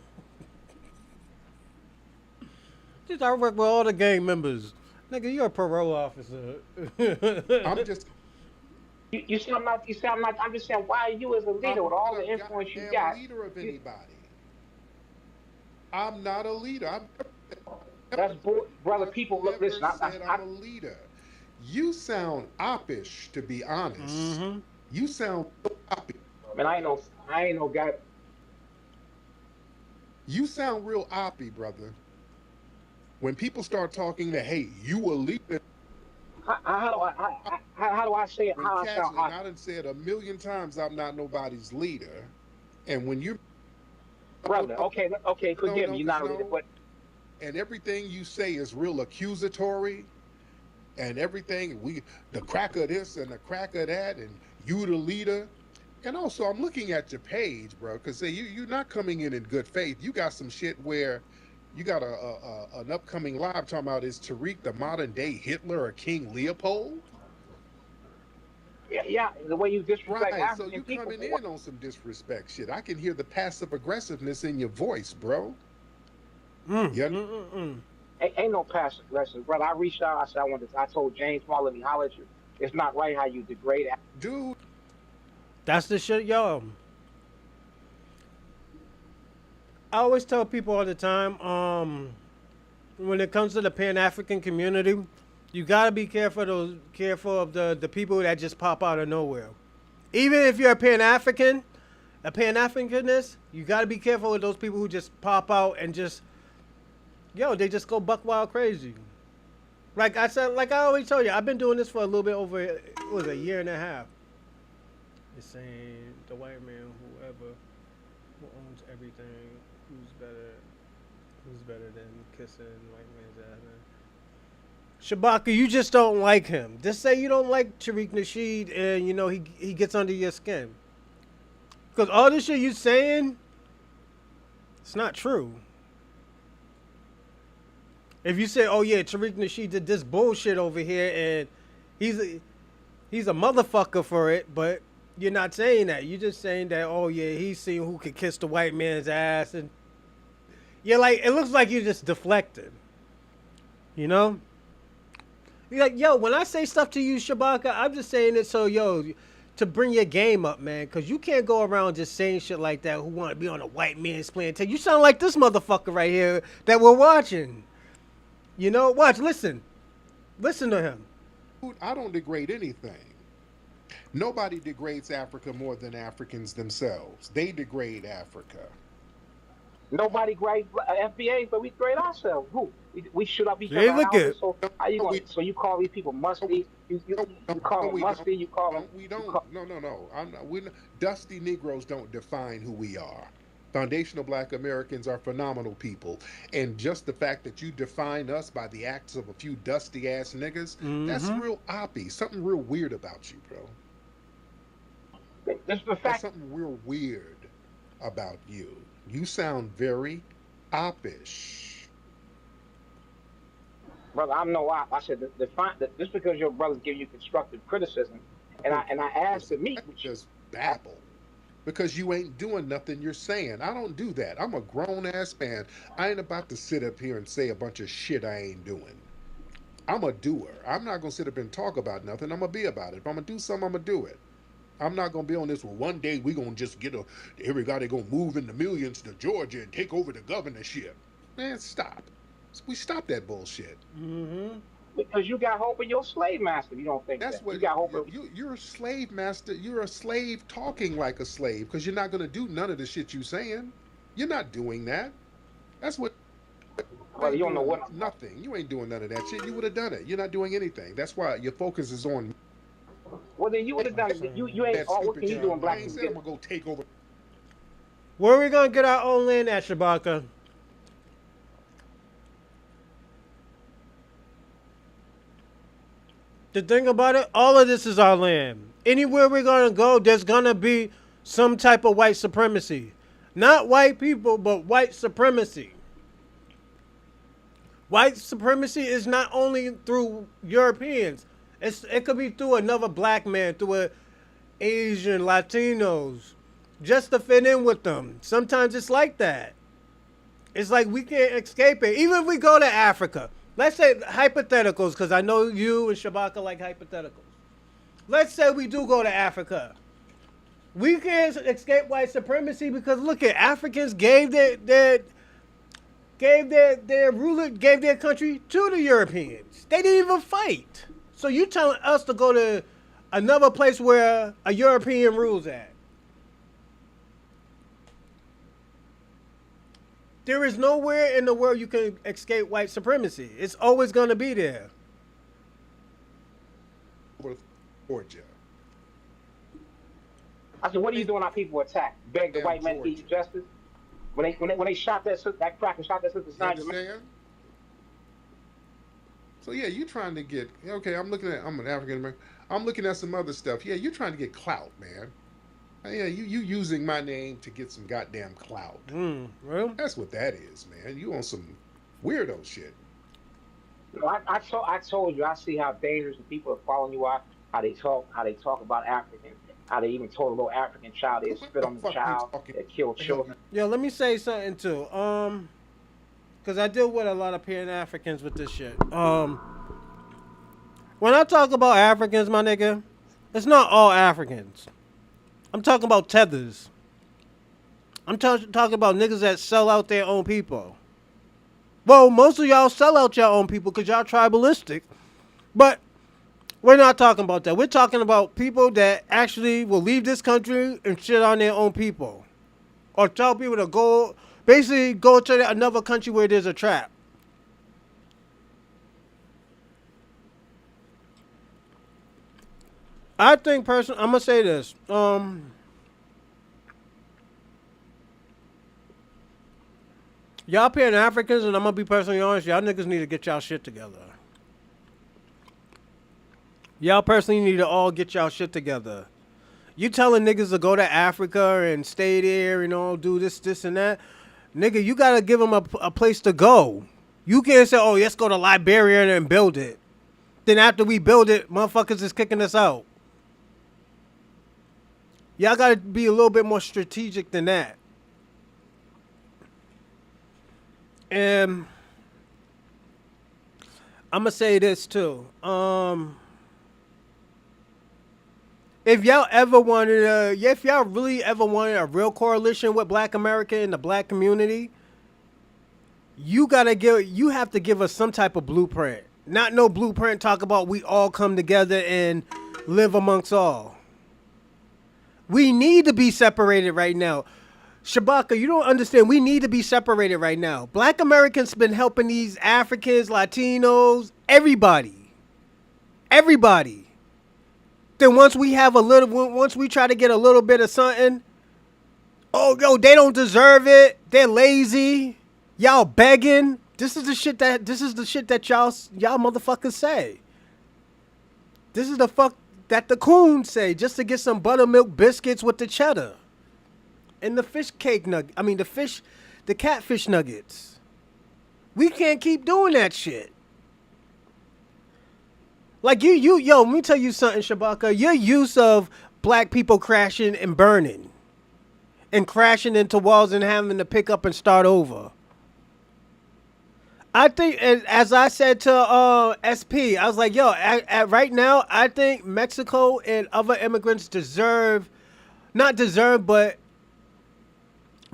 A: Just I work with all the gang members. Nigga, you're a parole officer.
B: I'm just
E: you see I'm not. You see I'm not. I'm just saying why you as a
B: I'm
E: leader with all
B: not
E: the
B: a
E: influence you
B: goddamn
E: got.
B: leader of
E: You,
B: anybody. I'm not a leader.
E: that's brother.
B: I've
E: People look.
B: never
E: Listen,
B: said I'm a leader. You sound oppish, to be honest.
A: Mm-hmm.
B: You sound oppy.
E: man, I ain't no guy.
B: You sound real oppy, brother. When people start talking that, hey, you a leader,
E: How do I say it?
B: when
E: How I
B: cats,
E: sound?
B: and I done said a million times I'm not nobody's leader. And when you
E: Brother, okay, forgive me. You're not a leader, but
B: and everything you say is real accusatory, and everything the crack of this and the crack of that, and you the leader. And also, I'm looking at your page, bro, because you're not coming in good faith. You got some shit where you got an upcoming live talking about is Tariq the modern day Hitler or King Leopold?
E: yeah, the way you disrespect
B: Right. So
E: African
B: you
E: people.
B: coming in on some disrespect shit. I can hear the passive aggressiveness in your voice, bro. Yeah.
E: Ain't no passive aggressive, brother. I reached out. I said I wanted. I told James Paul, let me holler at you. It's not right how you degrade.
B: Dude,
A: That's the shit, yo. I always tell people all the time, when it comes to the Pan African community, you gotta be careful of the people that just pop out of nowhere. Even if you're a Pan Africanist, you gotta be careful with those people who just pop out and just, they just go buck wild crazy. Like I said, like I always told you, I've been doing this for a little bit over, it was a year and a half. It's saying the white man, whoever, who owns everything, who's better than kissing white man's ass, man. Shabaka, you just don't like him. Just say you don't like Tariq Nasheed, and he gets under your skin. Because all this shit you saying, it's not true. If you say, oh yeah, Tariq Nasheed did this bullshit over here, and he's a motherfucker for it, but you're not saying that. You're just saying that, oh yeah, he's seen who could kiss the white man's ass, and you're like, it looks like you're just deflected. You know? You're like, yo, when I say stuff to you, Shabaka, I'm just saying it so, to bring your game up, man, because you can't go around just saying shit like that who want to be on a white man's plantation. You sound like this motherfucker right here that we're watching. Watch, listen. Listen to him.
B: dude, I don't degrade anything. Nobody degrades Africa more than Africans themselves. They degrade Africa.
E: Nobody grade FBA, but we grade ourselves. Who? We shoot up each
A: Hey,
E: other's
A: look
E: houses.
A: at.
E: So how you
B: No,
E: going? So you call these people musty? You call
B: no,
E: them
B: we don't.
E: musty? You call them?
B: No, we
E: You
B: don't.
E: call,
B: No. I'm not. Dusty Negroes don't define who we are. Foundational Black Americans are phenomenal people, and just the fact that you define us by the acts of a few dusty ass niggas, that's
A: Mm-hmm.
B: real oppy. Something real weird about you, bro.
E: this is the
B: That's
E: fact,
B: something real weird about you. You sound very oppish.
E: brother. I'm no op. I said just because your brother's giving you constructive criticism, and I asked to meet with you.
B: Just babble. Because you ain't doing nothing you're saying. I don't do that. I'm a grown ass man. I ain't about to sit up here and say a bunch of shit I ain't doing. I'm a doer. I'm not gonna sit up and talk about nothing. I'm gonna be about it. If I'm gonna do something, I'm gonna do it. I'm not gonna be on this. Well, one day we gonna just everybody gonna move in the millions to Georgia and take over the governorship. Man, stop. We stop that bullshit.
A: Mm-hmm.
E: Because you got hope in your slave master. You don't think
B: That's
E: that
B: what
E: you got hope.
B: you're a slave master. You're a slave talking like a slave because you're not gonna do none of the shit you saying. You're not doing that. That's what. You
E: Brother,
B: ain't
E: you don't know
B: doing
E: what.
B: nothing. You ain't doing none of that shit. You would have done it. You're not doing anything. That's why your focus is on
E: Well, then you would have done it. You ain't.
B: that
E: Oh, what
B: stupid
E: can you
B: shit.
E: do in
B: I
E: black
B: ain't
E: people?
B: saying I'm gonna go take over.
A: Where are we gonna get our own land at, Shabaka? The thing about it, all of this is our land. Anywhere we're gonna go, there's gonna be some type of white supremacy. Not white people, but white supremacy. White supremacy is not only through Europeans. It could be through another black man, through a Asian, Latinos, just to fit in with them. Sometimes it's like that. It's like we can't escape it. Even if we go to Africa, let's say hypotheticals, because I know you and Shabaka like hypotheticals. Let's say we do go to Africa. We can't escape white supremacy because look at Africans gave their ruler, gave their country to the Europeans. They didn't even fight. So you telling us to go to another place where a European rules at? There is nowhere in the world you can escape white supremacy. It's always going to be there.
B: Over Georgia.
E: I said, what are you doing? Our people attack. Beg the
B: Damn
E: white man to give you
B: Georgia.
E: justice. When they shot that crack and shot that sister
B: You
E: Sandra.
B: understand? So yeah, you trying to get okay. I'm an African American. I'm looking at some other stuff. Yeah, you're trying to get clout, man. Yeah, you using my name to get some goddamn clout.
A: Well,
B: That's what that is, man. You on some weirdo shit.
E: No, I told you I see how dangerous the people are following you are. How they talk about Africans. How they even told a little African child they
B: What
E: spit
B: the
E: on the
B: fuck you
E: child.
B: talking?
E: They kill
B: The hell you?
E: children.
A: yeah, let me say something too. Because I deal with a lot of Pan Africans with this shit. When I talk about Africans, my nigga, it's not all Africans. I'm talking about tethers. I'm talking about niggas that sell out their own people. Well, most of y'all sell out your own people because y'all tribalistic. But we're not talking about that. We're talking about people that actually will leave this country and shit on their own people. Or tell people to go, basically go to another country where there's a trap. I think personally, I'm gonna say this. Y'all Pan Africans, and I'm gonna be personally honest, y'all niggas need to get y'all shit together. Y'all personally need to all get y'all shit together. You telling niggas to go to Africa and stay there and all do this, and that. Nigga, you gotta give them a place to go. You can't say, oh, let's go to Liberia and build it. Then after we build it, motherfuckers is kicking us out. Y'all gotta be a little bit more strategic than that. And I'm gonna say this too. If y'all really ever wanted a real coalition with Black America and the Black community, you have to give us some type of blueprint. Not no blueprint talk about we all come together and live amongst all. We need to be separated right now. Shabaka, you don't understand. We need to be separated right now. Black Americans been helping these Africans, Latinos, everybody. Everybody. Then once we try to get a little bit of something, oh, yo, they don't deserve it. They're lazy. Y'all begging. This is the shit that y'all motherfuckers say. This is the fuck that the coons say just to get some buttermilk biscuits with the cheddar. And the fish cake the catfish nuggets. We can't keep doing that shit. Like yo, let me tell you something, Shabaka. Your use of black people crashing and burning and crashing into walls and having to pick up and start over. I think, as I said to SP, I was like, yo, right now, I think Mexico and other immigrants but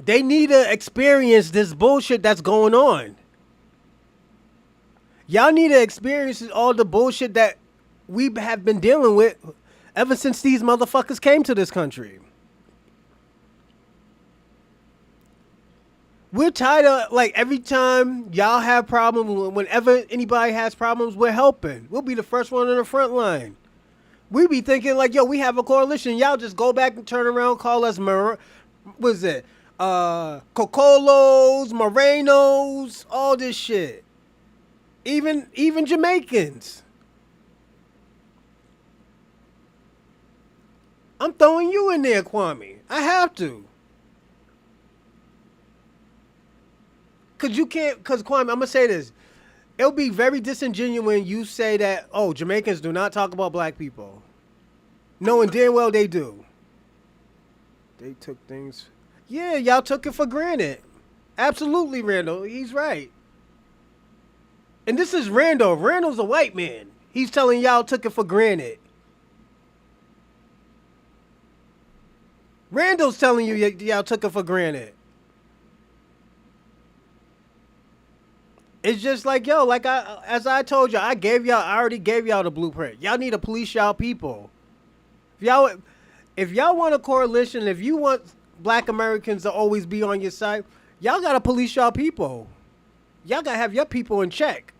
A: they need to experience this bullshit that's going on. Y'all need to experience all the bullshit that we have been dealing with ever since these motherfuckers came to this country. We're tired of, like, every time y'all have problems, whenever anybody has problems, we're helping. We'll be the first one in the front line. We be thinking, like, yo, we have a coalition. Y'all just go back and turn around, call us, Cocolos, Morenos, all this shit. Even Jamaicans. I'm throwing you in there, Kwame. I have to. Cause you can't. Cause Kwame, I'm gonna say this. It'll be very disingenuous when you say that. Oh, Jamaicans do not talk about black people, knowing damn well they do. They took things. Yeah, y'all took it for granted. Absolutely, Randall. He's right. And this is Randall. Randall's a white man. He's telling y'all took it for granted. Randall's telling you y'all took it for granted. It's just like yo, like as I told you, I already gave y'all the blueprint. Y'all need to police y'all people. If y'all, if y'all want a coalition, if you want Black Americans to always be on your side, y'all gotta police y'all people. Y'all gotta have your people in check.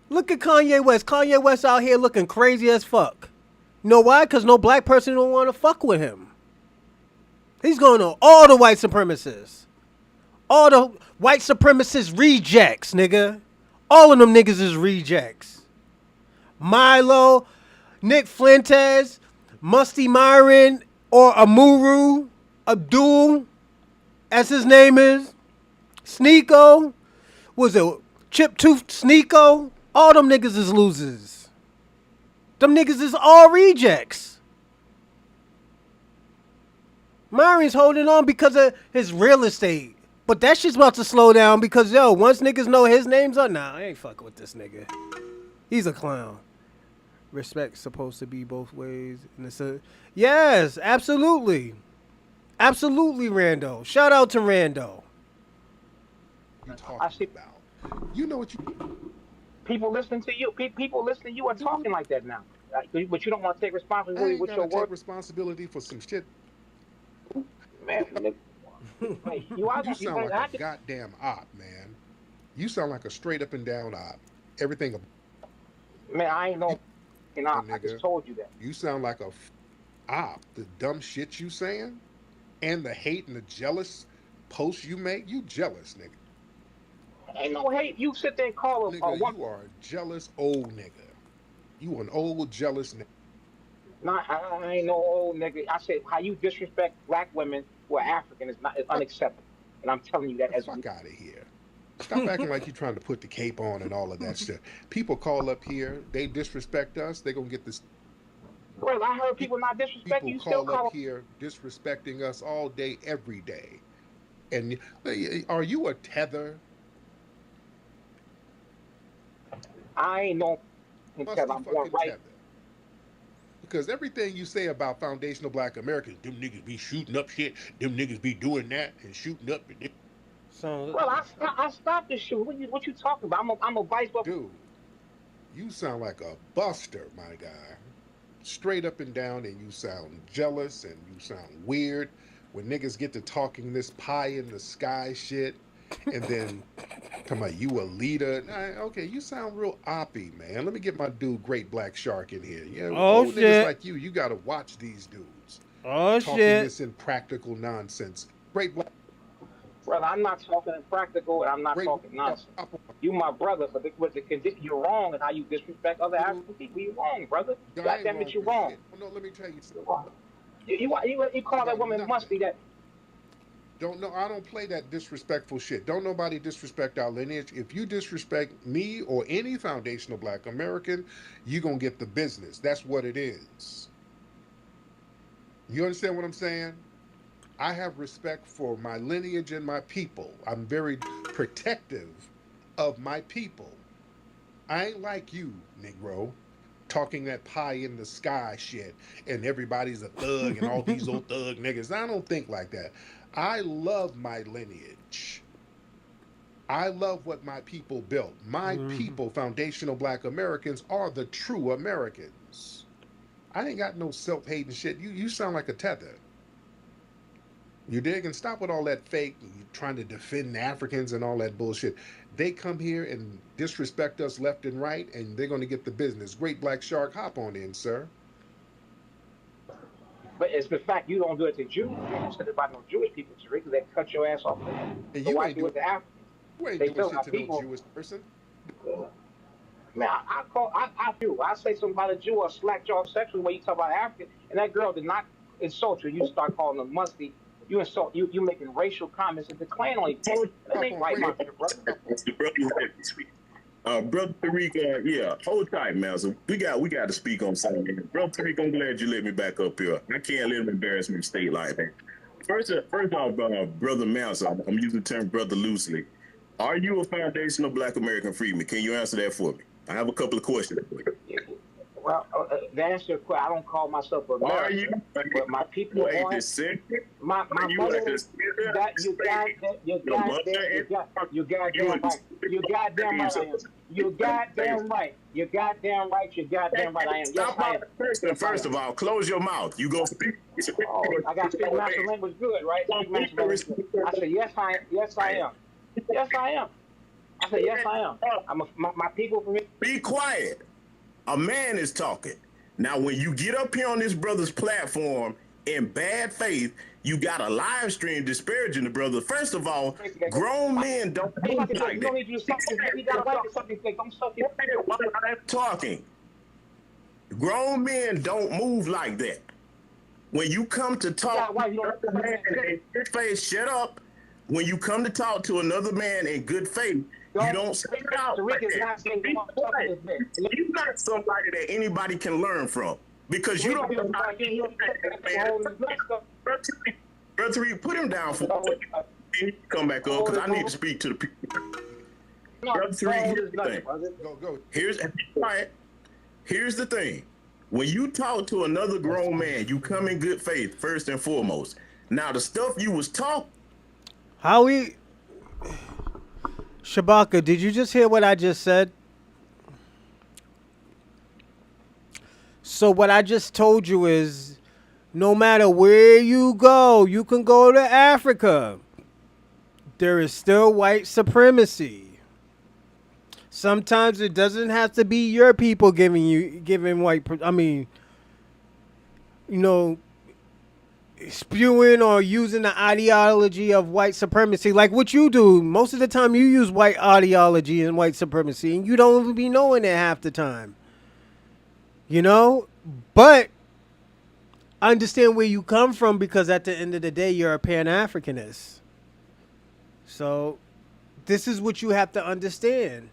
A: Look at Kanye West. Kanye West out here looking crazy as fuck. You know why? Because no black person don't want to fuck with him. He's going on all the white supremacists. All the white supremacist rejects, nigga. All of them niggas is rejects. Milo, Nick Fuentes, Musty Myron, or Amuru, Abdul, as his name is. Sneeko, was it Chip Tooth Sneeko? All them niggas is losers. Them niggas is all rejects. Myron's holding on because of his real estate. But that shit's about to slow down because, yo, once niggas know his name's on, nah, I ain't fucking with this nigga. He's a clown. Respect's supposed to be both ways. And it's a, yes, absolutely. Absolutely, Rando. Shout out to Rando.
B: You
E: I
B: talking
E: see
B: about? You know what you
E: people listening to you. People listening to you are talking like that now. But you don't want to take
B: I
E: responsibility
B: ain't
E: with your
B: gotta take
E: words,
B: responsibility for some shit.
E: man. You are
B: You
E: gonna, you're
B: sound
E: gonna
B: like a
E: have to.
B: goddamn op, man. You sound like a straight up and down op. Everything
E: Man, I ain't
B: you
E: no. You know, I just
B: nigga.
E: told you that.
B: You sound like a op. The dumb shit you saying and the hate and the jealous posts you make. You jealous, nigga.
E: Ain't no hate. You sit there and call a
B: Nigga,
E: woman.
B: you are a jealous old nigga. You an old jealous nigga.
E: Not, I ain't no old nigga. I said how you disrespect black women who are African is
B: Fuck
E: unacceptable. And I'm telling you that
B: the
E: as
B: fuck out of here. Stop acting like you're trying to put the cape on and all of that shit. People call up here, they disrespect us, they gonna get this.
E: well, I heard people not disrespect
B: People
E: you. Still
B: call up
E: call.
B: here disrespecting us all day, every day. And are you a tether?
E: I ain't no until
B: Musty
E: I'm born
B: fucking
E: right.
B: tether. Because everything you say about foundational black Americans, them niggas be shooting up shit, them niggas be doing that and shooting up.
A: So,
E: Well, I stopped the shoot. What you talking about? I'm a vice.
B: Dude, you sound like a buster, my guy. Straight up and down, and you sound jealous and you sound weird when niggas get to talking this pie in the sky shit, and then talking about you a leader. Nah, okay, you sound real oppy, man. Let me get my dude Great Black Shark in here. Yeah,
A: oh
B: old niggas
A: shit.
B: like you gotta watch these dudes
A: Oh
B: talking
A: shit.
B: this impractical nonsense. Great Black,
E: Brother, I'm not talking impractical and I'm not
B: Great
E: talking
B: Black,
E: nonsense.
B: hop on,
E: You my brother, but with the condition, you're wrong in how you disrespect other
B: dude.
E: African people. You're wrong, brother.
B: I
E: God
B: ain't
E: damn it,
B: wrong
E: you're
B: for
E: wrong.
B: shit. Oh, no, let me tell you something.
E: You're wrong. You
B: I
E: call that
B: got
E: woman
B: nothing.
E: musty. That
B: Don't know. I don't play that disrespectful shit. Don't nobody disrespect our lineage. If you disrespect me or any foundational black American, you going to get the business. That's what it is. You understand what I'm saying? I have respect for my lineage and my people. I'm very protective of my people. I ain't like you, Negro, talking that pie in the sky shit and everybody's a thug and all these old thug niggas. I don't think like that. I love my lineage. I love what my people built. My people, foundational black Americans, are the true Americans. I ain't got no self-hating shit. You sound like a tether. You dig? And stop with all that fake, you trying to defend Africans and all that bullshit. They come here and disrespect us left and right, and they're going to get the business. Great Black Shark, hop on in, sir.
E: but it's the fact you don't do it to Jews. You don't say it about no Jewish people, Tariq, because they cut your ass off.
B: And
E: So why do it to Africans?
B: you ain't
E: They
B: doing
E: still
B: shit
E: got
B: to no
E: people.
B: Jewish person.
E: Man, I do. I say something about a Jew or slack jaw sexually when you talk about African, and that girl did not insult you. You start calling them musty. You insult you. You making racial comments and the Klan on you. That
B: Stop
E: ain't
B: on
E: right, my
B: racial.
E: good brother.
F: The brother had to speak. Brother Tariq, yeah, hold tight, man. So we got to speak on something. Brother Tariq, I'm glad you let me back up here. I can't let him embarrass me state like that. First off, brother Mouse, I'm using the term brother loosely. Are you a foundational Black American freedman? Can you answer that for me? I have a couple of questions for you.
E: Well, to answer your question, I don't call myself
F: Are you
E: American, but my people
F: a
E: on
F: descendant?
E: my
F: Are you a
E: mother.
F: descendant of
E: You got
F: slaves?
E: that. You
F: Your
E: got
F: mother
E: that.
F: and
E: You
F: you a
E: goddamn right.
F: descendant
E: You
F: of
E: goddamn right
F: slaves.
E: I am. You goddamn right. You goddamn right. You goddamn right I am. Yes,
F: Stop
E: I
F: my
E: am.
F: person.
E: Yes, I
F: First
E: am.
F: of all, close your mouth. You go speak.
E: Oh, I got to speak master language good, right? Speak master language good. I said, yes, I am. Yes, I am. Yes, I am. I said, yes, I am. My people for me.
F: Be quiet. A man is talking. Now, when you get up here on this brother's platform in bad faith, you got a live stream disparaging the brother. First of all, grown men don't move like
E: You
F: that.
E: don't need to do something. You got to like something. Don't suck it.
F: While I'm talking, grown men don't move like that. When you come to
E: You
F: talk
E: got wife. You
F: to
E: don't.
F: another man in good faith, shut up. When you come to talk to another man in good faith, you don't say it out like
E: Tariq is
F: that.
E: not saying
F: Be quiet.
E: this bit.
F: You're not somebody that anybody can learn from because you don't know how to do that, man. Brother Reed, put him down for come back up because I need to speak to the people. Brother Reed, here's the thing.
B: Go.
F: Here's quiet. Here's the thing. When you talk to another grown man, you come in good faith first and foremost. Now the stuff you was talking.
A: Howie, Shabaka, did you just hear what I just said? So what I just told you is, no matter where you go, you can go to Africa. There is still white supremacy. Sometimes it doesn't have to be your people giving white. I mean, you know, spewing or using the ideology of white supremacy, like what you do. Most of the time, you use white ideology and white supremacy, and you don't even be knowing it half the time. You know, but I understand where you come from because at the end of the day, you're a Pan-Africanist. So this is what you have to understand.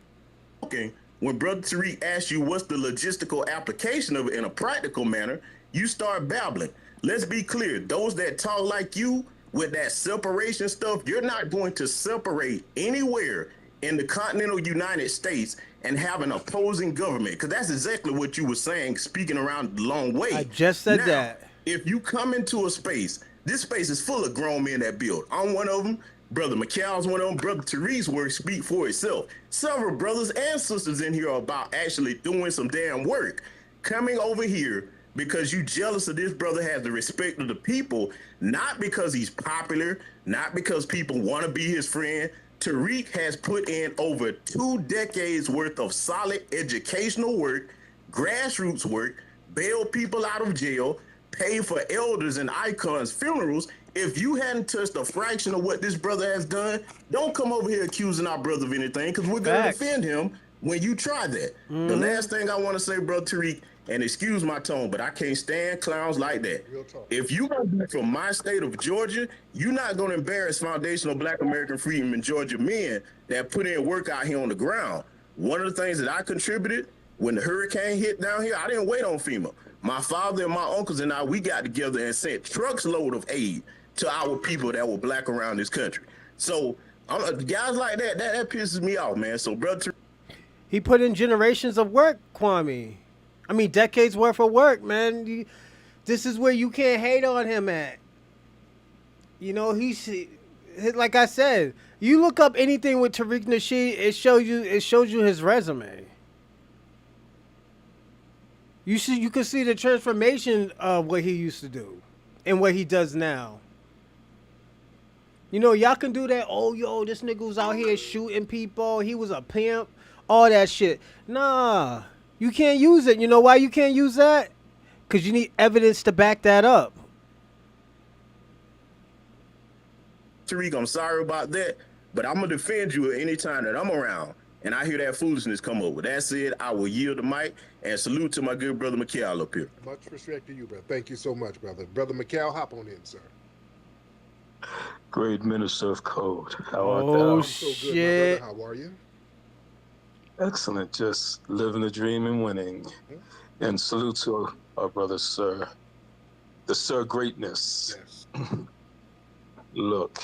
F: When Brother Tariq asks you what's the logistical application of it in a practical manner, you start babbling. Let's be clear. Those that talk like you with that separation stuff, you're not going to separate anywhere in the continental United States and have an opposing government, because that's exactly what you were saying, speaking around the long way.
A: I just said that.
F: If you come into a space, this space is full of grown men that build. I'm one of them. Brother McCall's one of them. Brother Tariq's work speak for itself. Several brothers and sisters in here are about actually doing some damn work. Coming over here because you jealous of this brother has the respect of the people, not because he's popular, not because people want to be his friend. Tariq has put in over 2 decades worth of solid educational work, grassroots work, bailed people out of jail, paid for elders and icons' funerals. If you hadn't touched a fraction of what this brother has done, don't come over here accusing our brother of anything, because we're going to defend him when you try that. The last thing I want to say, Brother Tariq, and excuse my tone, but I can't stand clowns like that. If you are from my state of Georgia, you're not going to embarrass foundational Black American freedom in Georgia men that put in work out here on the ground. One of the things that I contributed when the hurricane hit down here, I didn't wait on FEMA. My father and my uncles and I, we got together and sent trucks load of aid to our people that were Black around this country. So guys like that pisses me off, man. So, brother,
A: He put in generations of work, Kwame. I mean, decades worth of work, man. This is where you can't hate on him at. You know, he's like I said. You look up anything with Tariq Nasheed, it shows you his resume. You can see the transformation of what he used to do and what he does now. You know, y'all can do that. Oh, yo, this nigga was out here shooting people. He was a pimp. All that shit. Nah, you can't use it. You know why you can't use that? Because you need evidence to back that up.
F: Tariq, I'm sorry about that, but I'm going to defend you at any time that I'm around. And I hear that foolishness come over. That said, I will yield the mic and salute to my good brother McCall up here.
B: Much respect to you, brother. Thank you so much, brother. Brother McCall, hop on in, sir.
G: Great minister of code. How art
A: Oh,
G: thou?
B: I'm so good, my
A: shit.
B: brother. How are you?
G: Excellent. Just living the dream and winning. And salute to our brother, Sir. The Sir Greatness.
B: Yes.
G: Look.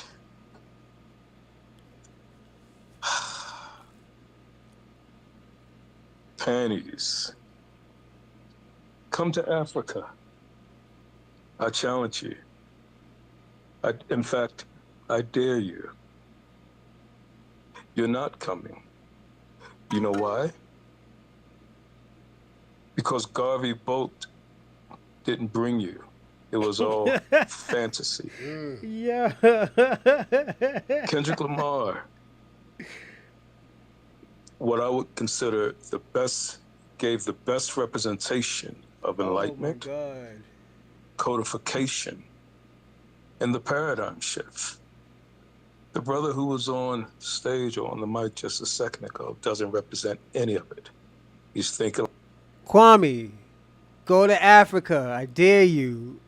G: Panties. Come to Africa. I challenge you. In fact, I dare you. You're not coming. You know why? Because Garvey Boat didn't bring you. It was all fantasy.
A: Yeah.
G: Kendrick Lamar, what I would consider gave the best representation of enlightenment,
A: Oh my God.
G: codification, and the paradigm shift. The brother who was on stage or on the mic just a second ago doesn't represent any of it. He's thinking.
A: Kwame, go to Africa. I dare you.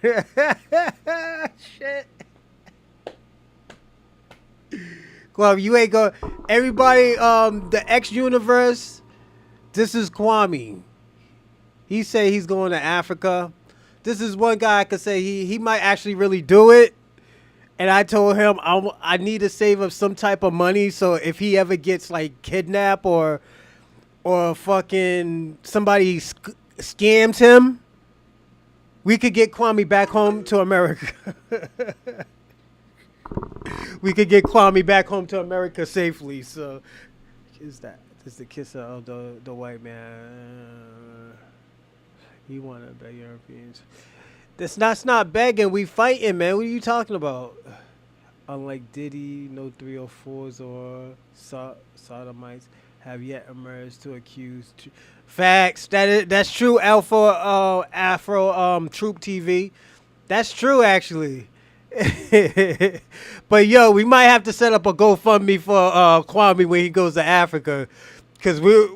A: Shit. Kwame, you ain't go. Everybody, the X universe. This is Kwame. He say he's going to Africa. This is one guy I could say he might actually really do it. And I told him I need to save up some type of money so if he ever gets like kidnapped or fucking somebody scams him, we could get Kwame back home to America. We could get Kwame back home to America safely. So, is that? This is the kiss of the white man. He wanted to beg Europeans. That's not begging. We fighting, man. What are you talking about? Unlike Diddy, no 304s or sodomites have yet emerged to accuse. Facts. That's true. Alpha Afro Troop TV. That's true, actually. But yo, we might have to set up a GoFundMe for Kwame when he goes to Africa, because we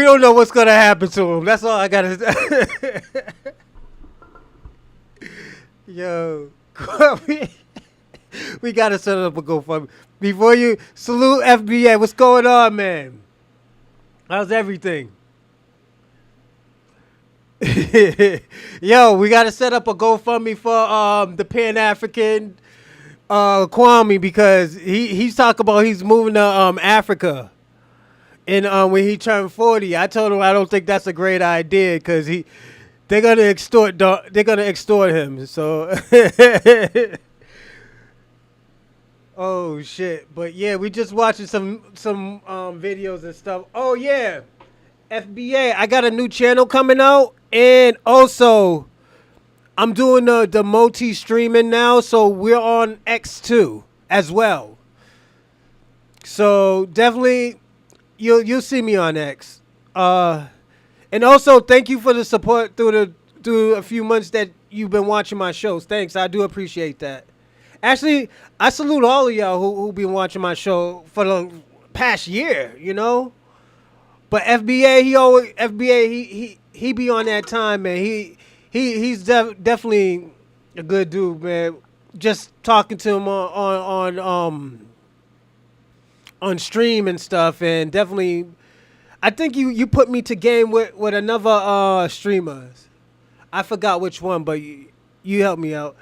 A: don't know what's gonna happen to him. That's all I gotta say. Yo, Kwame, we gotta set up a GoFundMe. Before you salute FBA, what's going on, man? How's everything? Yo, we gotta set up a GoFundMe for the Pan African Kwame, because he's talking about he's moving to Africa, and when he turned 40, I told him I don't think that's a great idea because they're gonna extort him. So, oh shit! But yeah, we just watching some videos and stuff. Oh yeah, FBA, I got a new channel coming out, and also I'm doing the multi streaming now, so we're on X2 as well. So definitely, you'll see me on X. And also thank you for the support through a few months that you've been watching my shows. Thanks, I do appreciate that. Actually, I salute all of y'all who been watching my show for the past year. You know. But FBA, he be on that time, man. He's definitely a good dude, man. Just talking to him on stream and stuff, and definitely, I think you put me to game with another streamer. I forgot which one, but you helped me out.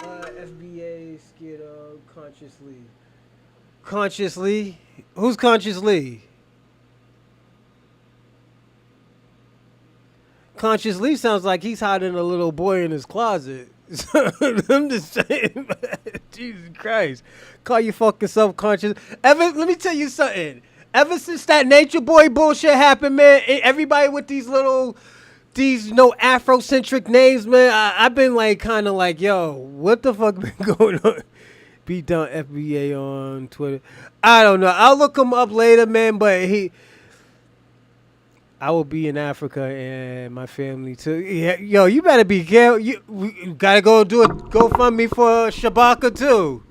A: FBA scared of consciously. Consciously? Who's consciously? Conscious Lee sounds like he's hiding a little boy in his closet. I'm just saying, Jesus Christ. Call your fucking self-conscious. Let me tell you something. Ever since that Nature Boy bullshit happened, man, everybody with these Afrocentric names, man, I've been like, kind of like, yo, what the fuck been going on? Beat down FBA on Twitter. I don't know. I'll look him up later, man, but I will be in Africa and my family too. Yeah, yo, you better be careful. We gotta go do a GoFundMe for Shabaka too.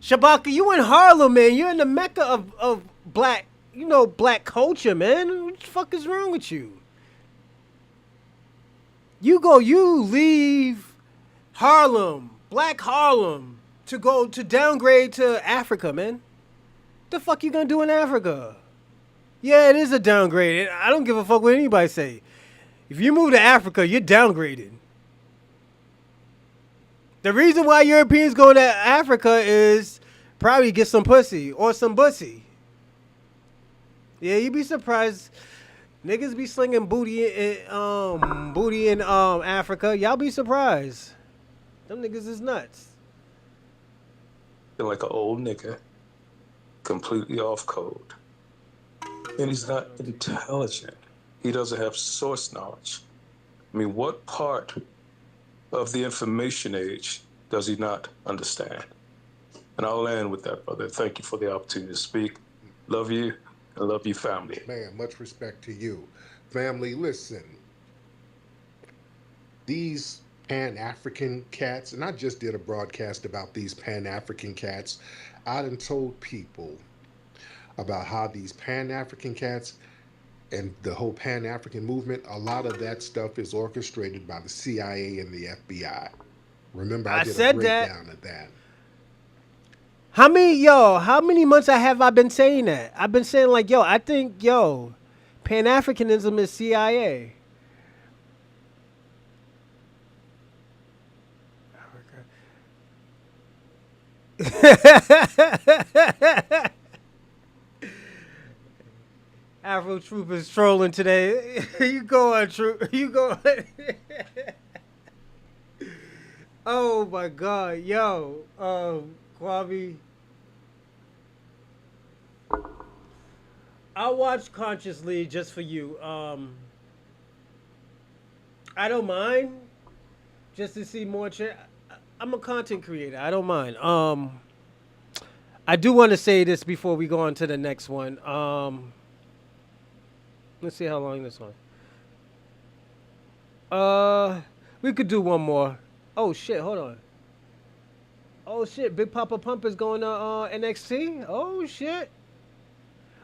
A: Shabaka, you in Harlem, man. You're in the mecca of black black culture, man. What the fuck is wrong with you? You leave Harlem, black Harlem, to downgrade to Africa, man. The fuck you gonna do in Africa? Yeah, it is a downgrade. I don't give a fuck what anybody say. If you move to Africa, you're downgraded. The reason why Europeans go to Africa is probably get some pussy or some bussy. Yeah, you'd be surprised. Niggas be slinging booty in Africa. Y'all be surprised. Them niggas is nuts.
G: Feel like an old nigga, completely off code. And he's not intelligent. He doesn't have source knowledge. I mean, what part of the information age does he not understand? And I'll end with that, brother. Thank you for the opportunity to speak. Love you and love your family.
B: Man, much respect to you. Family, listen. These Pan-African cats, and I just did a broadcast about these Pan-African cats. I done told people about how these Pan-African cats and the whole Pan-African movement, a lot of that stuff is orchestrated by the CIA and the FBI. Remember, I did a breakdown of that.
A: How many months have I been saying that? I've been saying I think, Pan-Africanism is CIA. Afro Troop is trolling today. You go on, Troop. You go on. Oh my God, Kwame. I watch consciously just for you. I don't mind just to see more. I'm a content creator. I don't mind. I do want to say this before we go on to the next one. Let's see how long this one. We could do one more. Oh shit! Hold on. Oh shit! Big Papa Pump is going to NXT. Oh shit!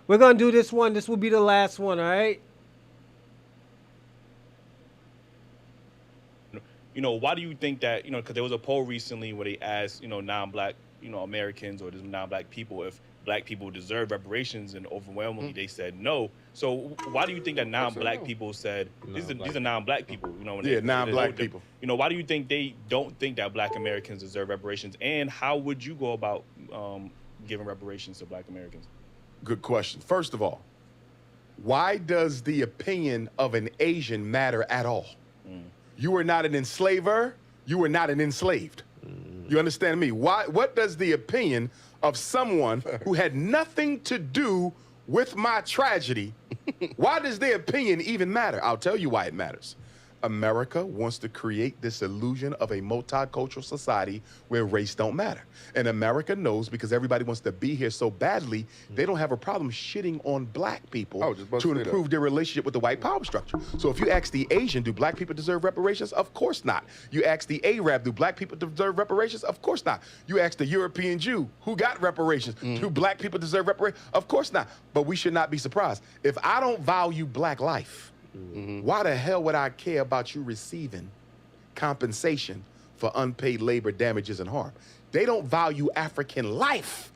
A: We're gonna do this one. This will be the last one. All right.
H: Why do you think that? Because there was a poll recently where they asked, non-black, Americans or just non-black people if black people deserve reparations, and overwhelmingly they said no. So why do you think that non-black people said these are non-black people?
I: Non-black people.
H: Why do you think they don't think that black Americans deserve reparations? And how would you go about giving reparations to black Americans?
I: Good question. First of all, why does the opinion of an Asian matter at all? You are not an enslaver. You are not an enslaved. You understand me? What does the opinion of someone who had nothing to do with my tragedy, why does their opinion even matter? I'll tell you why it matters. America wants to create this illusion of a multicultural society where race don't matter. And America knows, because everybody wants to be here so badly, they don't have a problem shitting on black people to improve their relationship with the white power structure. So if you ask the Asian, do black people deserve reparations? Of course not. You ask the Arab, do black people deserve reparations? Of course not. You ask the European Jew, who got reparations? Do black people deserve reparations? Of course not. But we should not be surprised. If I don't value black life, why the hell would I care about you receiving compensation for unpaid labor, damages, and harm? They don't value African life.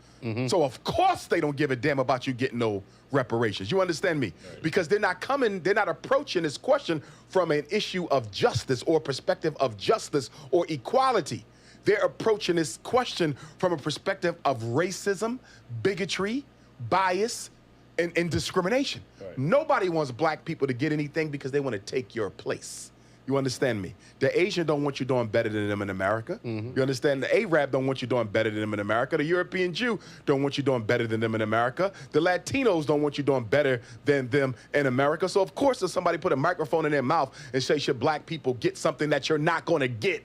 I: So of course they don't give a damn about you getting no reparations. You understand me? Right. Because they're not approaching this question from an issue of justice or perspective of justice or equality. They're approaching this question from a perspective of racism, bigotry, bias, and discrimination. Right. Nobody wants black people to get anything because they want to take your place. You understand me? The Asian don't want you doing better than them in America. You understand? The Arab don't want you doing better than them in America. The European Jew don't want you doing better than them in America. The Latinos don't want you doing better than them in America. So of course, if somebody put a microphone in their mouth and say, should black people get something that you're not going to get,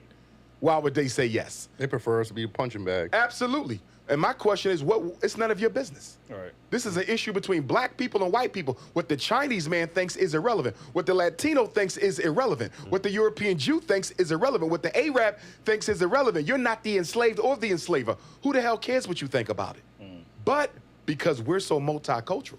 I: why would they say yes?
J: They prefer us to be a punching bag.
I: Absolutely. And my question is, it's none of your business.
H: All right.
I: This is an issue between black people and white people. What the Chinese man thinks is irrelevant. What the Latino thinks is irrelevant. What the European Jew thinks is irrelevant. What the Arab thinks is irrelevant. You're not the enslaved or the enslaver. Who the hell cares what you think about it? But because we're so multicultural,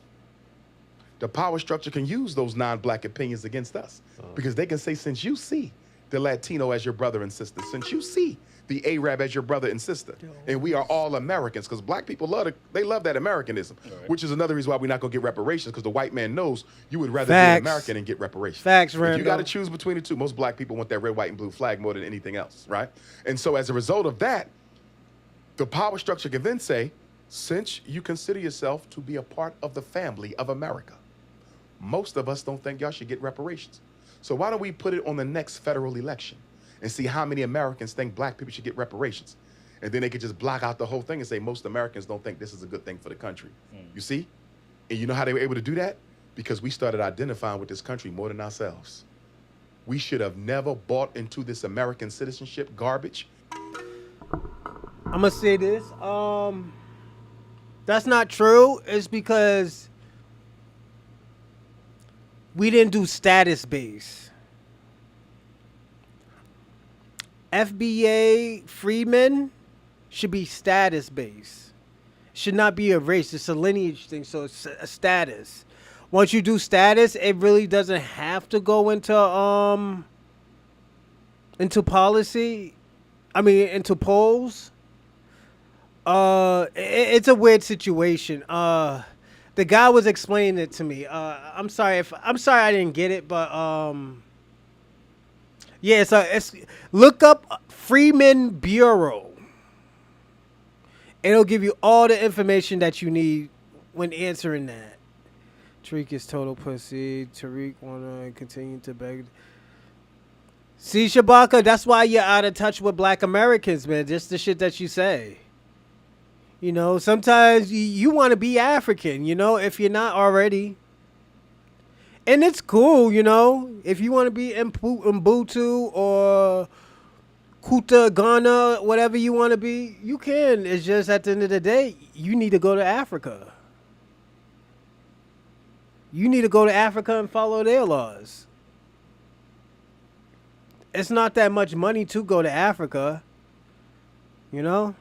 I: the power structure can use those non-black opinions against us because they can say, since you see the Latino as your brother and sister, since you see the Arab as your brother and sister, and we are all Americans, because black people love that Americanism, which is another reason why we're not gonna get reparations, because the white man knows you would rather be American and get reparations.
A: Facts,
I: If
A: Randall.
I: you got to choose between the two, most black people want that red, white, and blue flag more than anything else, right? And so as a result of that, the power structure can then say, since you consider yourself to be a part of the family of America, most of us don't think y'all should get reparations. So why don't we put it on the next federal election and see how many Americans think black people should get reparations? And then they could just block out the whole thing and say most Americans don't think this is a good thing for the country. You see? And you know how they were able to do that? Because we started identifying with this country more than ourselves. We should have never bought into this American citizenship garbage.
A: I'm gonna say this. That's not true. It's because we didn't do status base. FBA freemen should be status based. Should not be a race. It's a lineage thing, so it's a status. Once you do status, it really doesn't have to go into policy. I mean, into polls. It's a weird situation. The guy was explaining it to me. I'm sorry I didn't get it, but yeah, it's look up Freeman Bureau. It'll give you all the information that you need when answering that. Tariq is total pussy. Tariq wanna continue to beg. See, Shabaka, that's why you're out of touch with black Americans, man. Just the shit that you say. You know, sometimes you want to be African, you know, if you're not already. And it's cool, you know, if you want to be Mbutu or Kuta, Ghana, whatever you want to be, you can. It's just at the end of the day, you need to go to Africa. You need to go to Africa and follow their laws. It's not that much money to go to Africa, you know?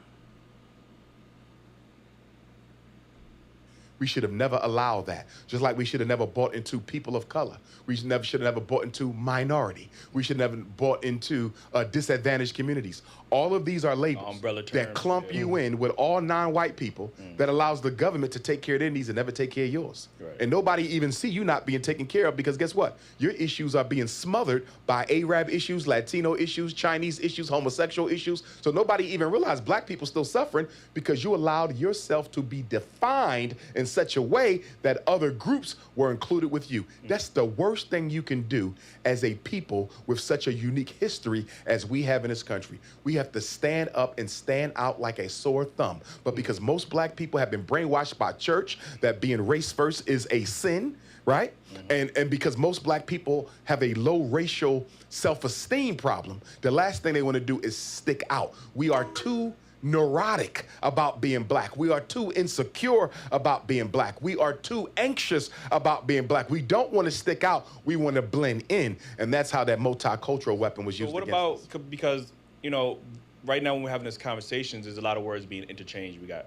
I: We should have never allowed that. Just like we should have never bought into people of color. We should have never bought into minority. We should never bought into disadvantaged communities. All of these are labels that clump you in with all non-white people that allows the government to take care of their needs and never take care of yours. Right. And nobody even see you not being taken care of because guess what? Your issues are being smothered by Arab issues, Latino issues, Chinese issues, homosexual issues. So nobody even realized black people still suffering because you allowed yourself to be defined in such a way that other groups were included with you. That's the worst thing you can do as a people with such a unique history as we have in this country. We have to stand up and stand out like a sore thumb. But because most black people have been brainwashed by church that being race first is a sin, right? And because most black people have a low racial self-esteem problem, the last thing they want to do is stick out. We are too neurotic about being black. We are too insecure about being black. We are too anxious about being black. We don't want to stick out. We want to blend in. And that's how that multicultural weapon was used against us.
H: Because, you know, right now when we're having this conversations, there's a lot of words being interchanged. We got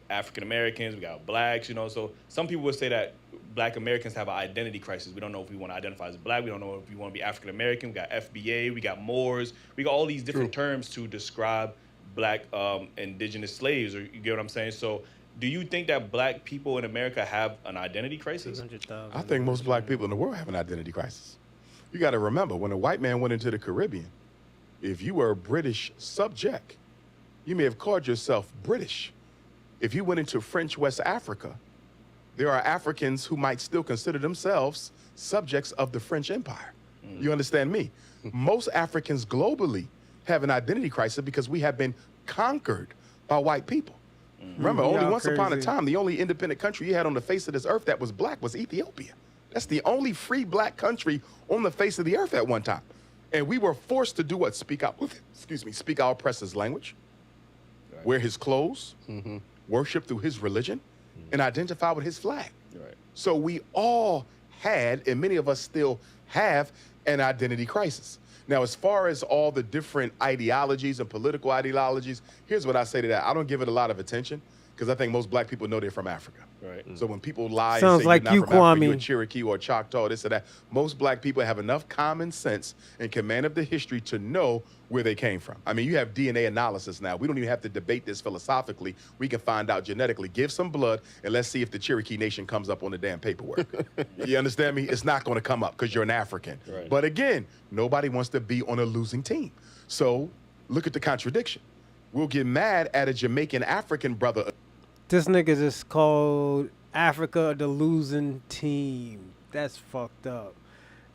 H: African Americans, we got blacks, you know. So some people would say that black Americans have an identity crisis. We don't know if we want to identify as black. We don't know if we want to be African American. We got FBA, we got Moors. We got all these different terms to describe black indigenous slaves, or you get what I'm saying? So do you think that black people in America have an identity crisis?
I: I think most black people in the world have an identity crisis. You got to remember, when a white man went into the Caribbean, if you were a British subject, you may have called yourself British. If you went into French West Africa, there are Africans who might still consider themselves subjects of the French Empire. You understand me? Most Africans globally have an identity crisis because we have been conquered by white people. Remember, only once upon a time, the only independent country you had on the face of this earth that was black was Ethiopia. That's the only free black country on the face of the earth at one time. And we were forced to do what? Speak out, speak our oppressor's language, wear his clothes, worship through his religion, and identify with his flag. So we all had, and many of us still have, an identity crisis. Now, as far as all the different ideologies and political ideologies, here's what I say to that. I don't give it a lot of attention because I think most black people know they're from Africa.
H: Right.
I: So when people lie
A: Sounds
I: and say
A: like
I: you're
A: you,
I: not from Africa, you're
A: Kwame.
I: Cherokee or Choctaw, this or that, most black people have enough common sense and command of the history to know where they came from. I mean, you have DNA analysis now. We don't even have to debate this philosophically. We can find out genetically. Give some blood and let's see if the Cherokee Nation comes up on the damn paperwork. You understand me? It's not going to come up because you're an African.
H: Right.
I: But again, nobody wants to be on a losing team. So look at the contradiction. We'll get mad at a Jamaican African brother.
A: This nigga just called Africa the losing team. That's fucked up.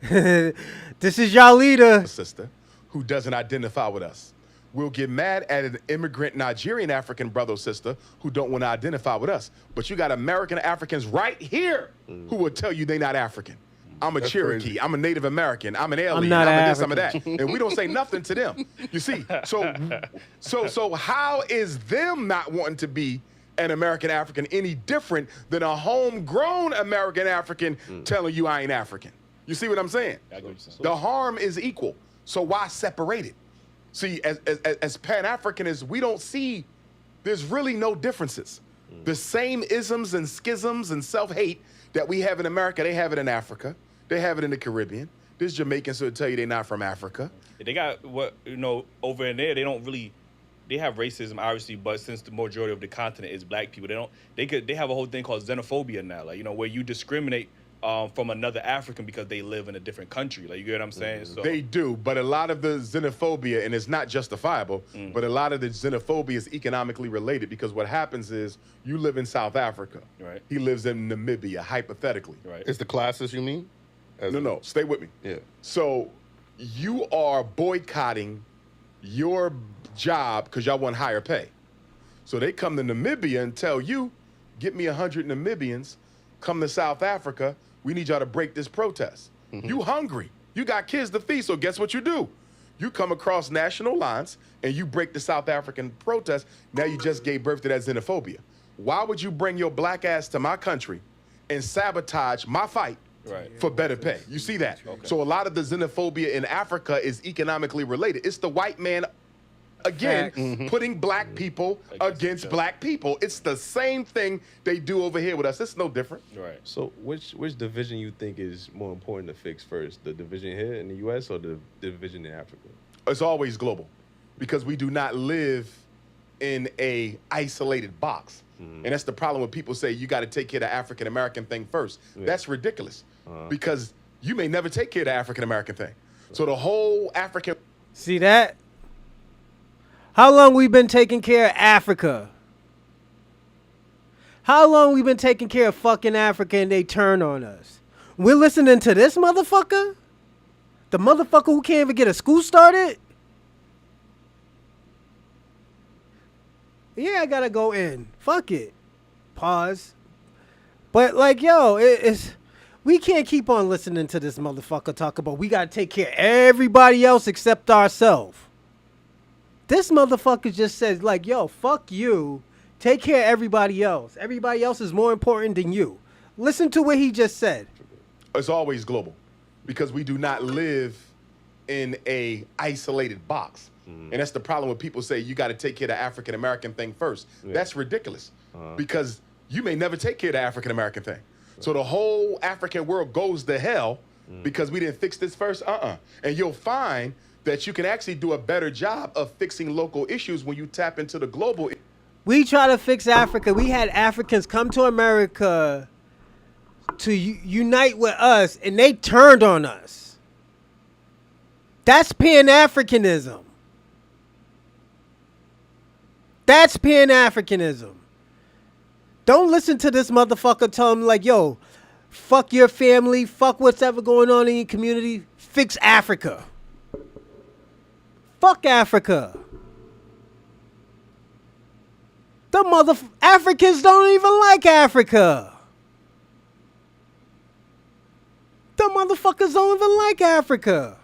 A: This is y'all leader.
I: Sister who doesn't identify with us. We'll get mad at an immigrant Nigerian African brother or sister who don't want to identify with us. But you got American Africans right here who will tell you they're not African. I'm a Cherokee.
J: crazy.
I: I'm a Native American. I'm an alien.
A: I'm not
I: a this, I'm a
A: African.
I: that. And we don't say nothing to them. You see? So how is them not wanting to be an American African any different than a homegrown American African telling you I ain't African? You see what I'm saying?
H: I get what you're saying.
I: The harm is equal. So why separate it? See, as Pan-Africanists, we don't see, there's really no differences. The same isms and schisms and self-hate that we have in America, they have it in Africa. They have it in the Caribbean. There's Jamaicans who will tell you they're not from Africa.
H: They got over in there. They don't really. They have racism, obviously, but since the majority of the continent is black people, they have a whole thing called xenophobia now, like where you discriminate from another African because they live in a different country. Like, you get what I'm saying? So
I: They do, but a lot of the xenophobia, and it's not justifiable, but a lot of the xenophobia is economically related because what happens is you live in South Africa.
H: Right.
I: He lives in Namibia, hypothetically.
H: right.
J: It's the classes you mean?
I: No, stay with me.
J: Yeah.
I: So you are boycotting your job because y'all want higher pay. So they come to Namibia and tell you, get me 100 Namibians, come to South Africa, we need y'all to break this protest. You hungry, you got kids to feed, so guess what you do? You come across national lines and you break the South African protest, now you just gave birth to that xenophobia. Why would you bring your black ass to my country and sabotage my fight
H: Right.
I: for better pay? You see that?
H: Okay.
I: So a lot of the xenophobia in Africa is economically related. It's the white man, again,
A: Facts.
I: putting black people against
H: each other.
I: black people. It's the same thing they do over here with us. It's no different.
H: Right.
K: So which division you think is more important to fix first? The division here in the U.S. or the division in Africa?
I: It's always global because we do not live in a isolated box. And that's the problem when people say you got to take care of the African American thing first. That's ridiculous because you may never take care of the African American thing. So the whole African
A: See that? How long we been taking care of Africa? How long we been taking care of fucking Africa and they turn on us? We're listening to this motherfucker? The motherfucker who can't even get a school started? Yeah, I gotta go in. Fuck it. Pause. But like, yo, it's we can't keep on listening to this motherfucker talk about we gotta take care of everybody else except ourselves. This motherfucker just says, like, yo, fuck you. Take care of everybody else. Everybody else is more important than you. Listen to what he just said.
I: It's always global because we do not live in a isolated box. And that's the problem when people say you got to take care of the African American thing first. That's ridiculous because you may never take care of the African American thing. So the whole African world goes to hell because we didn't fix this first. And you'll find that you can actually do a better job of fixing local issues when you tap into the global.
A: We try to fix Africa. We had Africans come to America to unite with us, and they turned on us. That's Pan-Africanism. That's Pan-Africanism. Don't listen to this motherfucker tell him like, yo, fuck your family, fuck what's ever going on in your community, fix Africa. Fuck Africa. The Africans don't even like Africa. The motherfuckers don't even like Africa.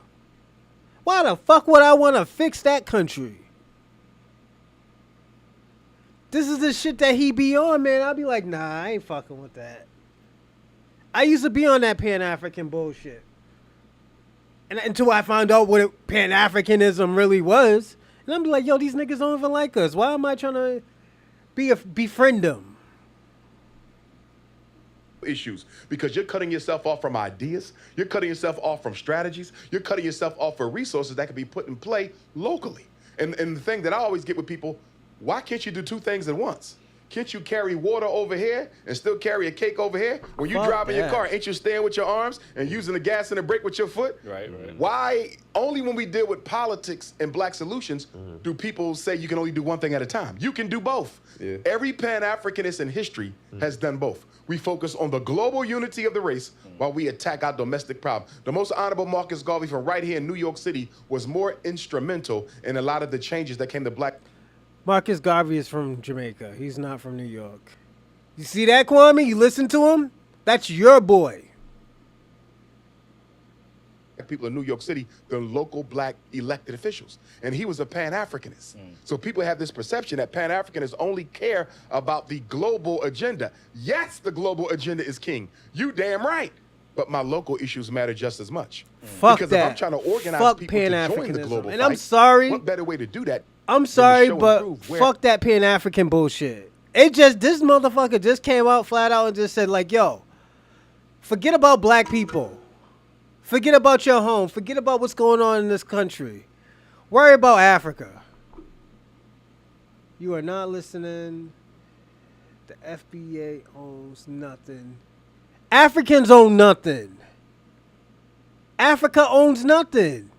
A: Why the fuck would I want to fix that country? This is the shit that he be on, man. I'll be like, nah, I ain't fucking with that. I used to be on that Pan-African bullshit. And until I found out what Pan-Africanism really was. And I'm like, yo, these niggas don't even like us. Why am I trying to befriend them?
I: issues because you're cutting yourself off from ideas, you're cutting yourself off from strategies, you're cutting yourself off for resources that can be put in play locally. And the thing that I always get with people, why can't you do two things at once? Can't you carry water over here and still carry a cake over here? When you drive in your car, ain't you staying with your arms and using the gas and the brake with your foot?
H: Right.
I: Why, only when we deal with politics and black solutions, do people say you can only do one thing at a time? You can do both.
K: Yeah.
I: Every Pan-Africanist in history has done both. We focus on the global unity of the race while we attack our domestic problem. The most honorable Marcus Garvey from right here in New York City was more instrumental in a lot of the changes that came to black.
A: Marcus Garvey is from Jamaica. He's not from New York. You see that, Kwame? You listen to him? That's your boy.
I: People in New York City, the local black elected officials. And he was a Pan-Africanist. So people have this perception that Pan-Africanists only care about the global agenda. Yes, the global agenda is king. You damn right. But my local issues matter just as much.
A: Fuck
I: because
A: that.
I: if I'm trying to organize
A: Fuck
I: people to join the
A: Pan-Africanism.
I: global
A: And
I: fight,
A: I'm sorry.
I: what better way to do that?
A: I'm sorry, but fuck that Pan-African bullshit. This motherfucker just came out flat out and just said, like, yo, forget about black people. Forget about your home. Forget about what's going on in this country. Worry about Africa. You are not listening. The FBA owns nothing. Africans own nothing. Africa owns nothing.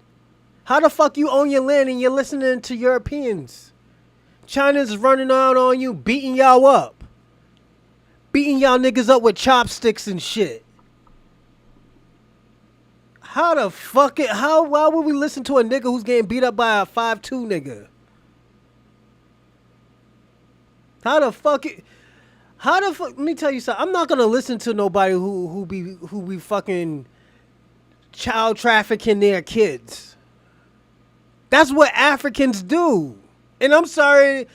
A: How the fuck you own your land and you're listening to Europeans? China's running out on you, beating y'all up. Beating y'all niggas up with chopsticks and shit. Why would we listen to a nigga who's getting beat up by a 5'2" nigga? Let me tell you something. I'm not gonna listen to nobody who be fucking child trafficking their kids. That's what Africans do. And I'm sorry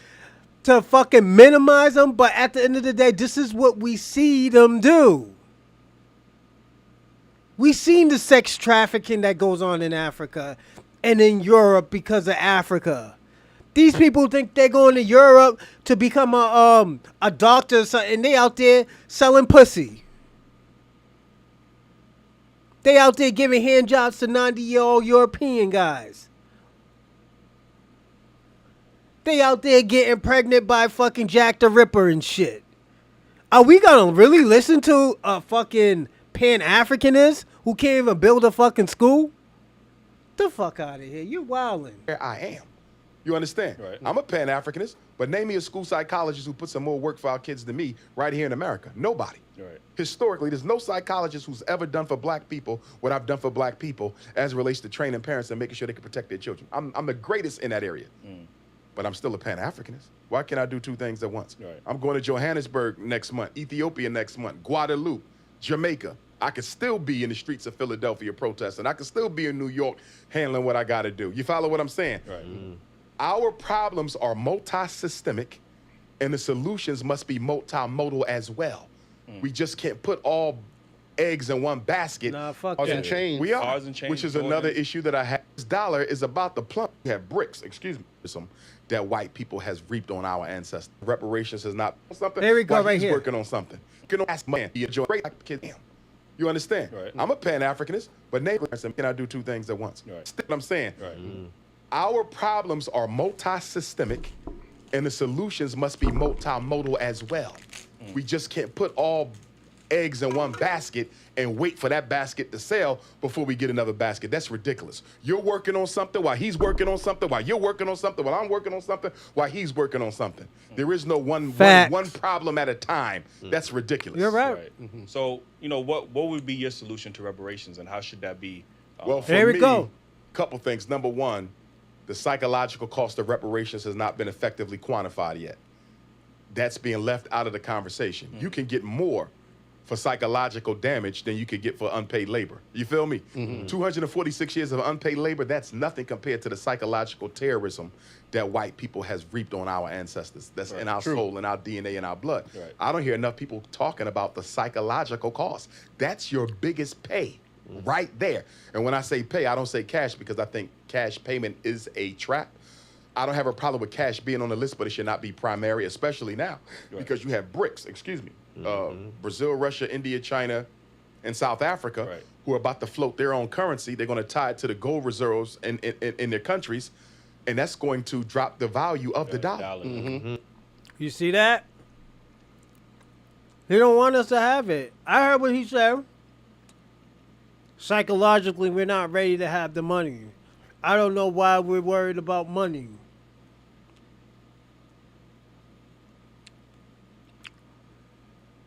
A: to fucking minimize them, but at the end of the day, this is what we see them do. We seen the sex trafficking that goes on in Africa and in Europe because of Africa. These people think they're going to Europe to become a doctor or something, and they out there selling pussy. They out there giving hand jobs to 90-year-old European guys. They out there getting pregnant by fucking Jack the Ripper and shit. Are we gonna really listen to a fucking Pan-Africanist who can't even build a fucking school? The fuck out of here. You're wildin'.
I: Where I am. You understand?
H: Right.
I: I'm a Pan-Africanist, but name me a school psychologist who puts some more work for our kids than me right here in America. Nobody.
H: Right.
I: Historically, there's no psychologist who's ever done for black people what I've done for black people as it relates to training parents and making sure they can protect their children. I'm the greatest in that area. But I'm still a Pan-Africanist. Why can't I do two things at once?
H: Right.
I: I'm going to Johannesburg next month, Ethiopia next month, Guadeloupe, Jamaica. I could still be in the streets of Philadelphia protesting. I could still be in New York handling what I got to do. You follow what I'm saying?
H: Right.
I: Our problems are multi-systemic, and the solutions must be multimodal as well. We just can't put all eggs in one basket.
A: Nah, fuck
J: Bars
A: that.
J: and chains.
I: We are,
H: Bars and chains,
I: which is
H: Jordan.
I: another issue that I have. This dollar is about the plump. We have bricks, some that white people has reaped on our ancestors. Reparations is not something.
A: There we go,
I: while
A: right
I: he's
A: here.
I: working on something. You can ask man, he enjoy great kid. You understand?
H: Right.
I: I'm a Pan-Africanist, but neighbors, can I do two things at once?
H: Right.
I: Still what I'm saying.
H: Right.
I: Our problems are multi-systemic, and the solutions must be multimodal as well. We just can't put all eggs in one basket and wait for that basket to sell before we get another basket. That's ridiculous. You're working on something while he's working on something, while you're working on something, while I'm working on something, while he's working on something. There is no one problem at a time. That's ridiculous.
A: You're right.
H: Right. So, what would be your solution to reparations, and how should that be?
I: Well, for
A: There we
I: me,
A: go.
I: couple things. Number one, the psychological cost of reparations has not been effectively quantified yet. That's being left out of the conversation. You can get more for psychological damage than you could get for unpaid labor. You feel me? 246 years of unpaid labor, that's nothing compared to the psychological terrorism that white people has reaped on our ancestors. That's in our soul, in our DNA, in our blood.
H: Right.
I: I don't hear enough people talking about the psychological cost. That's your biggest pay right there. And when I say pay, I don't say cash because I think cash payment is a trap. I don't have a problem with cash being on the list, but it should not be primary, especially now, because you have BRICS, Brazil, Russia, India, China, and South Africa, who are about to float their own currency. They're going to tie it to the gold reserves in their countries, and that's going to drop the value of the dollar.
A: You see that? He don't want us to have it. I heard what he said. Psychologically, we're not ready to have the money. I don't know why we're worried about money.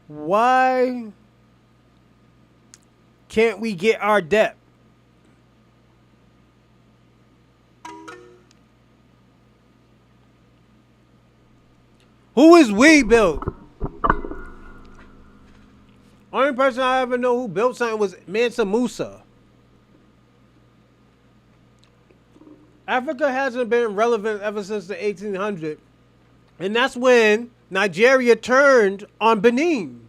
A: Why can't we get our debt? Who is we built? Only person I ever know who built something was Mansa Musa. Africa hasn't been relevant ever since the 1800s. And that's when Nigeria turned on Benin.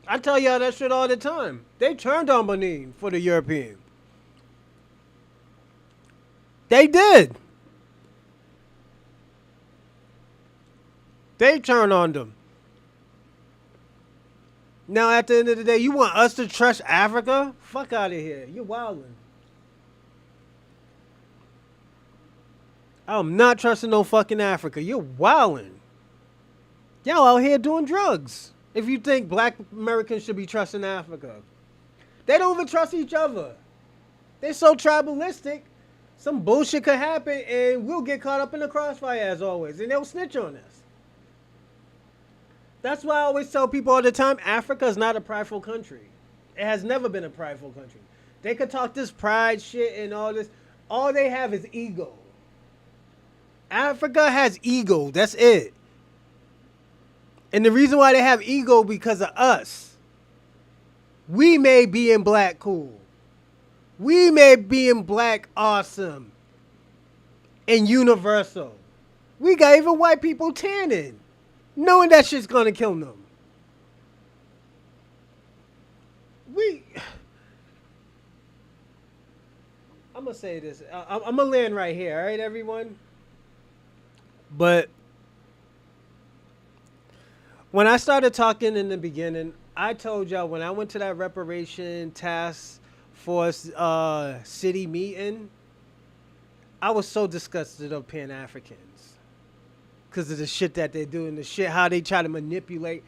A: I tell y'all that shit all the time. They turned on Benin for the European. They did. They turned on them. Now, at the end of the day, you want us to trust Africa? Fuck out of here. You're wildin'. I'm not trusting no fucking Africa. You're wildin'. Y'all out here doing drugs. If you think black Americans should be trusting Africa. They don't even trust each other. They're so tribalistic. Some bullshit could happen and we'll get caught up in the crossfire as always. And they'll snitch on us. That's why I always tell people all the time, Africa is not a prideful country. It has never been a prideful country. They could talk this pride shit and all this. All they have is ego. Africa has ego. That's it. And the reason why they have ego because of us. We may be in black cool. We may be in black awesome. And universal. We got even white people tanning. Knowing that shit's gonna kill them. I'm gonna say this. I'm gonna land right here, all right, everyone? But when I started talking in the beginning, I told y'all when I went to that reparation task force city meeting, I was so disgusted of Pan-Africans. Because of the shit that they do and the shit how they try to manipulate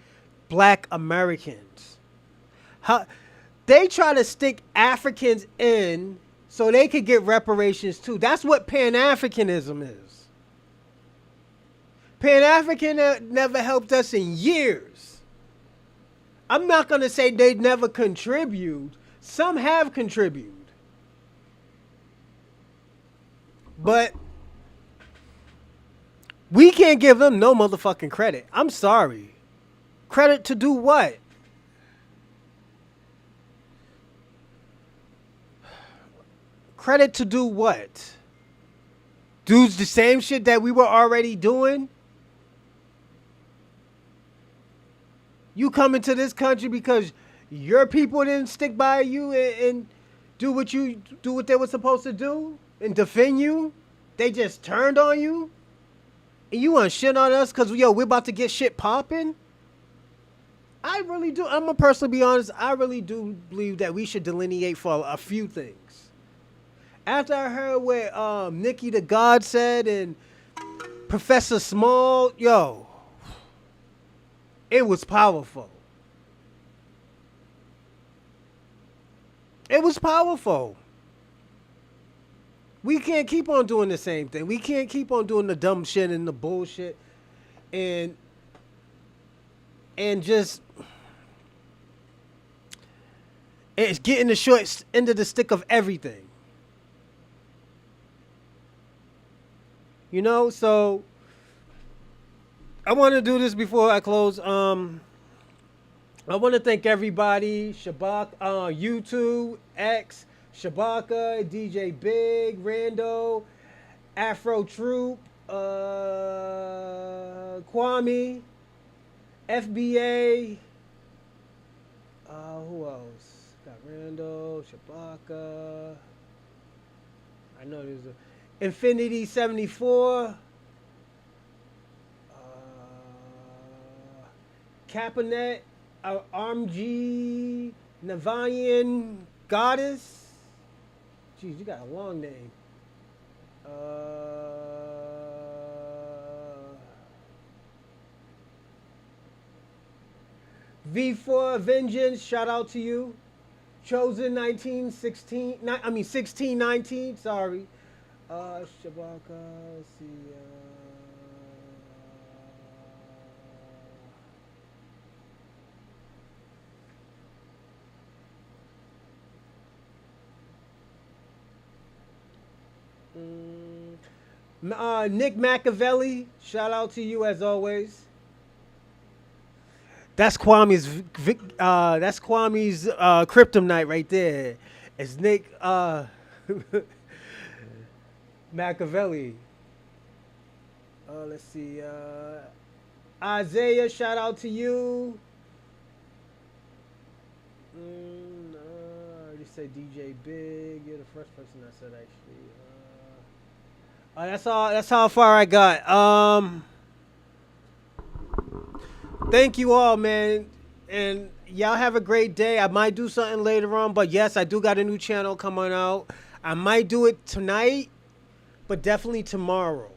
A: black Americans. How they try to stick Africans in so they could get reparations too. That's what Pan-Africanism is. Pan-African never helped us in years. I'm not going to say they never contribute. Some have contributed. But we can't give them no motherfucking credit. I'm sorry. Credit to do what? Credit to do what? Do the same shit that we were already doing? You come into this country because your people didn't stick by you and do what they were supposed to do and defend you? They just turned on you? And you want shit on us because, we're about to get shit popping? I really do. I'm going to personally be honest. I really do believe that we should delineate for a few things. After I heard what Nikki the God said and Professor Small, it was powerful. It was powerful. We can't keep on doing the same thing. We can't keep on doing the dumb shit and the bullshit and just it's getting the short end of the stick of everything. So I want to do this before I close. I want to thank everybody, Shabak, YouTube, X, Shabaka, DJ Big, Rando, Afro Troop, Kwame, FBA. Who else? Got Rando, Shabaka. I know there's a Infinity 74. Capinet, Armg, Navayan Goddess. Jeez, you got a long name. V4 Vengeance, shout out to you. Chosen 1916, 1619, sorry. Shabaka, let's see. Nick Machiavelli, shout out to you as always. That's Kwame's kryptonite right there. It's Nick Machiavelli. Let's see. Isaiah, shout out to you. I already said DJ Big. You're the first person I said actually. That's all. That's how far I got. Thank you all, man, and y'all have a great day. I might do something later on, but yes, I do got a new channel coming out. I might do it tonight, but definitely tomorrow.